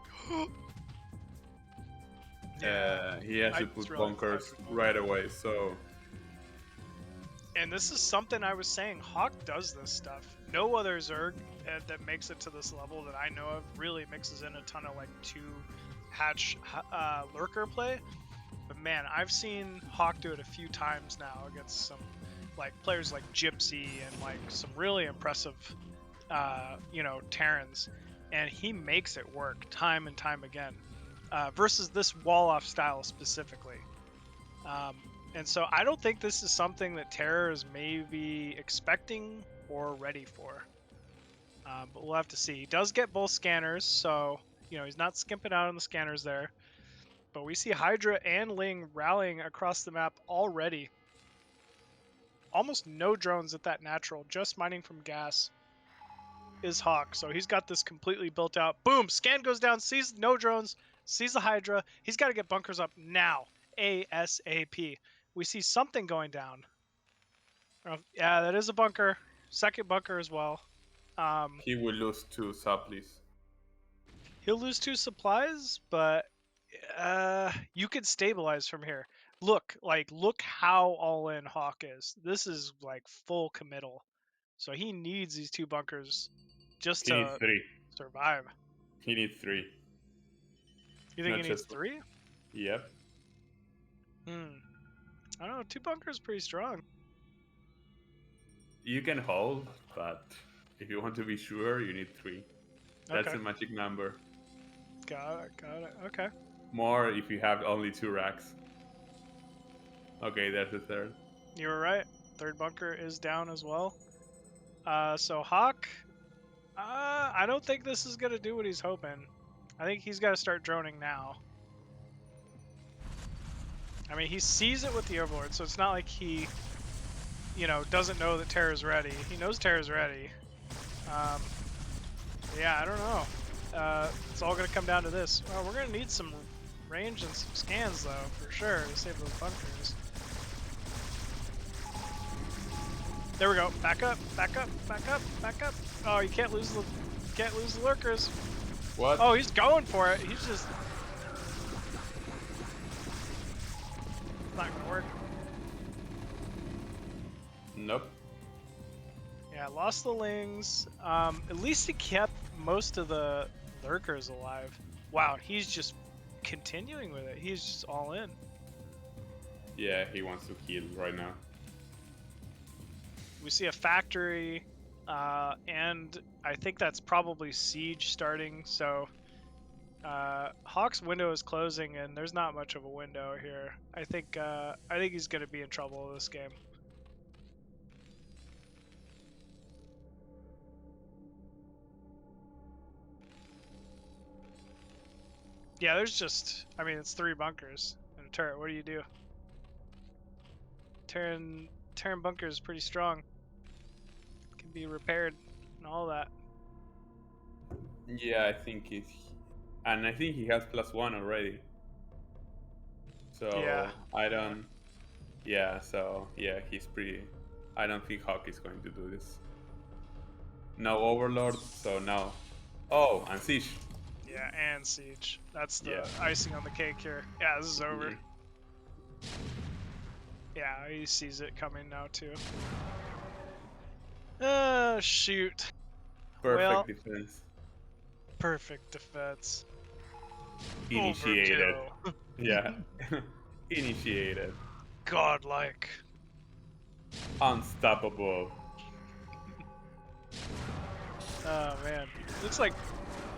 he has to put bunkers right away, so... And this is something I was saying, Hawk does this stuff. No other Zerg that makes it to this level that I know of really mixes in a ton of like 2-hatch lurker play. But man, I've seen Hawk do it a few times now against some like players like Gypsy and like some really impressive Terrans, and he makes it work time and time again versus this wall-off style specifically. And so I don't think this is something that Terror is maybe expecting or ready for. But we'll have to see. He does get both scanners, so he's not skimping out on the scanners there. But we see Hydra and Ling rallying across the map already. Almost no drones at that natural, just mining from gas is Hawk. So he's got this completely built out. Boom! Scan goes down, sees no drones, sees the Hydra. He's got to get bunkers up now. ASAP. We see something going down. Yeah, that is a bunker. Second bunker as well. He will lose 2 supplies. He'll lose 2 supplies, but you can stabilize from here. Look how all in Hawk is. This is like full committal. So he needs these 2 bunkers just to survive. He needs 3. You think he needs 3? Yep. I don't know, 2 bunkers is pretty strong. You can hold, but if you want to be sure, you need 3. That's a magic number. Got it. Okay. More if you have only 2 racks. Okay, there's the third. You were right. Third bunker is down as well. So Hawk, I don't think this is going to do what he's hoping. I think he's got to start droning now. I mean, he sees it with the Overlord, so it's not like he, doesn't know that Terra's ready. He knows Terra's ready. Yeah, I don't know. It's all going to come down to this. Well, we're going to need some range and some scans, though, for sure, to save those bunkers. There we go. Back up. Oh, you can't lose the lurkers. What? Oh, he's going for it. He's just... not gonna work. Nope. Yeah, lost the Lings. At least he kept most of the lurkers alive. Wow, he's just continuing with it. He's just all in. Yeah, he wants to kill right now. We see a factory, and I think that's probably siege starting. So Hawk's window is closing, and there's not much of a window here. I think he's gonna be in trouble this game. Yeah, there's just, it's 3 bunkers and a turret. What do you do? Terran bunker is pretty strong. Can be repaired and all that. Yeah, I think he has +1 already. So yeah. He's pretty. I don't think Hawk is going to do this. No Overlord, so no. Oh, and Siege. Yeah, and Siege. That's the icing on the cake here. Yeah, this is over. Yeah, he sees it coming now too. Shoot. Perfect defense. Perfect defense. Initiated. Yeah. Initiated. Godlike. Unstoppable. Oh man. Looks like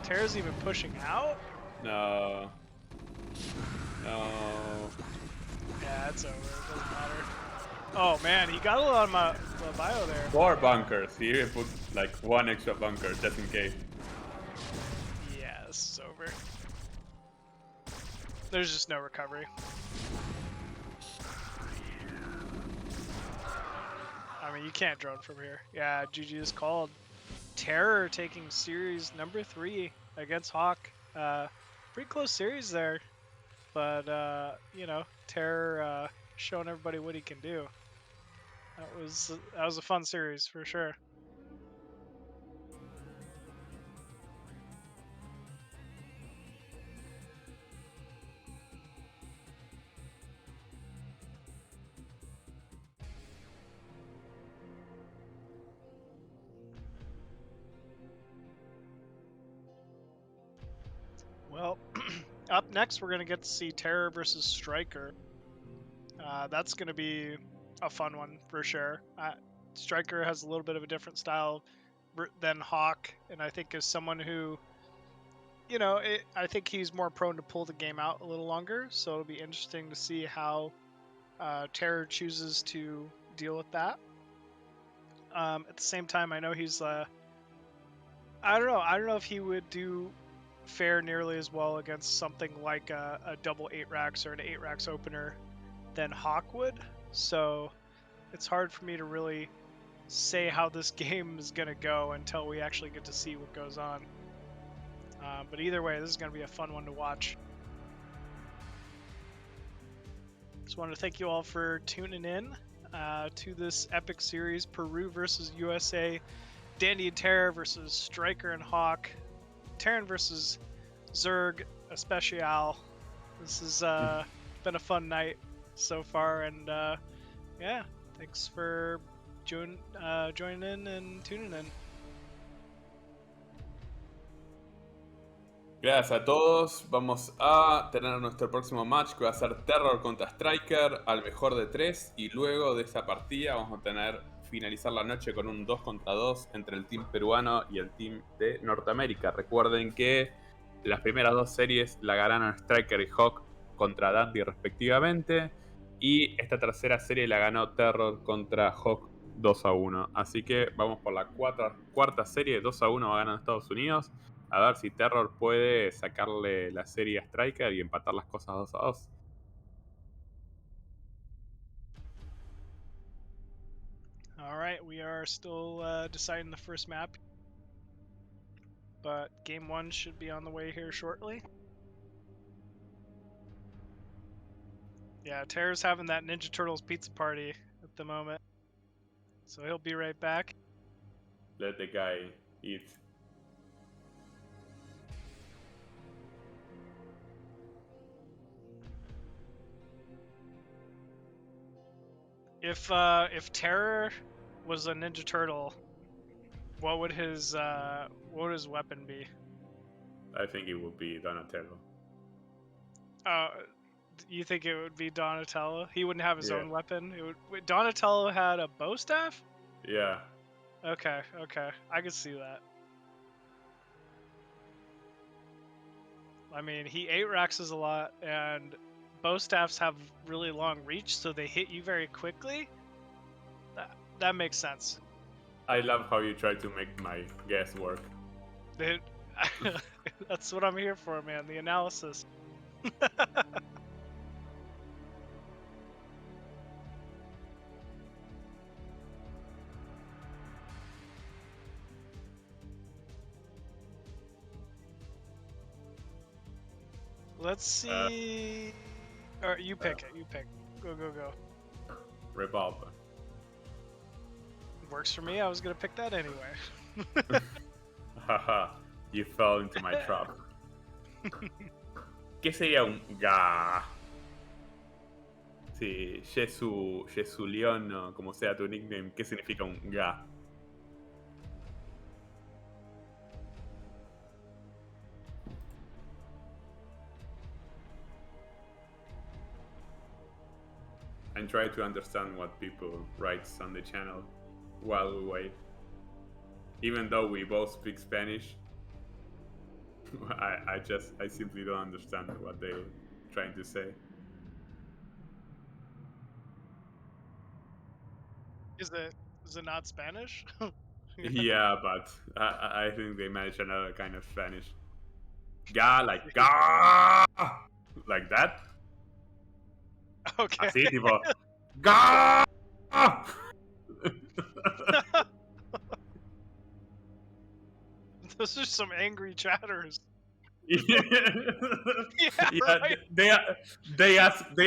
Terra's even pushing out? No. No. Yeah, it's over. It doesn't matter. Oh man, he got a lot of my bio there. 4 bunkers. He even put like 1 extra bunker just in case. Yeah, this is over. There's just no recovery. I mean, you can't drone from here. Yeah, GG is called. Terror taking series number 3 against Hawk. Pretty close series there, but you know, Terror showing everybody what he can do. That was a fun series for sure. Well, up next we're gonna get to see Terror versus Stryker. That's gonna be a fun one for sure. Stryker has a little bit of a different style than Hawk, and I think is someone who, you know, I think he's more prone to pull the game out a little longer. So it'll be interesting to see how Terror chooses to deal with that. At the same time, I know he's I don't know if he would fare nearly as well against something like a double 8 racks or an 8 racks opener than Hawk would. So it's hard for me to really say how this game is going to go until we actually get to see what goes on. But either way, this is going to be a fun one to watch. Just want to thank you all for tuning in to this epic series, Peru versus USA, Dandy and Terror versus Stryker and Hawk, Terran versus Zerg Especial. This has been a fun night so far, and yeah, thanks for joining in and tuning in. Gracias a todos. Vamos a tener nuestro próximo match que va a ser Terror contra Stryker al mejor de 3. Y luego de esa partida vamos a tener finalizar la noche con un 2 contra 2 entre el team peruano y el team de Norteamérica. Recuerden que las primeras 2 series la ganaron Stryker y Hawk contra Dandy respectivamente. Y esta tercera serie la ganó Terror contra Hawk 2-1. Así que vamos por la cuarta serie. 2-1 va ganando Estados Unidos. A ver si Terror puede sacarle la serie a Stryker y empatar las cosas 2-2. All right, we are still deciding the first map, but game 1 should be on the way here shortly. Yeah, Terror's having that Ninja Turtles pizza party at the moment, so he'll be right back. Let the guy eat. If Terror was a Ninja Turtle, what would his weapon be? I think it would be Donatello. You think it would be Donatello? He wouldn't have his own weapon. Wait, Donatello had a bow staff? Yeah. Okay, I can see that. I mean, he 8-raxes a lot, and bow staffs have really long reach, so they hit you very quickly. That makes sense. I love how you try to make my guess work. That's what I'm here for, man. The analysis. Let's see. Or you pick it. You pick. Go. Revolver. Works for me. I was gonna pick that anyway. Haha, you fell into my trap. ¿Qué sería un ga? Sí, Jesulión o como sea tu nickname, ¿qué significa un ga? And try to understand what people write on the channel while we wait. Even though we both speak Spanish, I simply don't understand what they're trying to say. Is it not Spanish? Yeah, but I think they managed another kind of Spanish. Ga, like ga, like that. Okay. Así, tipo, ga. Those are some angry chatters. Yeah, Yeah, right. they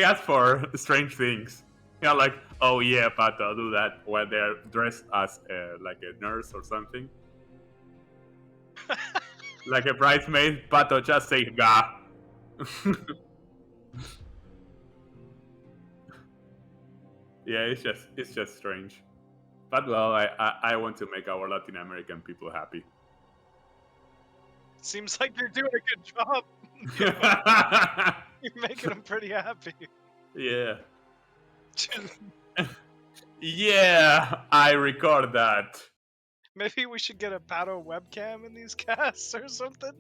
ask for strange things. Yeah, like, oh yeah, Pato, do that when they're dressed as like a nurse or something, like a bridesmaid. Pato, just say ga. Yeah, it's just strange. But well, I want to make our Latin American people happy. Seems like you're doing a good job. You're making them pretty happy. Yeah. Yeah, I record that. Maybe we should get a Pato webcam in these casts or something.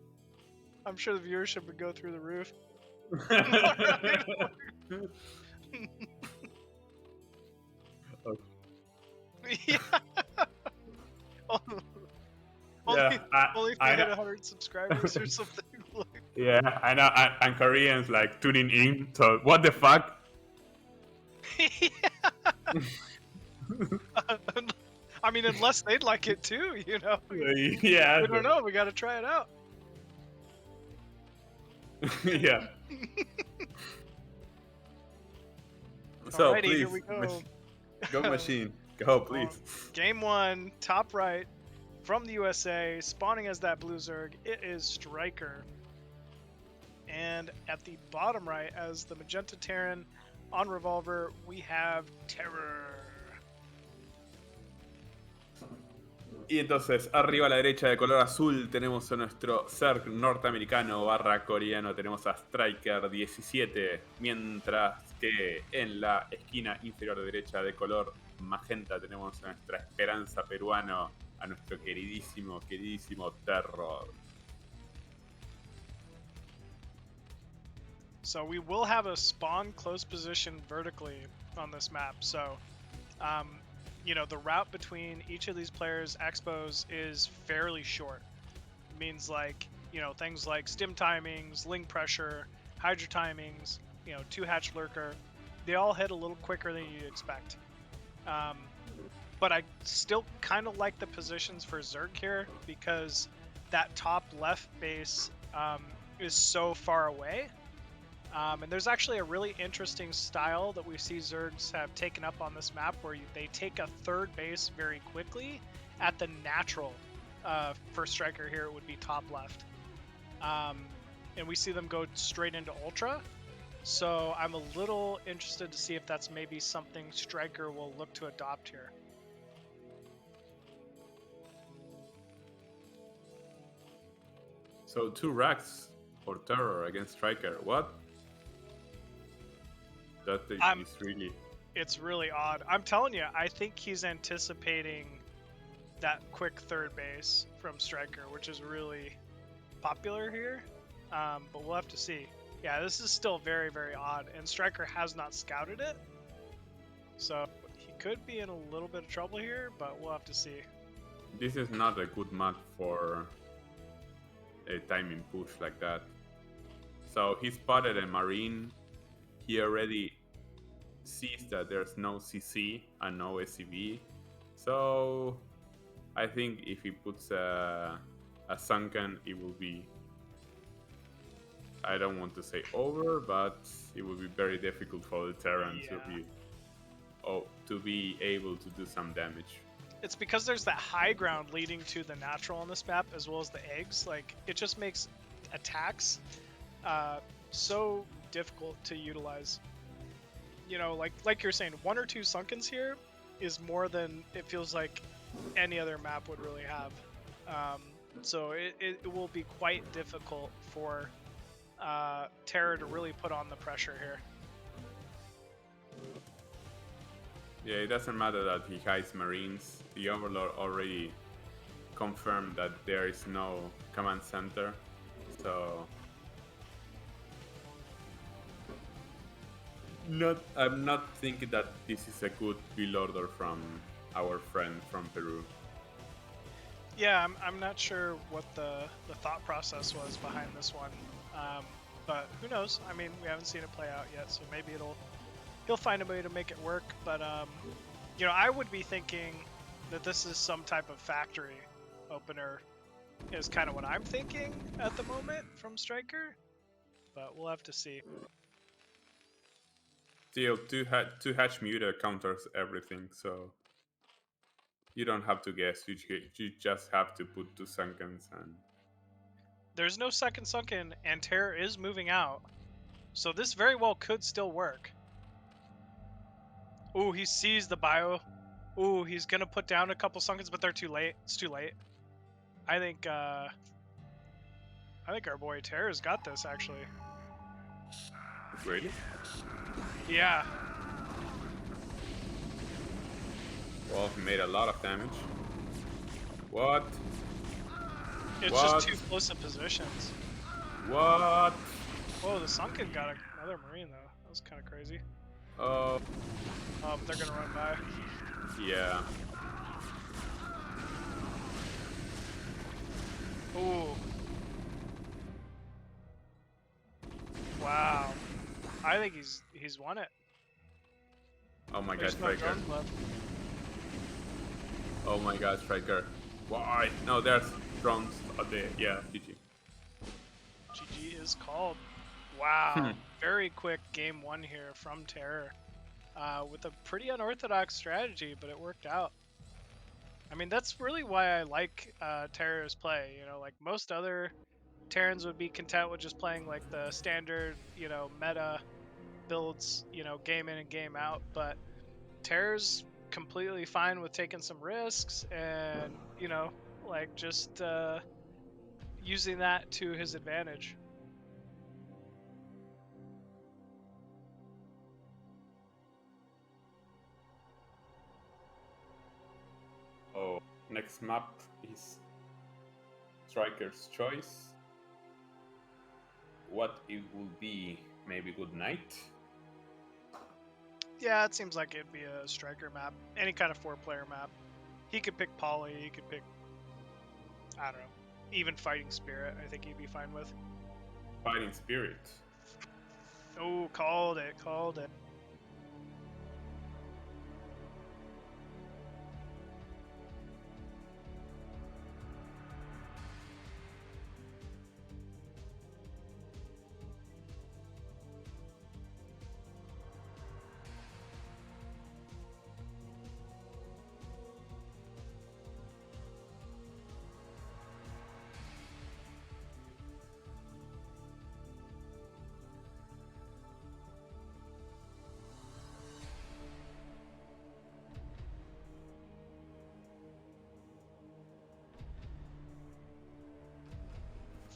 I'm sure the viewership would go through the roof. Yeah. Only if you hit 100 subscribers or something. Yeah, I know. And Koreans like tuning in. So what the fuck? I mean, unless they'd like it too, you know. Yeah. We don't know. We got to try it out. Yeah. So Alrighty, please, here we go. Go machine, go please. Game 1, top right, from the USA, spawning as that blue Zerg, it is Stryker. And at the bottom right, as the magenta Terran on Revolver, we have Terror. Y entonces, arriba a la derecha de color azul tenemos a nuestro Zerg norteamericano / coreano, tenemos a Stryker 17, mientras que en la esquina inferior derecha de color magenta tenemos a nuestra esperanza peruano, a nuestro queridísimo Terror. So we will have a spawn close position vertically on this map. So, you know, the route between each of these players' expos is fairly short. It means like, you know, things like stim timings, ling pressure, hydra timings, you know, 2-hatch lurker, they all hit a little quicker than you'd expect. But I still kind of like the positions for Zerg here because that top left base is so far away. And there's actually a really interesting style that we see Zergs have taken up on this map where they take a third base very quickly at the natural. For Stryker here, it would be top left. And we see them go straight into Ultra. So I'm a little interested to see if that's maybe something Stryker will look to adopt here. So 2 racks for Terror against Stryker. What? That is really... It's really odd. I'm telling you, I think he's anticipating that quick third base from Stryker, which is really popular here. But we'll have to see. Yeah, this is still very, very odd, and Stryker has not scouted it. So he could be in a little bit of trouble here, but we'll have to see. This is not a good map for a timing push like that. So he spotted a Marine. He already sees that there's no CC and no SCV. So I think if he puts a Sunken, it will be, I don't want to say over, but it will be very difficult for the Terran to be able to do some damage. It's because there's that high ground leading to the natural on this map, as well as the eggs. Like, it just makes attacks so difficult to utilize. You know, like you're saying, 1 or 2 Sunkens here is more than it feels like any other map would really have. So it will be quite difficult for Terror to really put on the pressure here. Yeah, it doesn't matter that he hides Marines. The Overlord already confirmed that there is no command center, so I'm not thinking that this is a good build order from our friend from Peru. Yeah, I'm not sure what the thought process was behind this one, but who knows? I mean, we haven't seen it play out yet, so maybe he'll find a way to make it work. But you know, I would be thinking that this is some type of factory opener, is kind of what I'm thinking at the moment from Stryker. But we'll have to see. Still, two hatch muta counters everything, so you don't have to guess. You just have to put 2 sunkens and. There's no second sunken, and Terror is moving out, so this very well could still work. Ooh, he sees the bio. Ooh, he's gonna put down a couple sunkens, but they're too late. It's too late. I think our boy Terror's got this actually. Really? Yeah. Well, he made a lot of damage. What? It's What? just too close of positions. What? Whoa, the Sunken got another Marine though. That was kind of crazy. Oh. But they're gonna run by. Yeah. Ooh. Wow. I think he's won it. Oh my There's god, no Stryker. drones left. Oh my god, Stryker. Why? No, there's drones out there. Yeah, GG. GG is called. Wow. Very quick game 1 here from Terror. With a pretty unorthodox strategy, but it worked out. I mean, that's really why I like Terror's play. You know, like most other Terrans would be content with just playing like the standard, you know, meta builds, you know, game in and game out. But Terror's completely fine with taking some risks and, you know, like just using that to his advantage. Oh, next map is Stryker's choice. What it will be? Maybe Good Night? Yeah, it seems like it'd be a Stryker map. Any kind of 4-player map. He could pick Poly, he could pick, I don't know, even Fighting Spirit, I think he'd be fine with. Fighting Spirit. Oh, called it, called it.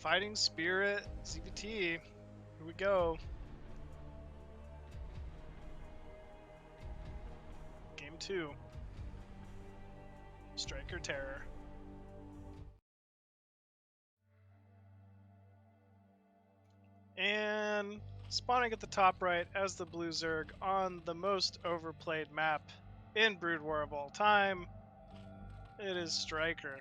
Fighting Spirit, CVT. Here we go. Game 2. Stryker Terror. And spawning at the top right as the Blue Zerg on the most overplayed map in Brood War of all time, it is Stryker.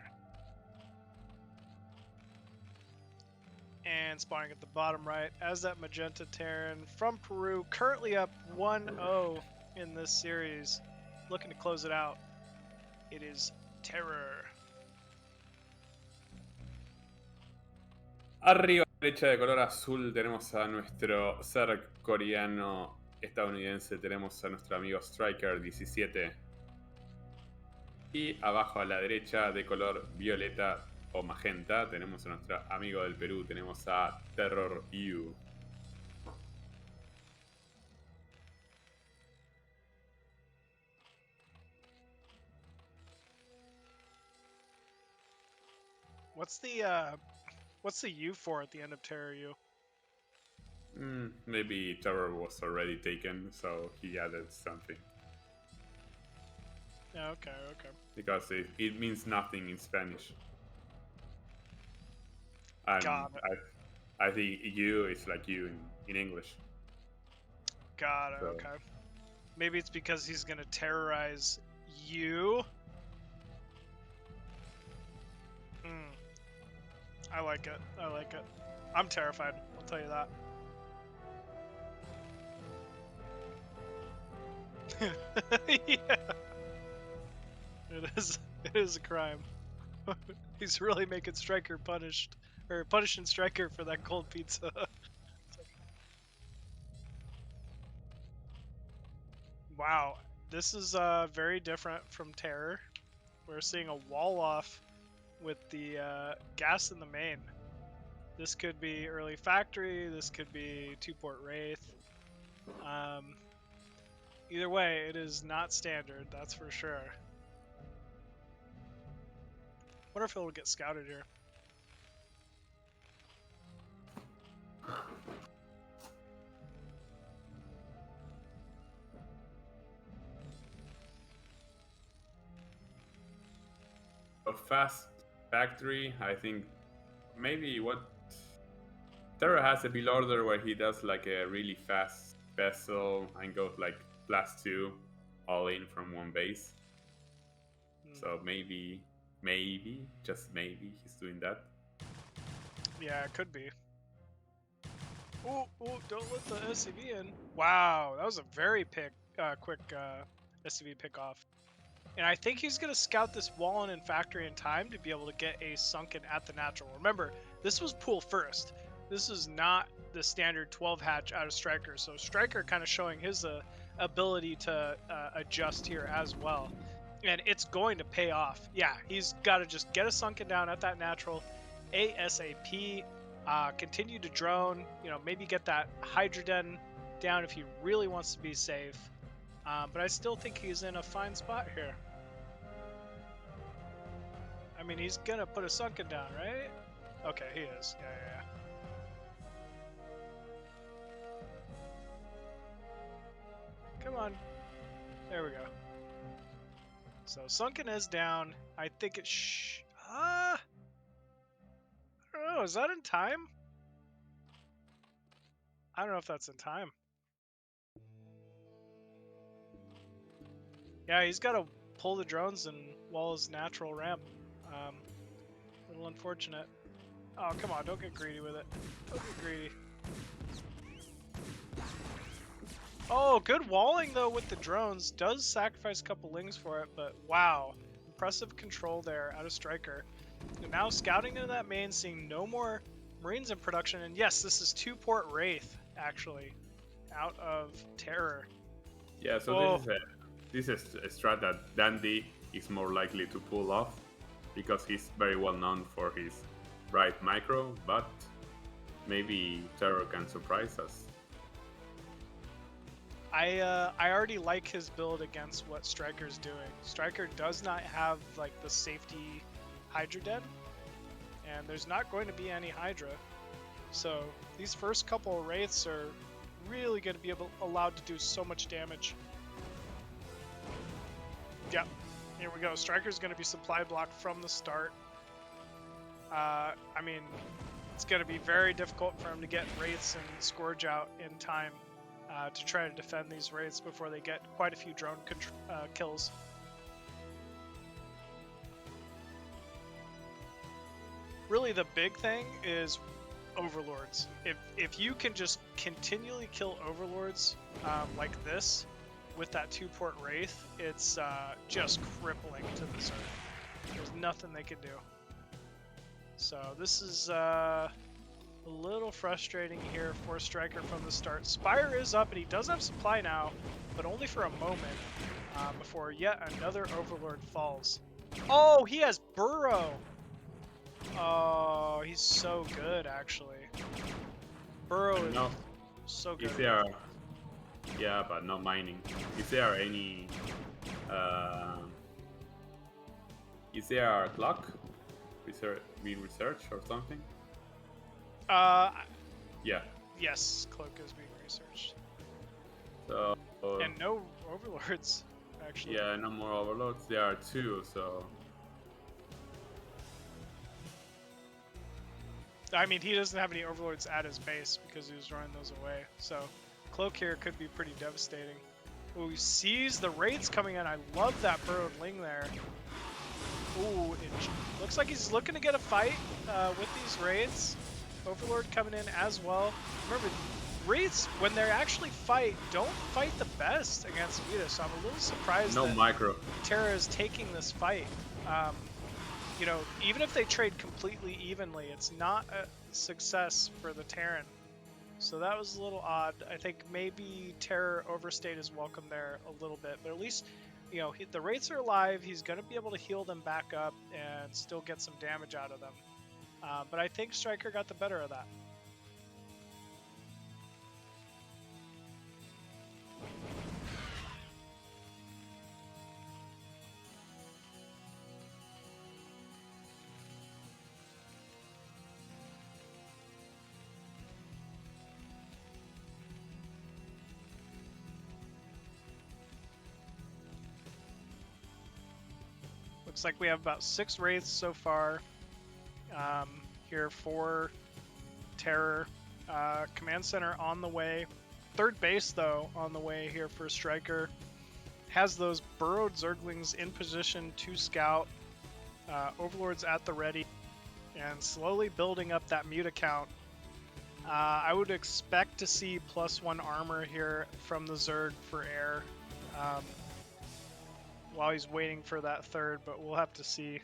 And spawning at the bottom right as that Magenta Terran from Peru, currently up 1-0 in this series, looking to close it out. It is Terror. Arriba a la derecha de color azul tenemos a nuestro Zerg coreano estadounidense, tenemos a nuestro amigo Stryker 17. Y abajo a la derecha de color violeta o magenta tenemos a nuestro amigo del Perú, tenemos a Terror U. What's the U for at the end of Terror U? Maybe Terror was already taken, so he added something. Yeah, okay. Because it means nothing in Spanish. And Got it. I think you is like you in English. Got it, So. okay. Maybe it's because he's gonna terrorize You? I like it. I like it. I'm terrified. I'll tell you that. Yeah. It is a crime. He's really making Stryker punished, or punishing Stryker for that cold pizza. Wow, this is very different from Terror. We're seeing a wall off with the gas in the main. This could be early factory. This could be 2-port Wraith. Either way, it is not standard. That's for sure. Wonder if it'll get scouted here. A fast factory, I think maybe what Terra has a build order where he does like a really fast vessel and goes like +2 all in from one base. So maybe, just maybe he's doing that. Yeah, it could be. Ooh, don't let the SCV in. Wow, that was a very quick SCV pick off. And I think he's going to scout this wall in factory in time to be able to get a sunken at the natural. Remember, this was pool first. This is not the standard 12 hatch out of Stryker. So Stryker kind of showing his ability to adjust here as well. And it's going to pay off. Yeah, he's got to just get a sunken down at that natural ASAP. Continue to drone, maybe get that Hydroden down if he really wants to be safe. But I still think he's in a fine spot here. I mean, he's gonna put a sunken down, right? Okay, he is. Yeah. Come on. There we go. So sunken is down. I think it I don't know, is that in time? I don't know if that's in time. Yeah, he's got to pull the drones and wall his natural ramp. A little unfortunate. Oh, come on, don't get greedy with it. Don't get greedy. Oh, good walling, though, with the drones. Does sacrifice a couple lings for it, but wow. Impressive control there out of Stryker. And now scouting into that main, seeing no more Marines in production. And yes, this is 2-port Wraith, actually, out of Terror. Yeah, so this is a strat that Dandy is more likely to pull off because he's very well known for his right micro, but maybe Terror can surprise us. I already like his build against what Stryker's doing. Stryker does not have like the safety Hydra Den, and there's not going to be any Hydra. So these first couple of Wraiths are really going to be allowed to do so much damage. Yep, here we go. Stryker's going to be supply blocked from the start. I mean, it's going to be very difficult for him to get Wraiths and Scourge out in time to try to defend these Wraiths before they get quite a few drone kills. Really, the big thing is Overlords. If you can just continually kill Overlords like this, with that 2-port Wraith, it's just crippling to the Zerg. There's nothing they can do. So this is a little frustrating here for Stryker from the start. Spire is up, and he does have supply now, but only for a moment before yet another Overlord falls. Oh, he has Burrow! Oh, he's so good, actually. Burrow is so good. Yeah, but not mining. Is there any... is there a clock? Research or something? Yeah. Yes, cloak is being researched. So... and no Overlords, actually. Yeah, no more Overlords. There are 2, so... I mean, he doesn't have any Overlords at his base because he was running those away. So, cloak here could be pretty devastating. Ooh, he sees the Wraiths coming in. I love that burrowed Ling there. Ooh, it looks like he's looking to get a fight with these Wraiths. Overlord coming in as well. Remember, Wraiths, when they actually fight, don't fight the best against Muta, so I'm a little surprised that micro. Terra is taking this fight. You know, even if they trade completely evenly, it's not a success for the Terran. So that was a little odd. I think maybe Terror overstayed his welcome there a little bit, but at least, you know, the Wraiths are alive. He's going to be able to heal them back up and still get some damage out of them. But I think Stryker got the better of that. Looks like we have about 6 Wraiths so far. Here for Terror. Command Center on the way. Third base, though, on the way here for Stryker. Has those burrowed Zerglings in position to scout. Overlord's at the ready. And slowly building up that Muta count. I would expect to see +1 armor here from the Zerg for air. While he's waiting for that third, but we'll have to see.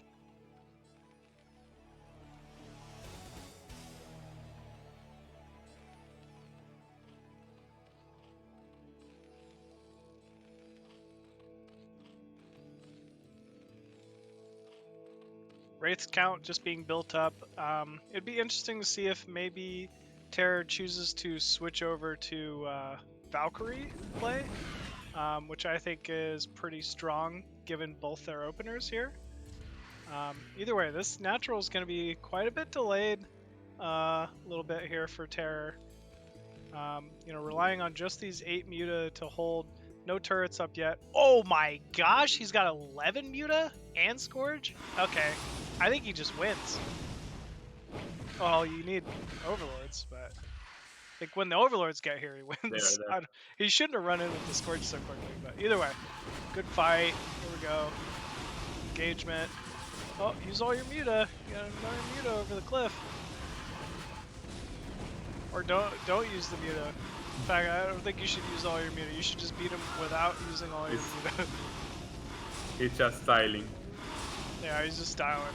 Wraiths count just being built up. It'd be interesting to see if maybe Terror chooses to switch over to Valkyrie play. Which I think is pretty strong given both their openers here. Either way, this natural is going to be quite a bit delayed a little bit here for Terror. You know, relying on just these 8 Muta to hold. No turrets up yet. Oh my gosh, he's got 11 Muta and Scourge? Okay, I think he just wins. Oh, you need Overlords, but... I think when the Overlords get here, he wins. There. He shouldn't have run in with the Scourge so quickly, but either way, good fight. Here we go. Engagement. Oh, use all your Muta. You got another Muta over the cliff. Or don't use the Muta. In fact, I don't think you should use all your Muta. You should just beat him without using all your Muta. He's just styling. Yeah, he's just styling.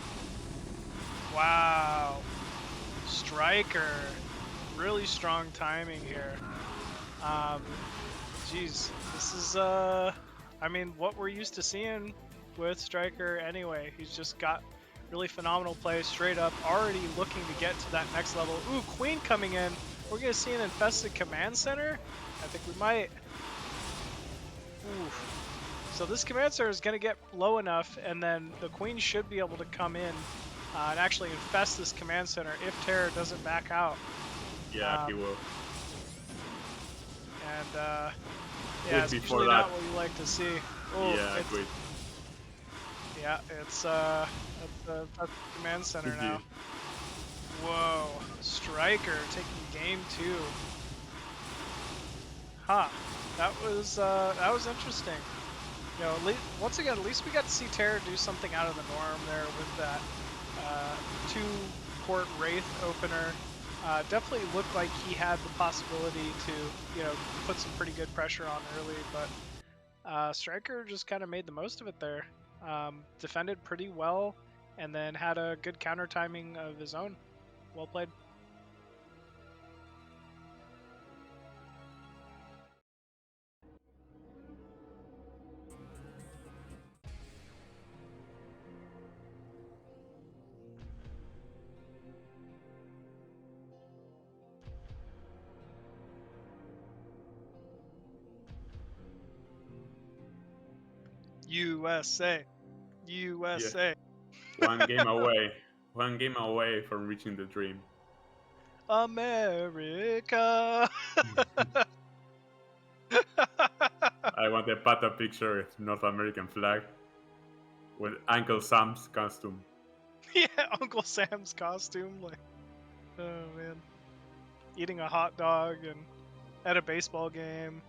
Wow. Stryker. Really strong timing here. Geez, this is I mean, what we're used to seeing with Stryker anyway. He's just got really phenomenal play straight up, already looking to get to that next level. Ooh, Queen coming in. We're gonna see an infested command center. I think we might. Ooh. So this command center is gonna get low enough, and then the Queen should be able to come in and actually infest this command center if Terror doesn't back out. Yeah, he will. And yeah, it's usually not what you like to see. Oh, yeah, great. Yeah, it's that's the command center now. Whoa, Stryker taking game 2. Huh, that was interesting. You know, once again, at least we got to see Terror do something out of the norm there with that 2-port Wraith opener. Definitely looked like he had the possibility to, you know, put some pretty good pressure on early, but Stryker just kind of made the most of it there. Defended pretty well, and then had a good counter timing of his own. Well played. USA. USA. Yeah. One game away from reaching the dream. America. I want a Pato picture with North American flag with Uncle Sam's costume. Yeah, Uncle Sam's costume, like, oh man, eating a hot dog and at a baseball game.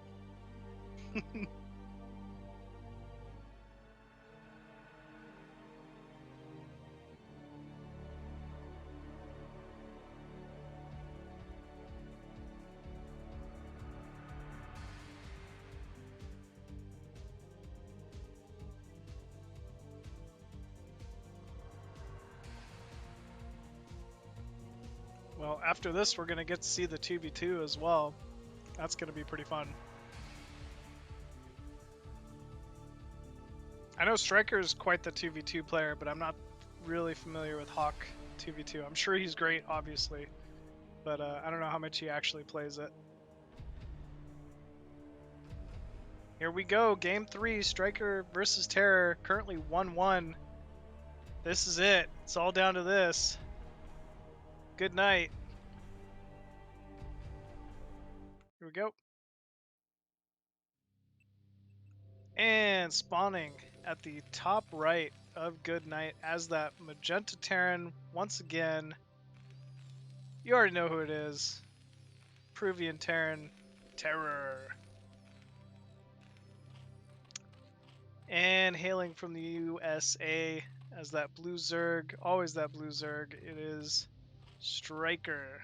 after this, we're going to get to see the 2v2 as well. That's going to be pretty fun. I know Stryker is quite the 2v2 player, but I'm not really familiar with Hawk 2v2. I'm sure he's great, obviously, but I don't know how much he actually plays it. Here we go, Game 3, Stryker versus Terror, currently 1-1. This is it. It's all down to this. Good night. Here we go. And spawning at the top right of Good Night as that Magenta Terran once again. You already know who it is. Peruvian Terran, Terror. And hailing from the USA as that blue Zerg, always that blue Zerg, it is Stryker.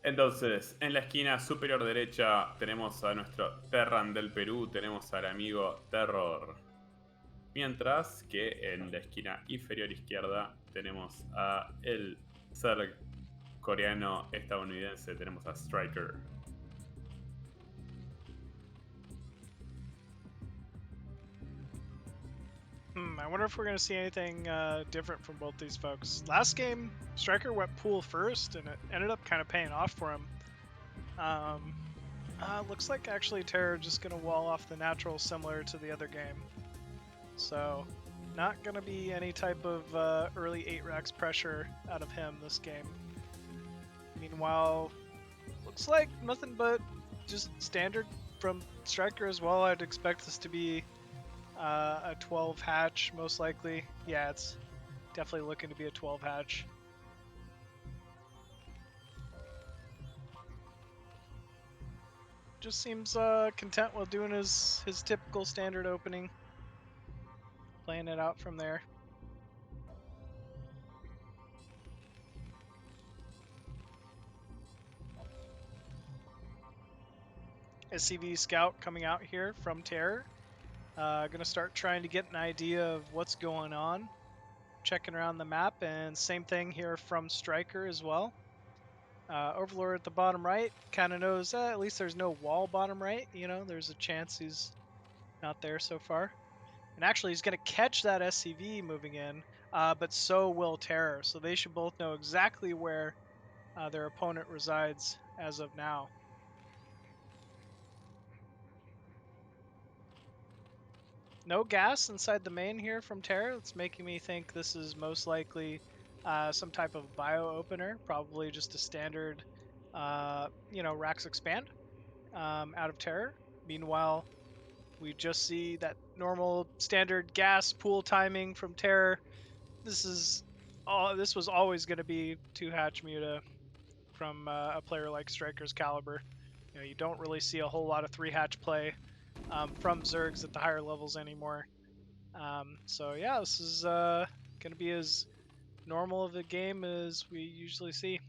Entonces, en la esquina superior derecha tenemos a nuestro Terran del Perú, tenemos al amigo Terror. Mientras que en la esquina inferior izquierda tenemos a el Zerg coreano estadounidense, tenemos a Stryker. I wonder if we're going to see anything different from both these folks. Last game, Stryker went pool first, and it ended up kind of paying off for him. Looks like actually Terror just going to wall off the natural similar to the other game. So, not going to be any type of early 8 racks pressure out of him this game. Meanwhile, looks like nothing but just standard from Stryker as well. I'd expect this to be a 12 hatch, most likely. Yeah, it's definitely looking to be a 12 hatch. Just seems content while doing his typical standard opening. Playing it out from there. SCV Scout coming out here from Terror. Gonna start trying to get an idea of what's going on. Checking around the map, and same thing here from Stryker as well. Overlord at the bottom right kind of knows at least there's no wall bottom right. You know, there's a chance he's not there so far. And actually, he's gonna catch that SCV moving in, but so will Terror. So they should both know exactly where their opponent resides as of now. No gas inside the main here from Terror. It's making me think this is most likely some type of bio opener, probably just a standard, racks expand out of Terror. Meanwhile, we just see that normal standard gas pool timing from Terror. This was always going to be 2 hatch muta from a player like Stryker's caliber. You know, you don't really see a whole lot of 3 hatch play from Zergs at the higher levels anymore. So yeah, this is going to be as normal of a game as we usually see.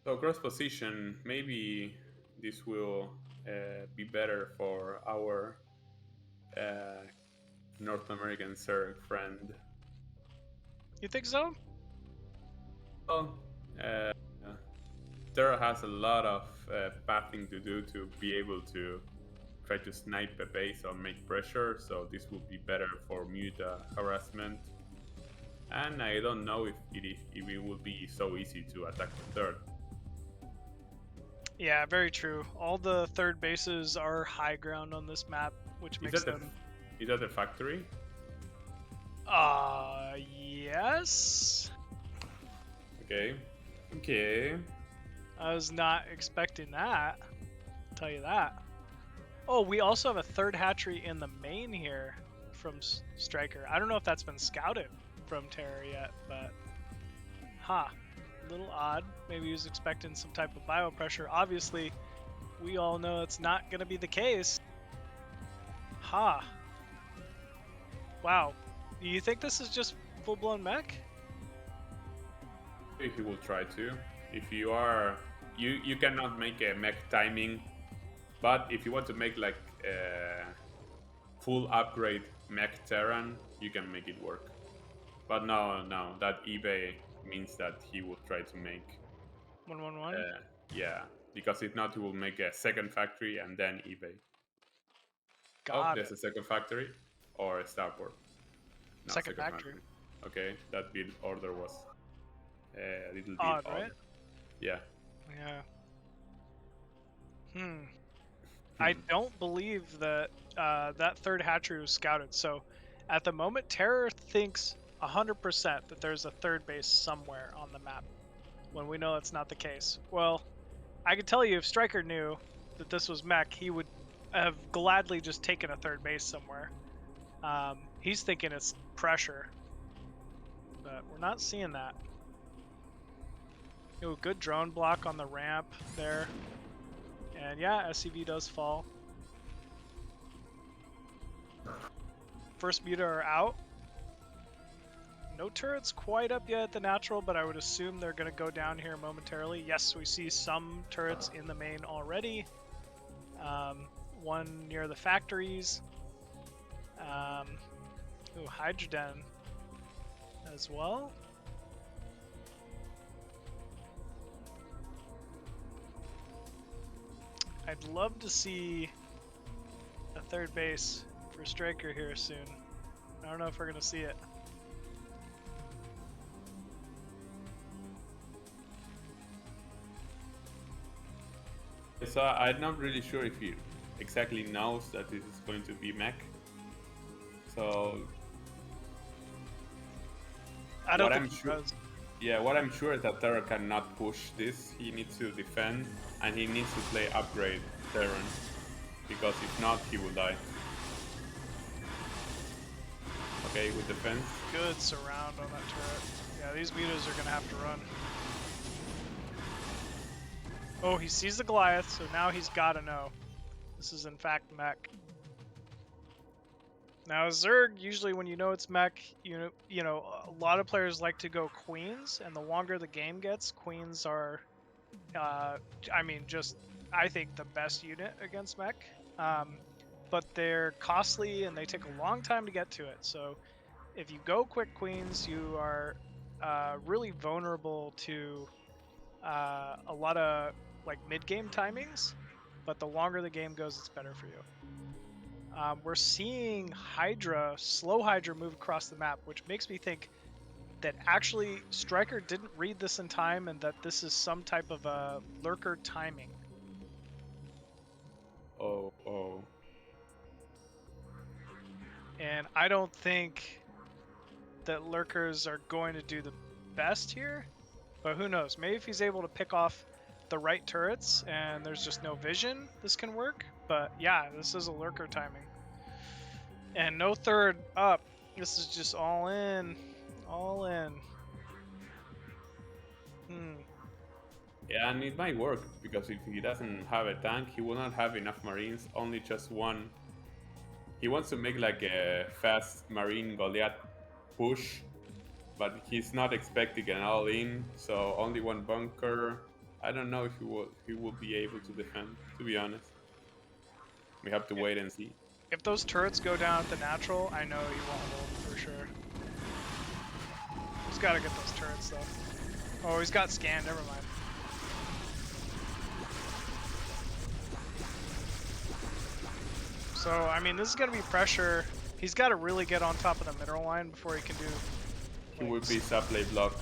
So cross position, maybe this will be better for our North American Zerg friend. You think so? Well, Terra has a lot of pathing to do to be able to try to snipe a base or make pressure, so this will be better for muta harassment. And I don't know if it will be so easy to attack the third. Yeah, very true. All the third bases are high ground on this map, which makes them... Is that the factory? Yes. Okay. I was not expecting that. I'll tell you that. Oh, we also have a third hatchery in the main here from Stryker. I don't know if that's been scouted from Terror yet, but... a little odd. Maybe he was expecting some type of bio pressure. Obviously, we all know it's not going to be the case. Wow. Do you think this is just full-blown mech? He will try to. If you are, you cannot make a mech timing, but if you want to make like a full upgrade mech Terran, you can make it work. But no, that eBay means that he will try to make 111. Yeah, because if not, he will make a second factory and then eBay. There's a second factory or a starport. No, second factory. Okay, that build order was a little bit odd, odd. Right? Yeah. I don't believe that that third hatchery was scouted. So at the moment, Terror thinks 100% that there's a third base somewhere on the map, when we know that's not the case. Well, I can tell you, if Stryker knew that this was mech, he would have gladly just taken a third base somewhere. He's thinking it's pressure, but we're not seeing that. Ooh, good drone block on the ramp there. And yeah, SCV does fall. First Muta are out. No turrets quite up yet at the natural, but I would assume they're going to go down here momentarily. Yes, we see some turrets in the main already. One near the factories. Ooh, Hydroden as well. I'd love to see a third base for Stryker here soon. I don't know if we're going to see it. So I'm not really sure if he exactly knows that this is going to be mech. So I don't think he does. Yeah, what I'm sure is that Terra cannot push this. He needs to defend, and he needs to play upgrade Terran, because if not, he will die. Okay, with defense. Good surround on that turret. Yeah, these mutas are gonna have to run. Oh, he sees the Goliath, so now he's gotta know this is in fact mech. Now Zerg, usually when you know it's mech, you know a lot of players like to go queens, and the longer the game gets, queens are, I think the best unit against mech. But they're costly and they take a long time to get to it. So if you go quick queens, you are really vulnerable to a lot of like mid-game timings. But the longer the game goes, it's better for you. We're seeing slow Hydra move across the map, which makes me think that actually Stryker didn't read this in time and that this is some type of a lurker timing. Oh. And I don't think that lurkers are going to do the best here, but who knows? Maybe if he's able to pick off the right turrets and there's just no vision, this can work. But yeah, this is a lurker timing. And no third up. This is just all in. All in. Yeah, and it might work, because if he doesn't have a tank, he will not have enough marines, only just one. He wants to make like a fast marine Goliath push, but he's not expecting an all-in, so only one bunker. I don't know if he will be able to defend, to be honest. We have to wait and see. If those turrets go down at the natural, I know he won't hold for sure. He's got to get those turrets though. Oh, he's got scan, never mind. So, I mean, this is going to be pressure. He's got to really get on top of the mineral line before he can do... He would be supply block.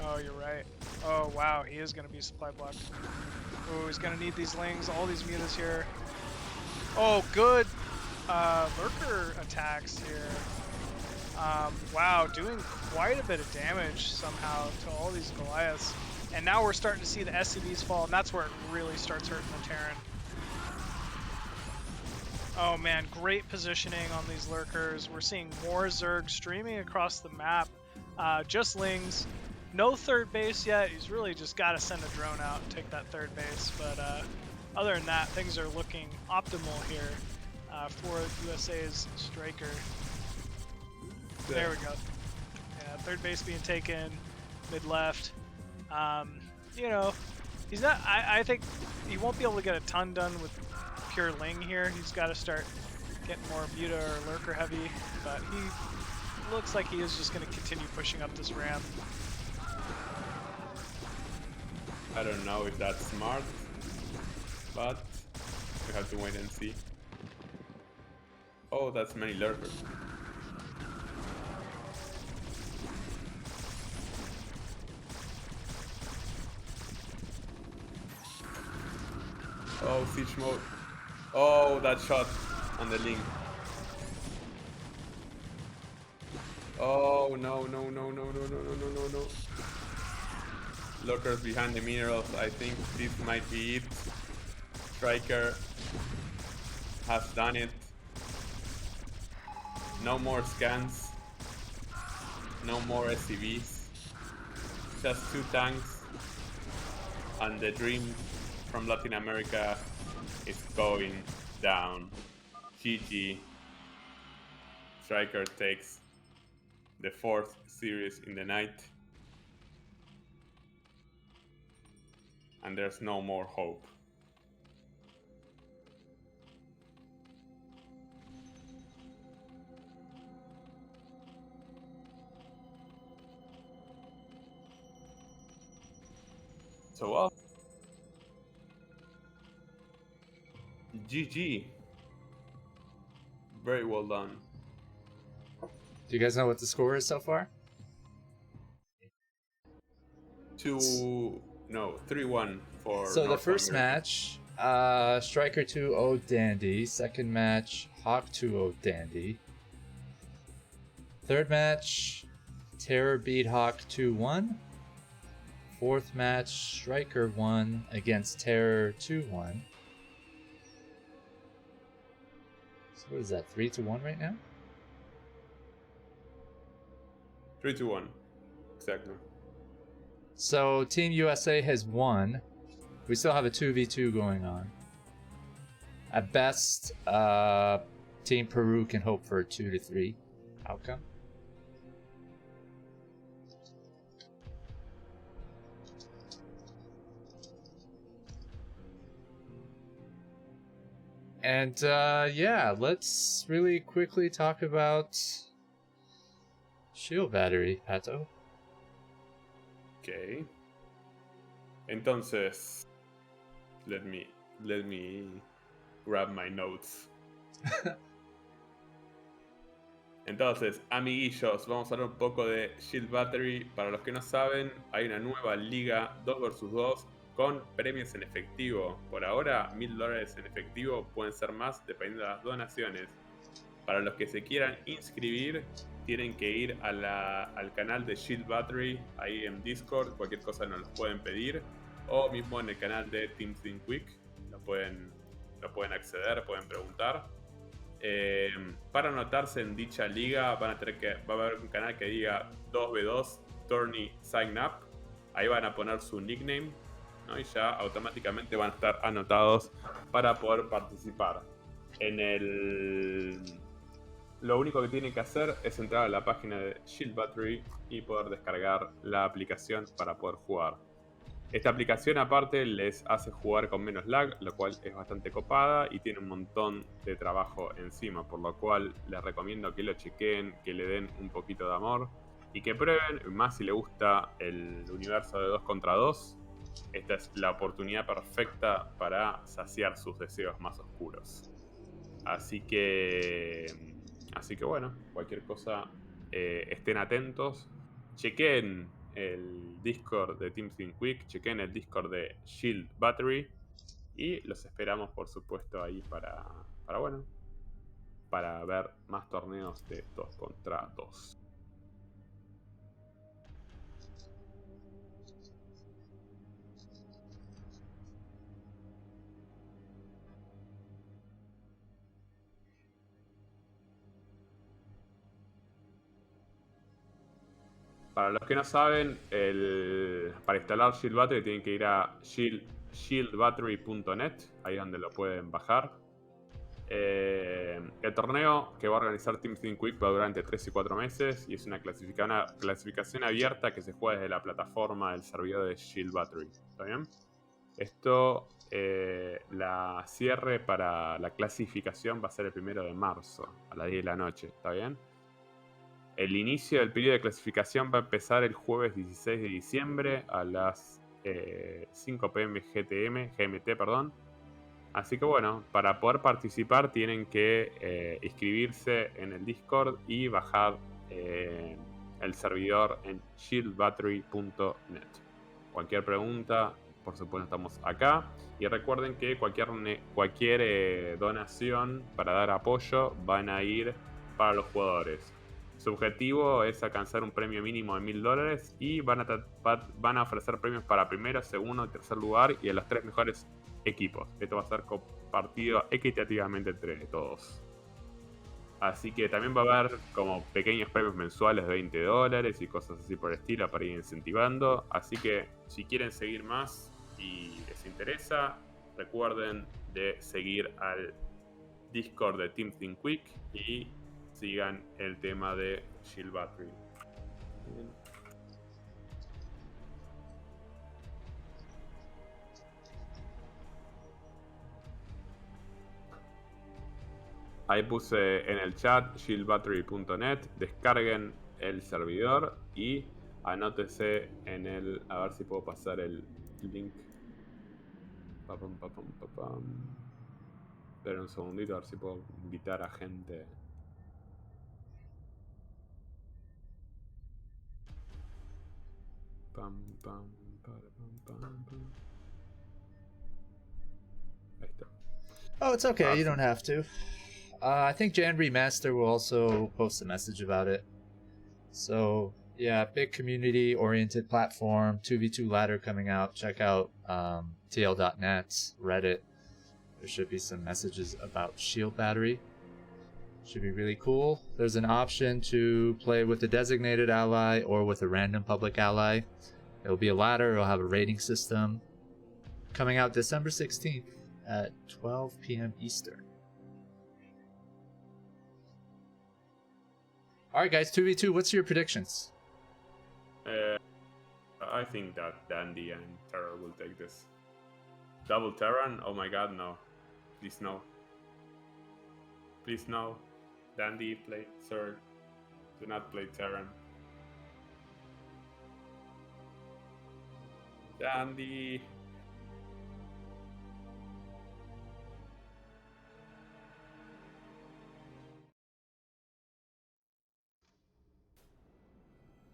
Oh, you're right. Oh, wow, he is going to be supply blocked. Oh, he's going to need these lings, all these mutas here. Oh, good lurker attacks here. Wow, doing quite a bit of damage somehow to all these Goliaths. And now we're starting to see the SCVs fall, and that's where it really starts hurting the Terran. Oh man, great positioning on these lurkers. We're seeing more Zerg streaming across the map. Just lings. No third base yet. He's really just got to send a drone out and take that third base. But other than that, things are looking optimal here for USA's Stryker. There we go. Yeah, third base being taken, mid left. You know, he's not. I think he won't be able to get a ton done with pure Ling here. He's got to start getting more Muta or Lurker heavy, but he looks like he is just going to continue pushing up this ramp. I don't know if that's smart, but we have to wait and see. Oh, that's many lurkers. Oh, siege mode. Oh, that shot on the link. Oh, no, no, no, no, no, no, no, no, no, no. Lurkers behind the minerals. I think this might be it. Stryker has done it. No more scans. No more SCVs. Just 2 tanks. And the dream from Latin America is going down. GG. Stryker takes the 4th series in the night. And there's no more hope. So well, GG. Very well done. Do you guys know what the score is so far? 3-1 for So North the first America. match, Stryker 2-0 Dandy. Second match, Hawk 2-0 Dandy. Third match, Terror beat Hawk 2-1. Fourth match, Stryker won against Terror 2-1. So what is that, 3-1 right now? 3-1. Exactly. So Team USA has won. We still have a 2v2 going on. At best, Team Peru can hope for a 2-3 outcome. And yeah, let's really quickly talk about shield battery, Pato. Okay. Entonces, let me grab my notes. Entonces, amiguillos, vamos a hablar un poco de Shield Battery. Para los que no saben, hay una nueva liga 2 vs 2 con premios en efectivo. Por ahora, $1000 en efectivo, pueden ser más dependiendo de las donaciones. Para los que se quieran inscribir, tienen que ir al canal de Shield Battery, ahí en Discord, cualquier cosa nos los pueden pedir, o mismo en el canal de Team Think Quick, lo pueden acceder, pueden preguntar. Para anotarse en dicha liga va a haber un canal que diga 2v2 Tourney Sign Up, ahí van a poner su nickname, ¿no? Y ya automáticamente van a estar anotados para poder participar. Lo único que tienen que hacer es entrar a la página de Shield Battery y poder descargar la aplicación para poder jugar. Esta aplicación aparte les hace jugar con menos lag, lo cual es bastante copada y tiene un montón de trabajo encima, por lo cual les recomiendo que lo chequen, que le den un poquito de amor y que prueben, más si les gusta el universo de 2 contra 2. Esta es la oportunidad perfecta para saciar sus deseos más oscuros. Así que bueno, cualquier cosa, estén atentos, chequen el Discord de Team Think Quick, chequen el Discord de Shield Battery y los esperamos por supuesto ahí para ver más torneos de 2 contra 2. Para los que no saben, para instalar Shield Battery tienen que ir a shieldbattery.net, ahí donde lo pueden bajar. El torneo que va a organizar Team Think Quick va a durar entre 3 y 4 meses y es una clasificación abierta que se juega desde la plataforma del servidor de Shield Battery. ¿Está bien? Esto, la cierre para la clasificación va a ser el 1 de marzo a las 10 de la noche. ¿Está bien? El inicio del periodo de clasificación va a empezar el jueves 16 de diciembre a las 5 p.m. GMT, perdón. Así que bueno, para poder participar tienen que inscribirse en el Discord y bajar el servidor en shieldbattery.net. Cualquier pregunta, por supuesto, estamos acá. Y recuerden que cualquier donación para dar apoyo van a ir para los jugadores. Su objetivo es alcanzar un premio mínimo de $1000 y van a ofrecer premios para primero, segundo y tercer lugar y a los 3 mejores equipos. Esto va a ser compartido equitativamente entre todos. Así que también va a haber como pequeños premios mensuales de $20 y cosas así por el estilo para ir incentivando. Así que si quieren seguir más y les interesa, recuerden de seguir al Discord de Team Think Quick y sigan el tema de Shield Battery. Ahí puse en el chat shieldbattery.net, descarguen el servidor y anótese en el... A ver si puedo pasar el link. Espera un segundito, a ver si puedo invitar a gente. Ahí está. Oh, it's okay. You don't have to. I think Jan Remaster will also post a message about it. So, yeah, big community-oriented platform, 2v2 ladder coming out. Check out TL.net, Reddit. There should be some messages about Shield Battery. Should be really cool. There's an option to play with a designated ally or with a random public ally. It'll be a ladder. It'll have a rating system. Coming out December 16th at 12 p.m. Eastern. Alright guys, 2v2, what's your predictions? I think that Dandy and Terror will take this. Double Terran? Oh my god, no. Please no. Please no. Dandy, play Sir. Do not play Terran. Dandy.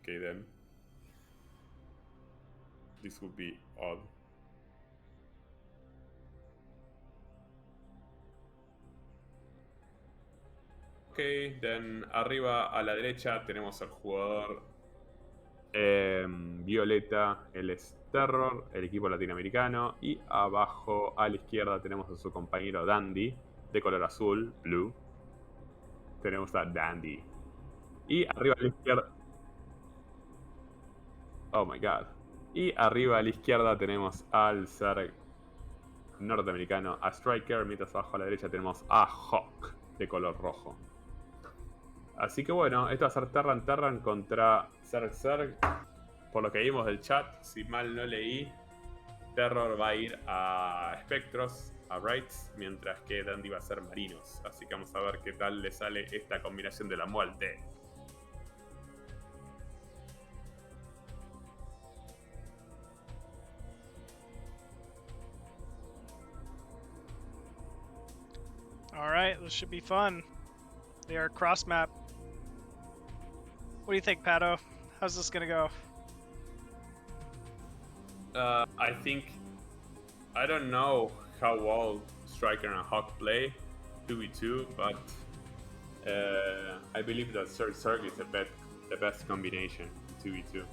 Okay then. This would be odd. Ok, then arriba a la derecha tenemos al jugador violeta, él es Terror, el equipo latinoamericano. Y abajo a la izquierda tenemos a su compañero Dandy, de color azul, blue. Tenemos a Dandy. Y arriba a la izquierda... Oh my god. Y arriba a la izquierda tenemos al ser norteamericano, a Stryker, mientras abajo a la derecha tenemos a Hawk, de color rojo. Así que bueno, esto va a ser Terran contra Zerg. Por lo que vimos del chat, si mal no leí, Terror va a ir a Spectros, a Wrights, mientras que Dandy va a ser Marinos. Así que vamos a ver qué tal le sale esta combinación de la muerte. Alright, this should be fun. They are cross map. What do you think, Pato? How's this gonna go? I think... I don't know how well Stryker and Hawk play 2v2, but I believe that Zerg is the best combination 2v2.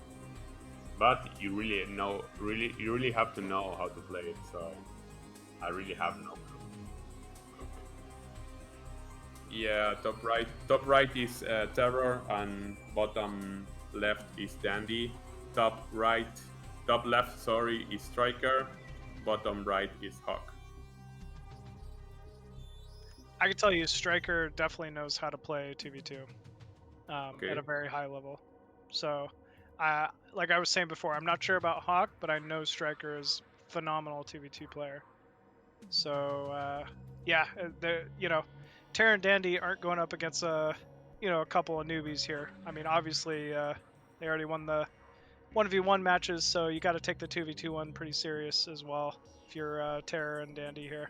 But you really have to know how to play it, so I really have no clue. Yeah, top right is Terror, and bottom left is Dandy. Top left, sorry, is Stryker. Bottom right is Hawk. I can tell you, Stryker definitely knows how to play 2v2 at a very high level. So, like I was saying before, I'm not sure about Hawk, but I know Stryker is phenomenal 2v2 player. So, yeah, Terra and Dandy aren't going up against a couple of newbies here. I mean, obviously, they already won the 1v1 matches, so you got to take the 2v2 one pretty serious as well if you're Terra and Dandy here.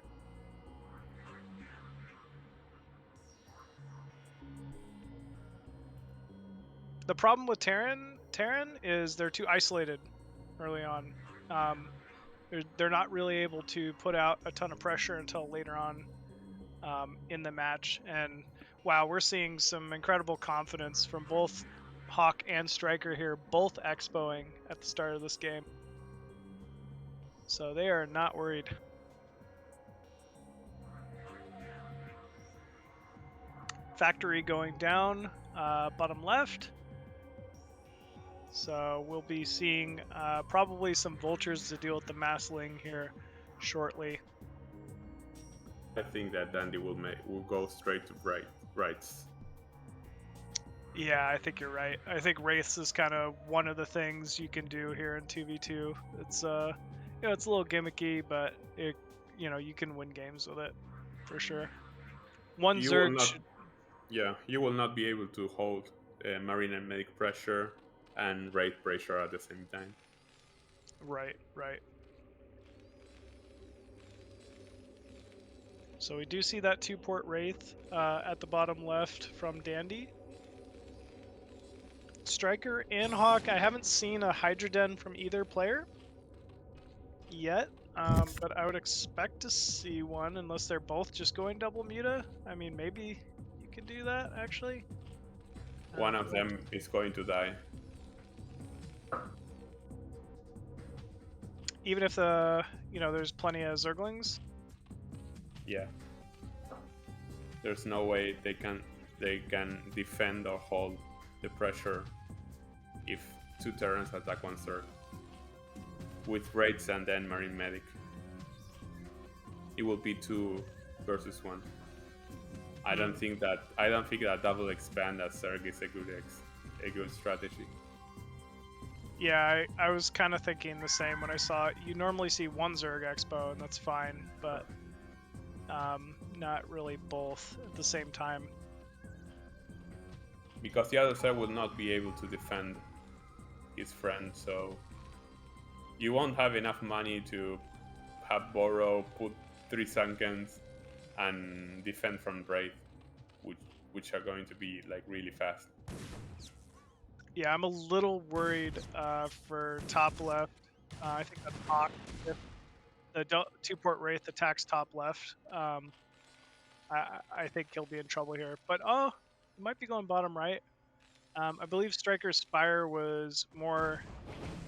The problem with Terran is they're too isolated early on. They're not really able to put out a ton of pressure until later on in the match. And wow, we're seeing some incredible confidence from both Hawk and Stryker here, both expoing at the start of this game. So they are not worried. Factory going down, bottom left. So we'll be seeing probably some vultures to deal with the massling here shortly. I think that Dandy will go straight to rights. Yeah, I think you're right. I think Wraiths is kind of one of the things you can do here in 2v2. It's it's a little gimmicky, but you can win games with it for sure. One Zerg. You will not be able to hold Marine and Medic pressure and Wraith pressure at the same time. Right. So we do see that 2-port Wraith at the bottom left from Dandy. Stryker and Hawk, I haven't seen a Hydra Den from either player yet, but I would expect to see one unless they're both just going double muta. I mean, maybe you could do that, actually. One of them is going to die. Even if there's plenty of Zerglings? Yeah. There's no way they can defend or hold the pressure if two Terrans attack one Zerg. With Wraiths and then Marine Medic. It will be 2 versus 1. I don't think that double expand as Zerg is a good strategy. Yeah, I was kind of thinking the same when I saw it. You normally see one Zerg Expo, and that's fine, but not really both at the same time. Because the other Zerg will not be able to defend his friend, so you won't have enough money to have Borrow, put 3 Sunkens, and defend from Wraith, which are going to be like really fast. Yeah, I'm a little worried for top left. I think that's Hawk. If the 2-port Wraith attacks top left, I think he'll be in trouble here. But he might be going bottom right. I believe Stryker's Spire was more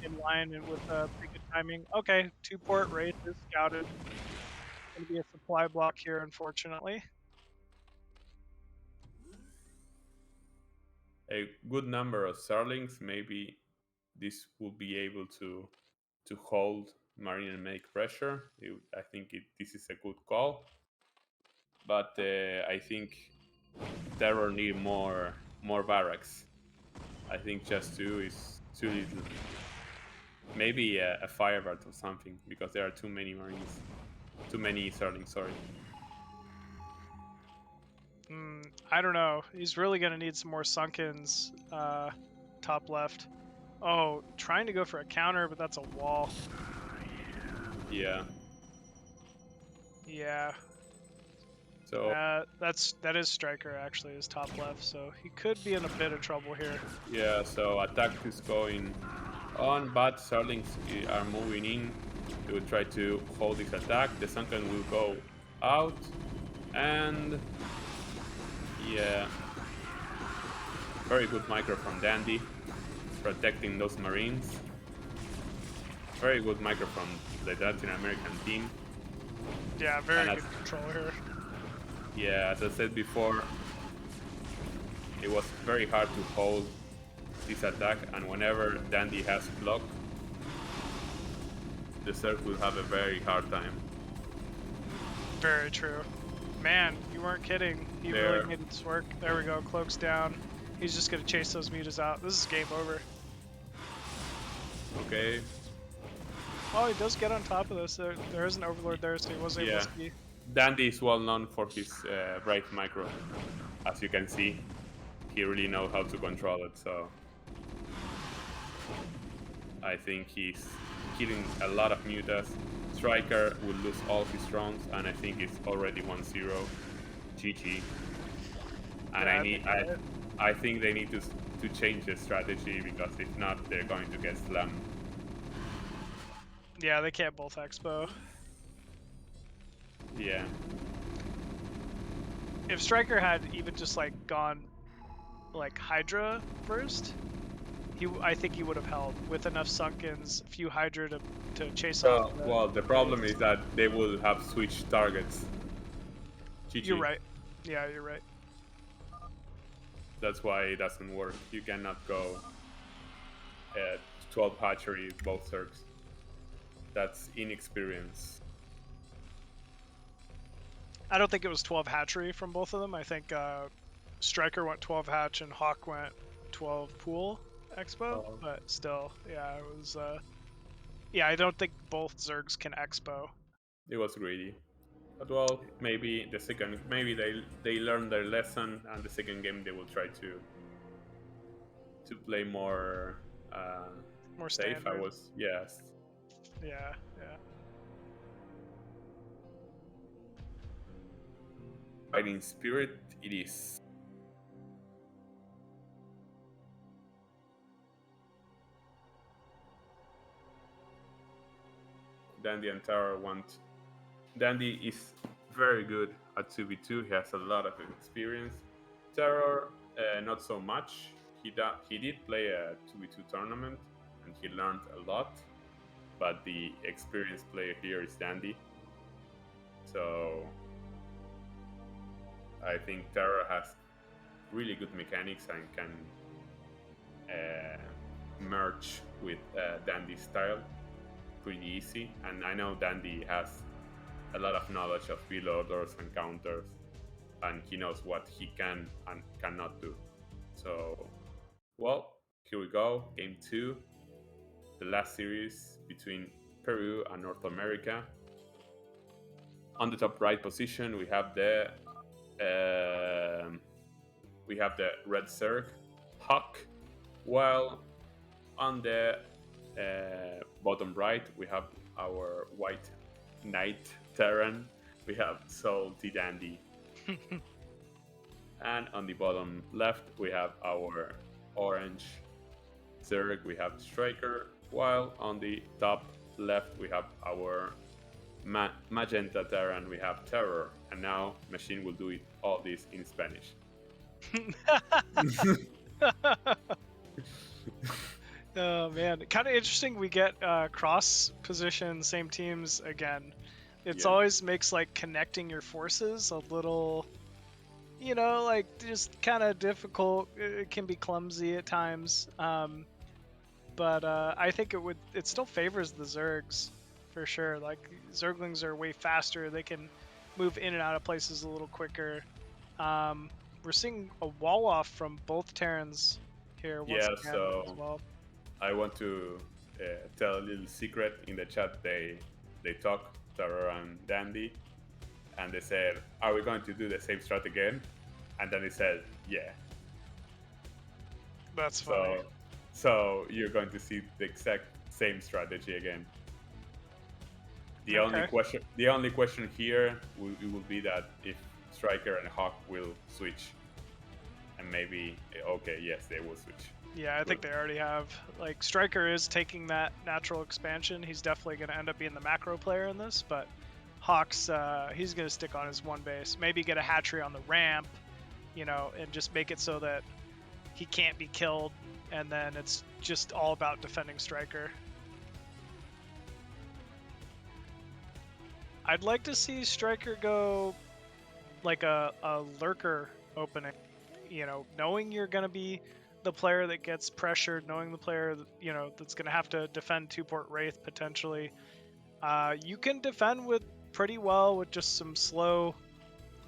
in line and with pretty good timing. Okay, 2-port Wraith is scouted. Going to be a supply block here, unfortunately. A good number of Starlings, maybe this will be able to hold Marine and make pressure. I think this is a good call, but I think Terror need more barracks. I think just 2 is too little. Maybe a Firebird or something, because there are too many Marines, too many Starlings. Sorry. I don't know. He's really going to need some more Sunkens top left. Oh, trying to go for a counter, but that's a wall. Yeah. Yeah. So that is Stryker actually, is top left, so he could be in a bit of trouble here. Yeah, so attack is going on, but Starlings are moving in. They will try to hold this attack. The Sunken will go out, and yeah, very good micro from Dandy, protecting those Marines. Very good micro from the Latin American team. Yeah, very good control here. Yeah, as I said before, it was very hard to hold this attack, and whenever Dandy has block, the Zerg will have a very hard time. Very true. Man, you weren't kidding. He There. really made this work. There we go. Cloak's down. He's just gonna chase those mutas out. This is game over. Okay. Oh, he does get on top of this. There is an Overlord there, so he was able to see. Dandy is well known for his right micro. As you can see, he really knows how to control it, so I think he's killing a lot of mutas. Stryker will lose all his rounds, and I think it's already 1-0. GG. And Yeah, I think they need to change the strategy, because if not, they're going to get slammed. Yeah, they can't both expo. Yeah. If Stryker had even just like gone like Hydra first, I think he would have held with enough Sunkens, a few Hydra to chase off. Well, the problem is that they will have switched targets. GG. You're right. Yeah, you're right. That's why it doesn't work. You cannot go 12 hatchery both Zergs. That's inexperience. I don't think it was 12 hatchery from both of them. I think Stryker went 12 hatch and Hawk went 12 pool expo, but still, yeah, it was. Yeah, I don't think both Zergs can expo. It was greedy, but well, maybe they learned their lesson, and the second game they will try to play more safe. Standard. Yes. Yeah. Fighting spirit, it is. Dandy and Tara want. Dandy is very good at 2v2. He has a lot of experience. Terror, not so much. He did play a 2v2 tournament, and he learned a lot. But the experienced player here is Dandy. So I think Terror has really good mechanics and can merge with Dandy's style pretty easy. And I know Dandy has a lot of knowledge of build orders and counters, and he knows what he can and cannot do. So, well, here we go. Game 2, the last series between Peru and North America. On the top right position, we have the red Zerg, Hawk, while on the bottom right we have our white Knight Terran. We have Salty Dandy. And on the bottom left we have our orange Zerg, we have Stryker, while on the top left we have our magenta Terran, we have Terror. And now Machine will do all this in Spanish. Oh man, kind of interesting. We get cross position, same teams again. It's always makes like connecting your forces a little, like just kind of difficult. It can be clumsy at times, but I think it still favors the Zergs for sure. Like Zerglings are way faster; they can move in and out of places a little quicker. We're seeing a wall off from both Terrans here once again so as well. I want to tell a little secret in the chat. They talk, Terror and Dandy, and they said, "Are we going to do the same strat again?" And then they said, "Yeah." That's funny. So you're going to see the exact same strategy again. The only question here will be that if Stryker and Hawk will switch, and maybe yes, they will switch. Yeah, I think they already have. Like, Stryker is taking that natural expansion. He's definitely going to end up being the macro player in this, but Hawk's, he's going to stick on his one base. Maybe get a hatchery on the ramp, and just make it so that he can't be killed, and then it's just all about defending Stryker. I'd like to see Stryker go like a lurker opening, knowing you're going to be the player that gets pressured, knowing the player that's going to have to defend 2-port Wraith potentially. You can defend with pretty well with just some slow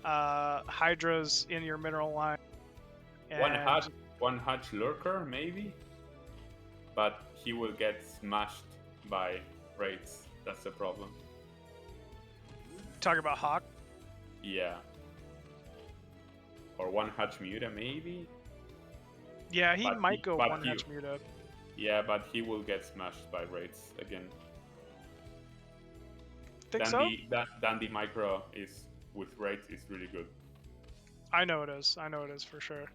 Hydras in your mineral line. One hatch lurker maybe, but he will get smashed by raids. That's the problem. Talk about Hawk. Yeah. Or one hatch Muta maybe. Yeah, he might go one hatch Muta. Yeah, but he will get smashed by raids again. Think so? Dandy micro is with raids is really good. I know it is. I know it is for sure.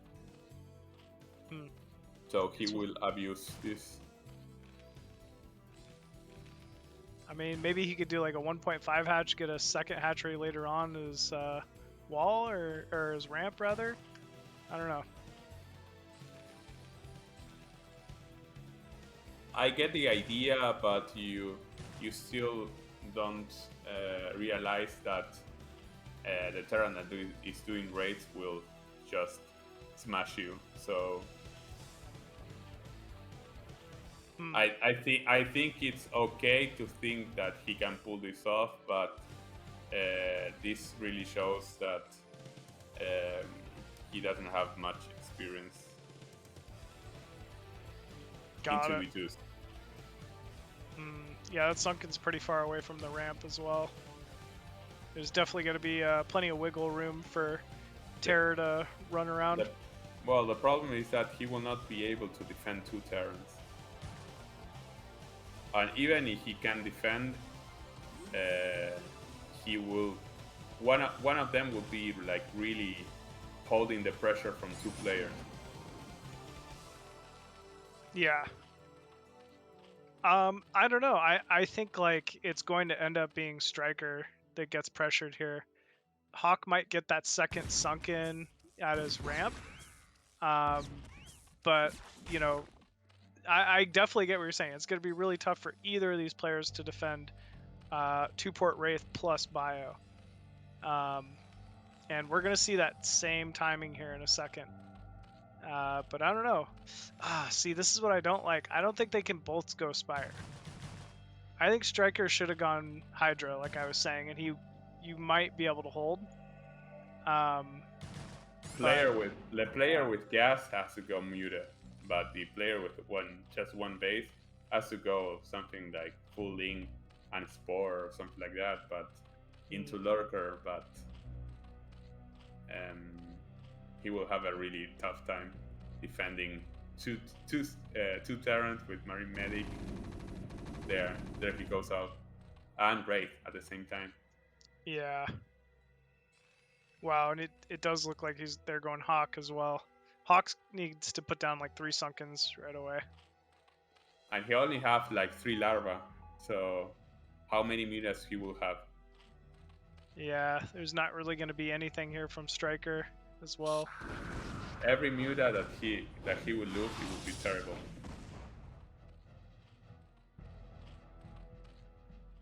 So he will abuse this. I mean, maybe he could do like a 1.5 hatch, get a second hatchery later on his wall or his ramp rather. I don't know. I get the idea, but you still don't realize that the Terran that is doing raids will just smash you. So I think it's okay to think that he can pull this off, but this really shows that he doesn't have much experience. Got it. Yeah, that Sunken's pretty far away from the ramp as well. There's definitely going to be plenty of wiggle room for Terror to run around. Well, the problem is that he will not be able to defend two Terrans. And even if he can defend, he will... One of them will be like really holding the pressure from two players. Yeah. I don't know. I think like it's going to end up being Stryker that gets pressured here. Hawk might get that second Sunken at his ramp. But, you know, I definitely get what you're saying. It's going to be really tough for either of these players to defend 2-port Wraith plus Bio. And we're going to see that same timing here in a second. But I don't know. See, this is what I don't like. I don't think they can both go Spire. I think Stryker should have gone Hydra, like I was saying, and you might be able to hold. The player with gas has to go Muta, but the player with just one base has to go something like full link and Spore or something like that, but into Lurker, but he will have a really tough time defending two Terrans with Marine Medic. There he goes out, and Wraith at the same time. Yeah. Wow, and it does look like they're going Hawk as well. Hawk needs to put down like 3 Sunkens right away. And he only have like 3 larvae, so how many mutas he will have? Yeah, there's not really going to be anything here from Stryker as well. Every muta that he will lose, it will be terrible.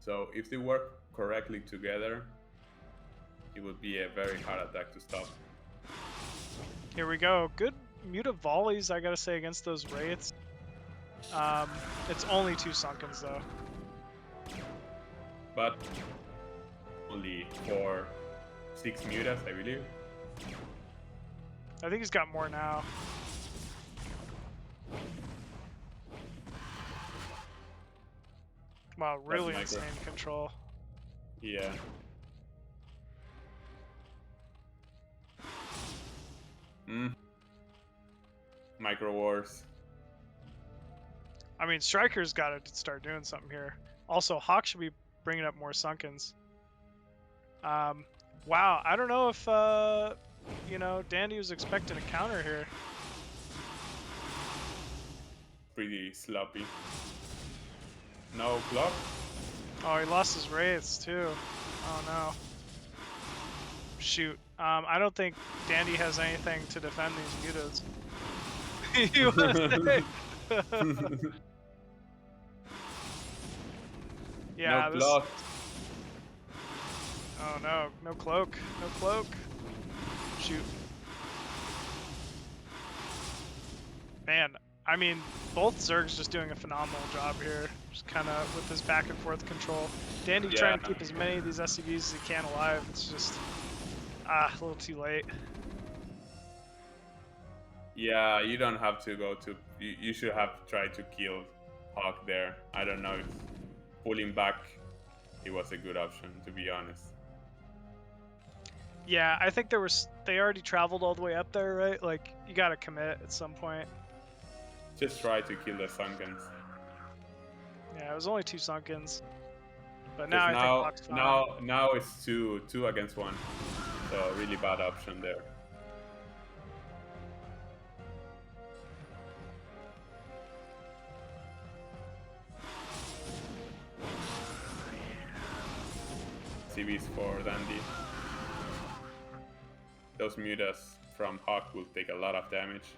So if they work correctly together, it would be a very hard attack to stop. Here we go. Good muta volleys, I gotta say, against those Wraiths. It's only 2 Sunkens though. But only 6 mutas, I believe. I think he's got more now. Wow, really insane control. Yeah. Micro wars. I mean, Stryker's got to start doing something here. Also, Hawk should be bringing up more Sunkens. Wow, I don't know if you know, Dandy was expecting a counter here. Pretty sloppy. No block. Oh, he lost his Wraiths too. Oh no. Shoot. I don't think Dandy has anything to defend these mutas. You wanna say? Yeah. No block. Oh no, no cloak. No cloak. Shoot. Man, I mean, both Zerg's just doing a phenomenal job here. Just kind of with this back and forth control. Dandy trying to keep as many of these SCVs as he can alive. It's just, Ah, a little too late. Yeah, you don't have to go to. You should have tried to kill Hawk there. I don't know if pulling back it was a good option, to be honest. Yeah, I think they already traveled all the way up there, right? Like, you gotta commit at some point. Just try to kill the Sunkens. Yeah, it was only 2 Sunkens. But now I think Hawk's fine. Now it's two against 1. So really bad option there. CVs for Dandy. Those mutas from Hawk will take a lot of damage.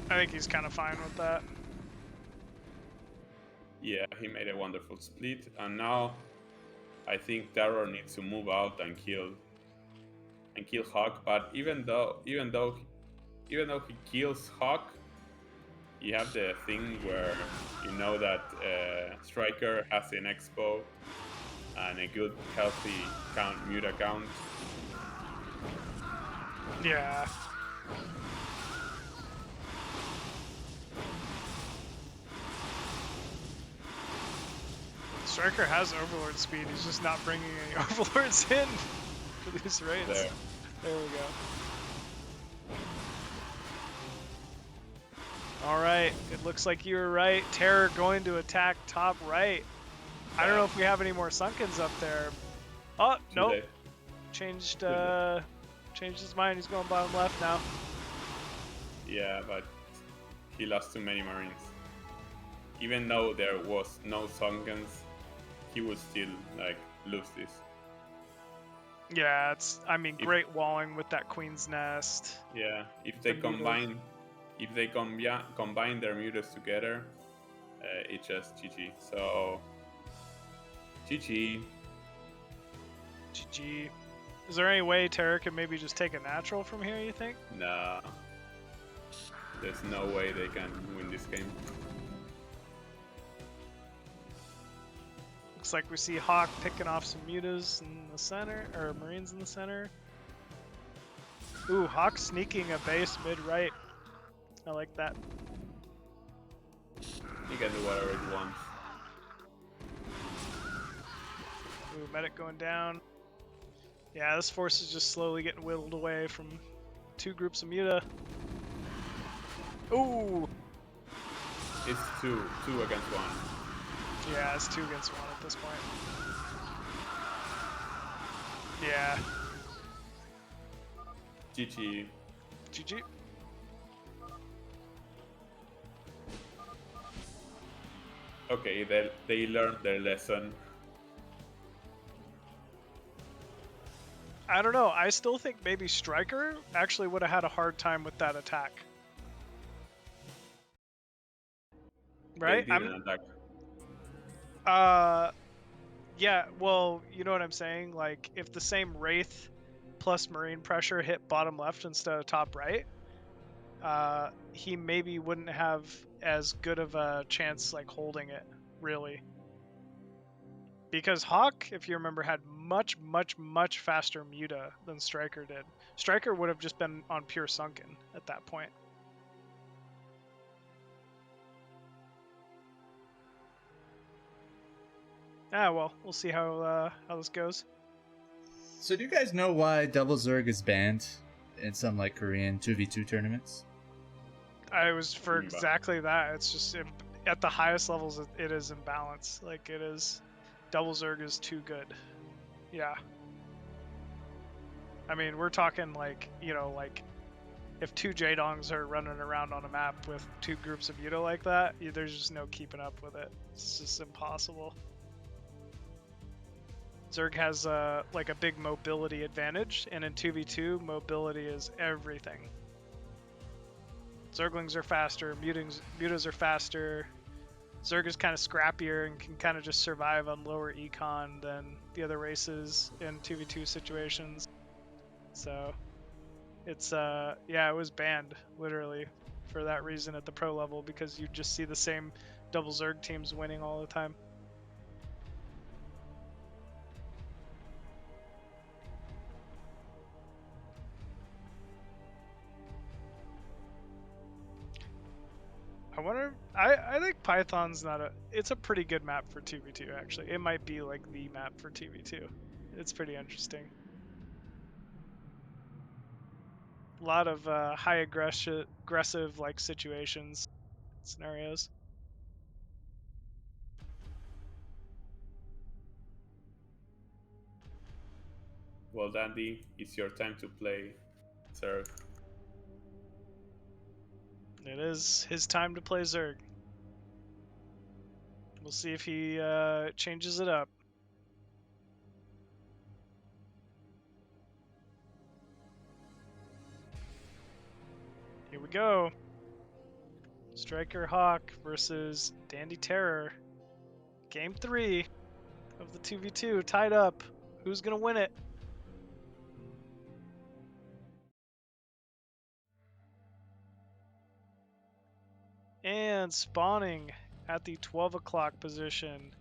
I think he's kind of fine with that. Yeah, he made a wonderful split, and now I think Terror needs to move out and kill Hawk. But even though he kills Hawk, you have the thing where you know that Stryker has an expo and a good healthy muta count. Yeah. Stryker has Overlord speed, he's just not bringing any Overlords in for these raids. There we go. Alright, it looks like you were right. Terror going to attack top right. I don't know if we have any more Sunkens up there. Oh, nope. Changed his mind, he's going bottom left now. Yeah, but he lost too many Marines. Even though there was no Sunkens, he would still lose this. Yeah, great walling with that Queen's Nest. Yeah, if they combine their mutas together, it's just GG. So GG. GG. Is there any way Terra can maybe just take a natural from here, you think? Nah. There's no way they can win this game. Looks like we see Hawk picking off some mutas in the center, or Marines in the center. Ooh, Hawk sneaking a base mid-right. I like that. He can do whatever he wants. Ooh, medic going down. Yeah, this force is just slowly getting whittled away from 2 groups of muta. Ooh! It's two against 1. Yeah, it's 2 against 1 at this point. Yeah. GG. GG. Okay, they learned their lesson. I don't know. I still think maybe Stryker actually would have had a hard time with that attack. Right? They didn't attack. Yeah, well, you know what I'm saying? Like, if the same Wraith plus Marine pressure hit bottom left instead of top right, he maybe wouldn't have as good of a chance holding it, really. Because Hawk, if you remember, had much, much, much faster muta than Stryker did. Stryker would have just been on pure sunken at that point. Ah, well, we'll see how this goes. So do you guys know why Double Zerg is banned in some Korean 2v2 tournaments? I was for exactly that. It's just at the highest levels, it is imbalance. It is, Double Zerg is too good. Yeah. I mean, we're talking if 2 Jaedongs are running around on a map with 2 groups of muta like that, there's just no keeping up with it. It's just impossible. Zerg has a big mobility advantage, and in 2v2, mobility is everything. Zerglings are faster, mutas are faster. Zerg is kind of scrappier and can kind of just survive on lower econ than the other races in 2v2 situations. So it's yeah, it was banned literally for that reason at the pro level, because you just see the same double Zerg teams winning all the time. I wonder. I think Python's not a. It's a pretty good map for 2v2 actually. It might be like the map for 2v2. It's pretty interesting. A lot of high aggressive like situations, scenarios. Well, Dandy, it's your time to play, sir. It is his time to play Zerg. We'll see if he changes it up. Here we go. Stryker Hawk versus Dandy Terror. Game 3 of the 2v2 tied up. Who's gonna win it? And spawning at the 12 o'clock position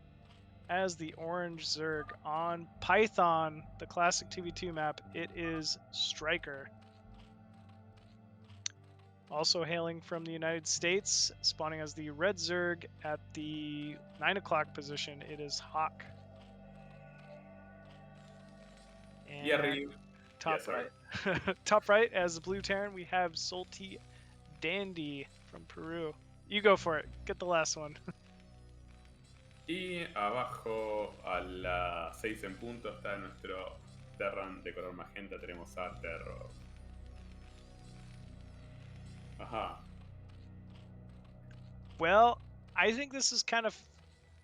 as the orange Zerg on Python, the classic 2v2 map, it is Stryker. Also hailing from the United States, spawning as the red Zerg at the 9 o'clock position, it is Hawk. And Yeah, Ryu. top Yes, right, top right as the blue Terran, we have Salty Dandy from Peru. You go for it. Get the last one. Y abajo a las 6 en punto está nuestro Terran de color magenta. Tenemos a Terror. Ajá. Well, I think this is kind of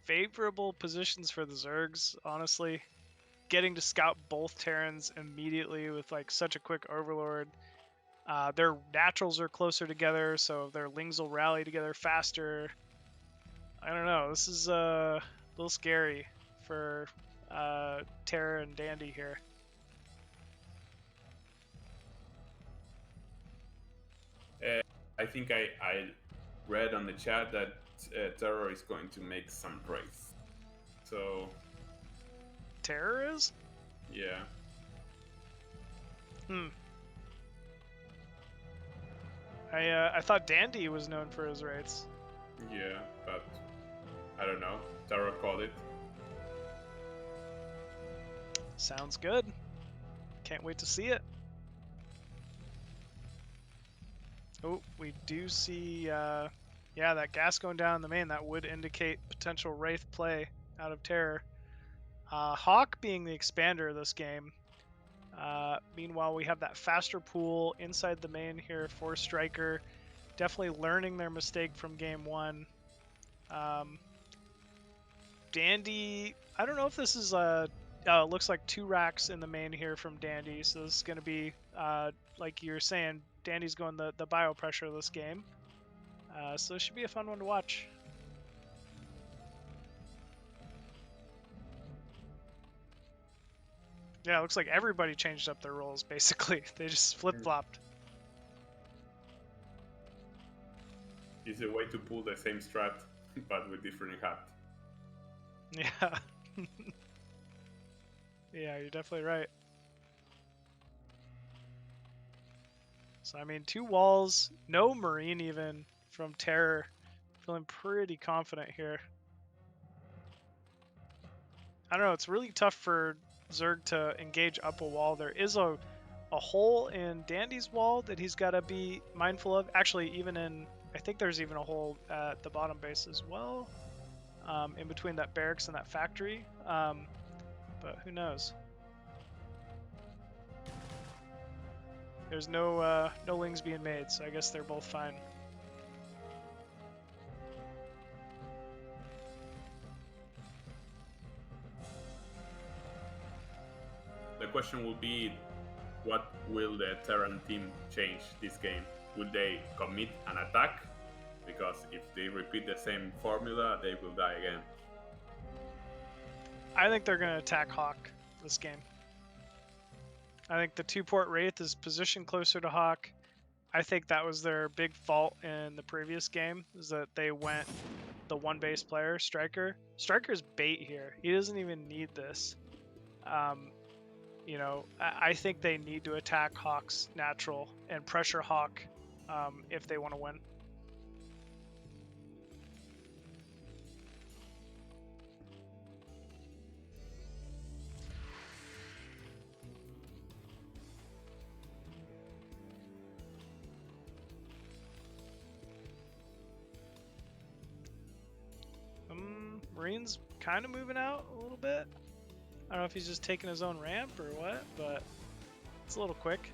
favorable positions for the Zergs, honestly. Getting to scout both Terrans immediately with like such a quick overlord. Their naturals are closer together, so their lings will rally together faster. I don't know. This is a little scary for Terra and Dandy here. I think I read on the chat that Terror is going to make some race. So, Terror is? yeah. I thought Dandy was known for his raids. Yeah, but I don't know. Terror called it. Sounds good. Can't wait to see it. Oh, we do see, yeah, that gas going down in the main. That would indicate potential Wraith play out of Terror. Hawk being the expander of this game. Meanwhile, we have that faster pool inside the main here for Stryker. Definitely learning their mistake from game 1. Dandy, I don't know if this is looks like 2 racks in the main here from Dandy. So this is going to be, like you were saying, Dandy's going the bio pressure of this game. So it should be a fun one to watch. Yeah, it looks like everybody changed up their roles, basically. They just flip-flopped. It's a way to pull the same strat, but with different hat. Yeah. Yeah, you're definitely right. So, I mean, 2 walls, no Marine even from Terror. Feeling pretty confident here. I don't know, it's really tough for Zerg to engage up a wall. There is a hole in Dandy's wall that he's got to be mindful of. Actually, even in, I think there's even a hole at the bottom base as well, in between that barracks and that factory. But who knows? There's no lings being made, so I guess they're both fine. The question will be, what will the Terran team change this game? Will they commit an attack? Because if they repeat the same formula, they will die again. I think they're going to attack Hawk this game. I think the 2-port Wraith is positioned closer to Hawk. I think that was their big fault in the previous game, is that they went the 1 base player, Stryker. Stryker's bait here. He doesn't even need this. You know, I think they need to attack Hawk's natural and pressure Hawk if they want to win. Marine's kind of moving out a little bit. I don't know if he's just taking his own ramp or what, but it's a little quick.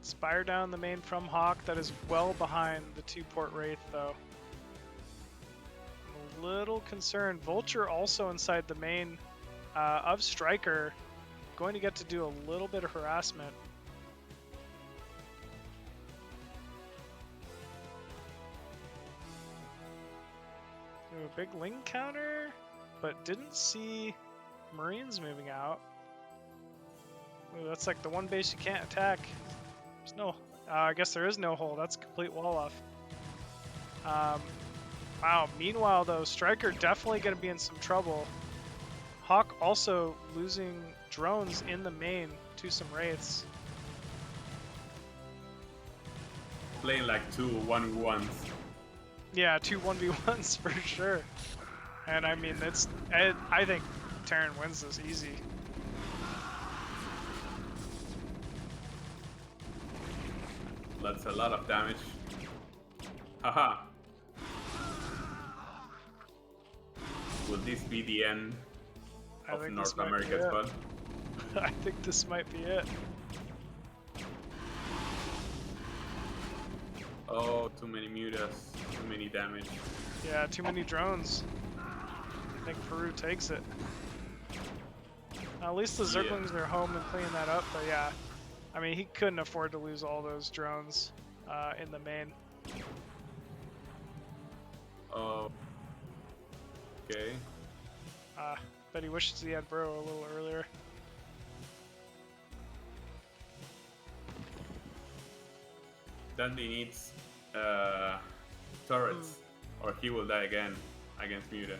Spire down the main from Hawk. That is well behind the 2-port Wraith, though. I'm a little concerned. Vulture also inside the main of Stryker. Going to get to do a little bit of harassment. Do a big link counter, but didn't see Marines moving out. Ooh, that's like the one base you can't attack. There's no, I guess there is no hole. That's a complete wall off. Wow, meanwhile though, Stryker definitely going to be in some trouble. Hawk also losing drones in the main to some Wraiths. Playing like 2 1v1s. Yeah, 2 1v1s for sure. And I mean, I think Terran wins this easy. That's a lot of damage. Haha. Will this be the end of North America's fun? I think this might be it. Oh, too many mutas, too many damage. Yeah, too many drones. I think Peru takes it. At least the Zerglings are home and cleaning that up, but yeah. I mean, he couldn't afford to lose all those drones in the main. Oh. Okay. Bet he wishes he had Bro a little earlier. Dandy needs turrets, or he will die again against Muta.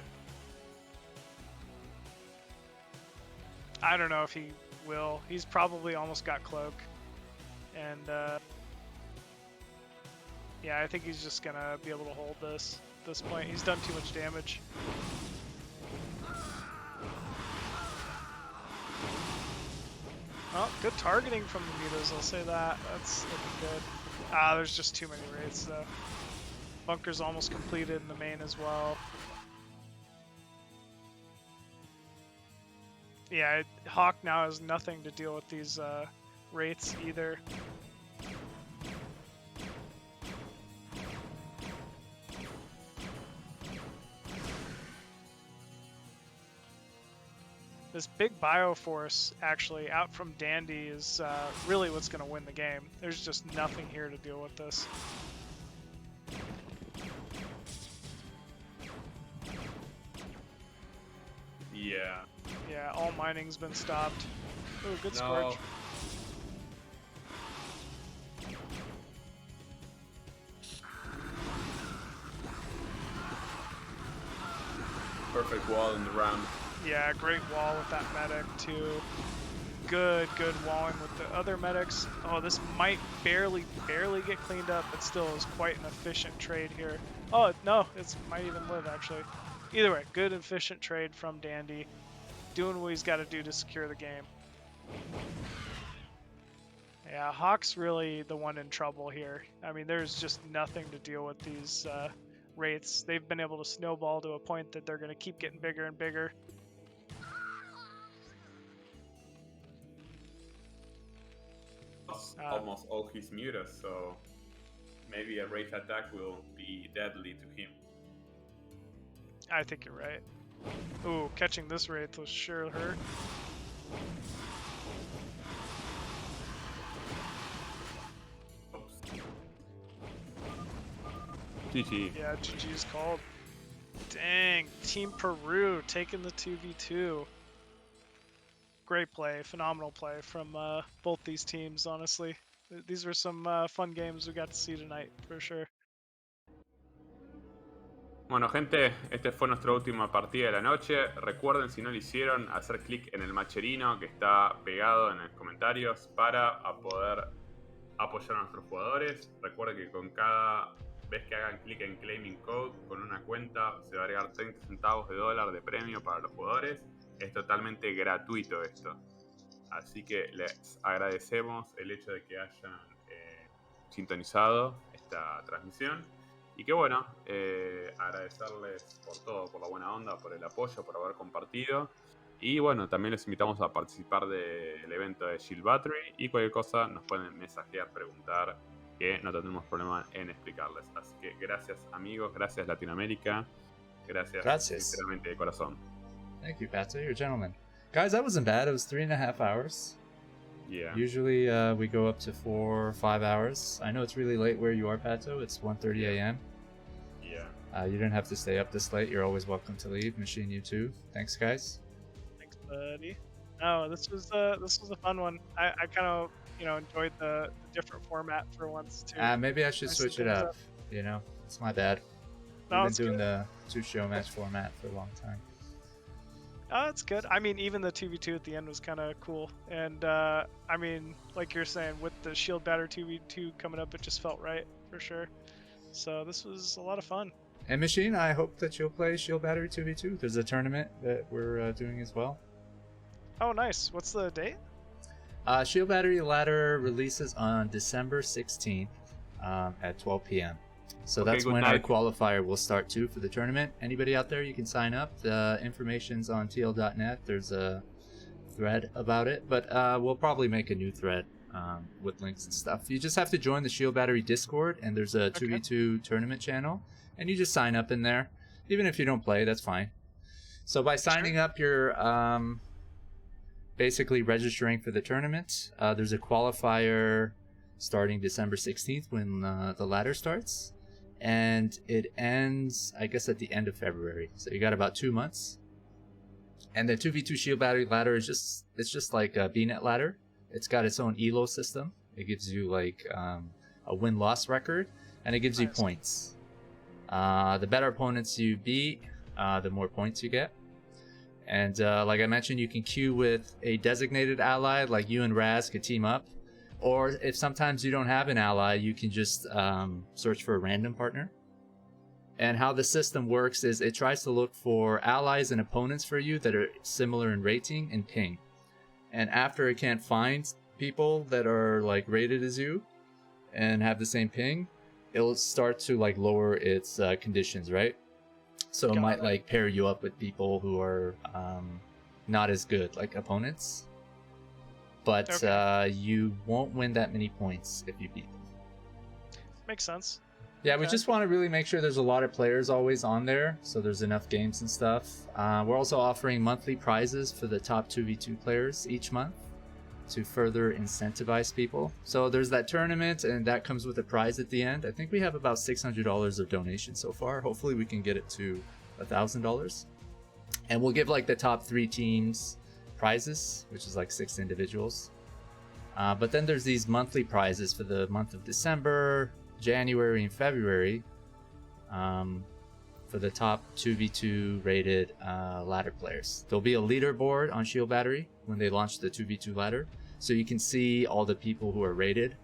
I don't know if he will. He's probably almost got Cloak. And yeah, I think he's just gonna be able to hold this at this point. He's done too much damage. Oh, good targeting from the Mutas, I'll say that. That's looking good. There's just too many Wraiths though. Bunker's almost completed in the main as well. Yeah, Hawk now has nothing to deal with these Wraiths either. This big Bioforce actually out from Dandy is really what's going to win the game. There's just nothing here to deal with this. Yeah. Yeah, all mining's been stopped. Ooh, good Scorch. Perfect wall in the round. Yeah, great wall with that medic too. Good walling with the other medics. Oh, this might barely get cleaned up, but still is quite an efficient trade here. Oh, no, it might even live actually. Either way, good efficient trade from Dandy. Doing what he's got to do to secure the game. Yeah, Hawk's really the one in trouble here. I mean, there's just nothing to deal with these Wraiths. They've been able to snowball to a point that they're going to keep getting bigger and bigger. Almost all his mutas, so maybe a Wraith attack will be deadly to him. I think you're right. Ooh, catching this Wraith was sure hurt. Oops. GG. Yeah, GG's called. Dang, Team Peru taking the 2v2. Great play, phenomenal play from both these teams, honestly. These were some fun games we got to see tonight, for sure. Bueno, gente, esta fue nuestra última partida de la noche. Recuerden, si no lo hicieron, hacer clic en el macherino que está pegado en los comentarios para poder apoyar a nuestros jugadores. Recuerden que con cada vez que hagan clic en Claiming Code con una cuenta se va a agregar 30 centavos de dólar de premio para los jugadores. Es totalmente gratuito esto. Así que les agradecemos el hecho de que hayan sintonizado esta transmisión. Y que bueno, agradecerles por todo, por la buena onda, por el apoyo, por haber compartido. Y bueno, también les invitamos a participar del evento de Shield Battery. Y cualquier cosa nos pueden mensajear, preguntar, que no tendremos problema en explicarles. Así que gracias amigos, gracias Latinoamérica, gracias sinceramente de corazón. Thank you, Pato. You're a gentleman. Guys, that wasn't bad. It was 3.5 hours. Yeah. Usually we go up to 4 or 5 hours. I know it's really late where you are, Pato. It's 1:30 a.m. Yeah. You didn't have to stay up this late. You're always welcome to leave. Machine, you too. Thanks, guys. Thanks, buddy. No, this was a fun one. I kind of enjoyed the different format for once too. Maybe I should switch it up. You know, it's my bad. No, We've been doing the 2-show match format for a long time. Oh, that's good. I mean, even the 2v2 at the end was kind of cool. And, I mean, like you're saying, with the Shield Batter 2v2 coming up, it just felt right, for sure. So this was a lot of fun. And Machine, I hope that you'll play Shield Battery 2v2. There's a tournament that we're doing as well. Oh, nice. What's the date? Shield Battery Ladder releases on December 16th at 12 p.m. So that's when our qualifier will start too for the tournament. Anybody out there, you can sign up. The information's on TL.net. There's a thread about it, but we'll probably make a new thread with links and stuff. You just have to join the Shield Battery Discord, and there's a 2v2 tournament channel, and you just sign up in there. Even if you don't play, that's fine. So by signing up, you're basically registering for the tournament. There's a qualifier starting December 16th when the ladder starts. And it ends, I guess, at the end of February. So you got about 2 months. And the 2v2 Shield Battery ladder is just like a BNet ladder. It's got its own ELO system. It gives you like a win-loss record, and it gives you points. The better opponents you beat, the more points you get. And like I mentioned, you can queue with a designated ally, like you and Raz could team up. Or if sometimes you don't have an ally, you can just search for a random partner. And how the system works is it tries to look for allies and opponents for you that are similar in rating and ping. And after it can't find people that are like rated as you and have the same ping, it'll start to like lower its conditions, right? So it might like pair you up with people who are not as good, like opponents. But you won't win that many points if you beat them. Makes sense. Yeah, we just want to really make sure there's a lot of players always on there, so there's enough games and stuff. We're also offering monthly prizes for the top 2v2 players each month to further incentivize people. So there's that tournament, and that comes with a prize at the end. I think we have about $600 of donations so far. Hopefully we can get it to $1,000. And we'll give like the top 3 teams prizes, which is like 6 individuals. But then there's these monthly prizes for the month of December, January, and February for the top 2v2 rated ladder players. There'll be a leaderboard on Shield Battery when they launch the 2v2 ladder, so you can see all the people who are rated.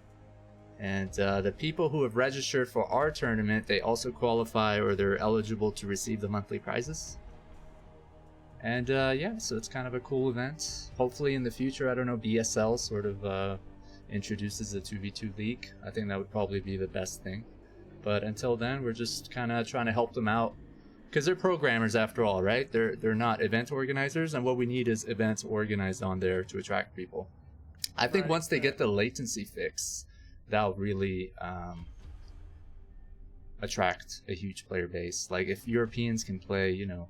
And the people who have registered for our tournament, they also qualify or they're eligible to receive the monthly prizes. And yeah, so it's kind of a cool event. Hopefully in the future, I don't know, BSL sort of introduces the 2v2 league. I think that would probably be the best thing. But until then, we're just kind of trying to help them out. Because they're programmers after all, right? They're not event organizers, and what we need is events organized on there to attract people. I think once they get the latency fix, that'll really attract a huge player base. Like if Europeans can play, you know,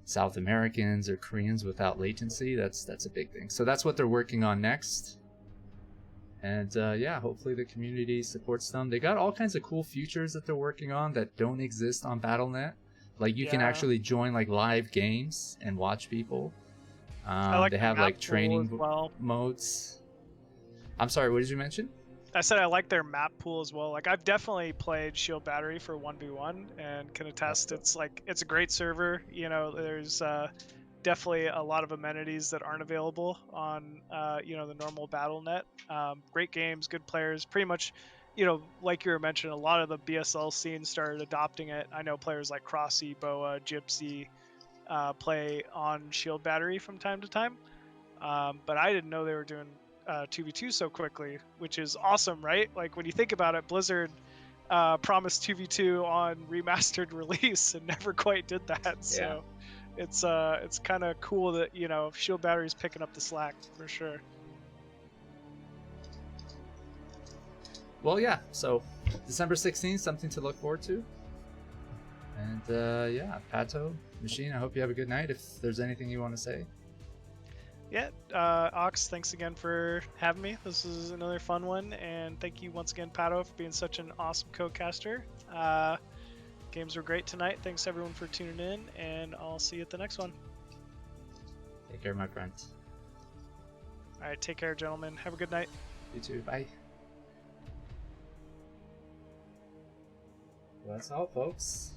South Americans or Koreans without latency, that's a big thing. So that's what they're working on next. And yeah, hopefully the community supports them. They got all kinds of cool features that they're working on that don't exist on Battle.net. Like you can actually join like live games and watch people. They have like training modes. I'm sorry, what did you mention? I said I like their map pool as well. Like I've definitely played Shield Battery for 1v1 and can attest it's a great server. You know, there's definitely a lot of amenities that aren't available on you know, the normal Battle.net. Great games, good players. Pretty much, you know, like you were mentioning, a lot of the BSL scene started adopting it. I know players like Crossy, Boa, Gypsy play on Shield Battery from time to time. But I didn't know they were doing 2v2 so quickly, which is awesome, right? Like when you think about it, Blizzard promised 2v2 on remastered release and never quite did that. So it's kind of cool that, you know, Shield Battery's picking up the slack for sure. Well, yeah, so December 16th, something to look forward to. And yeah, Pato, Machine, I hope you have a good night. If there's anything you want to say. Yeah, Ox, thanks again for having me. This is another fun one, and thank you once again, Pato, for being such an awesome co-caster. Games were great tonight. Thanks everyone for tuning in, and I'll see you at the next one. Take care, my friend. All right, take care, gentlemen. Have a good night. You too. Bye. Well, that's all, folks.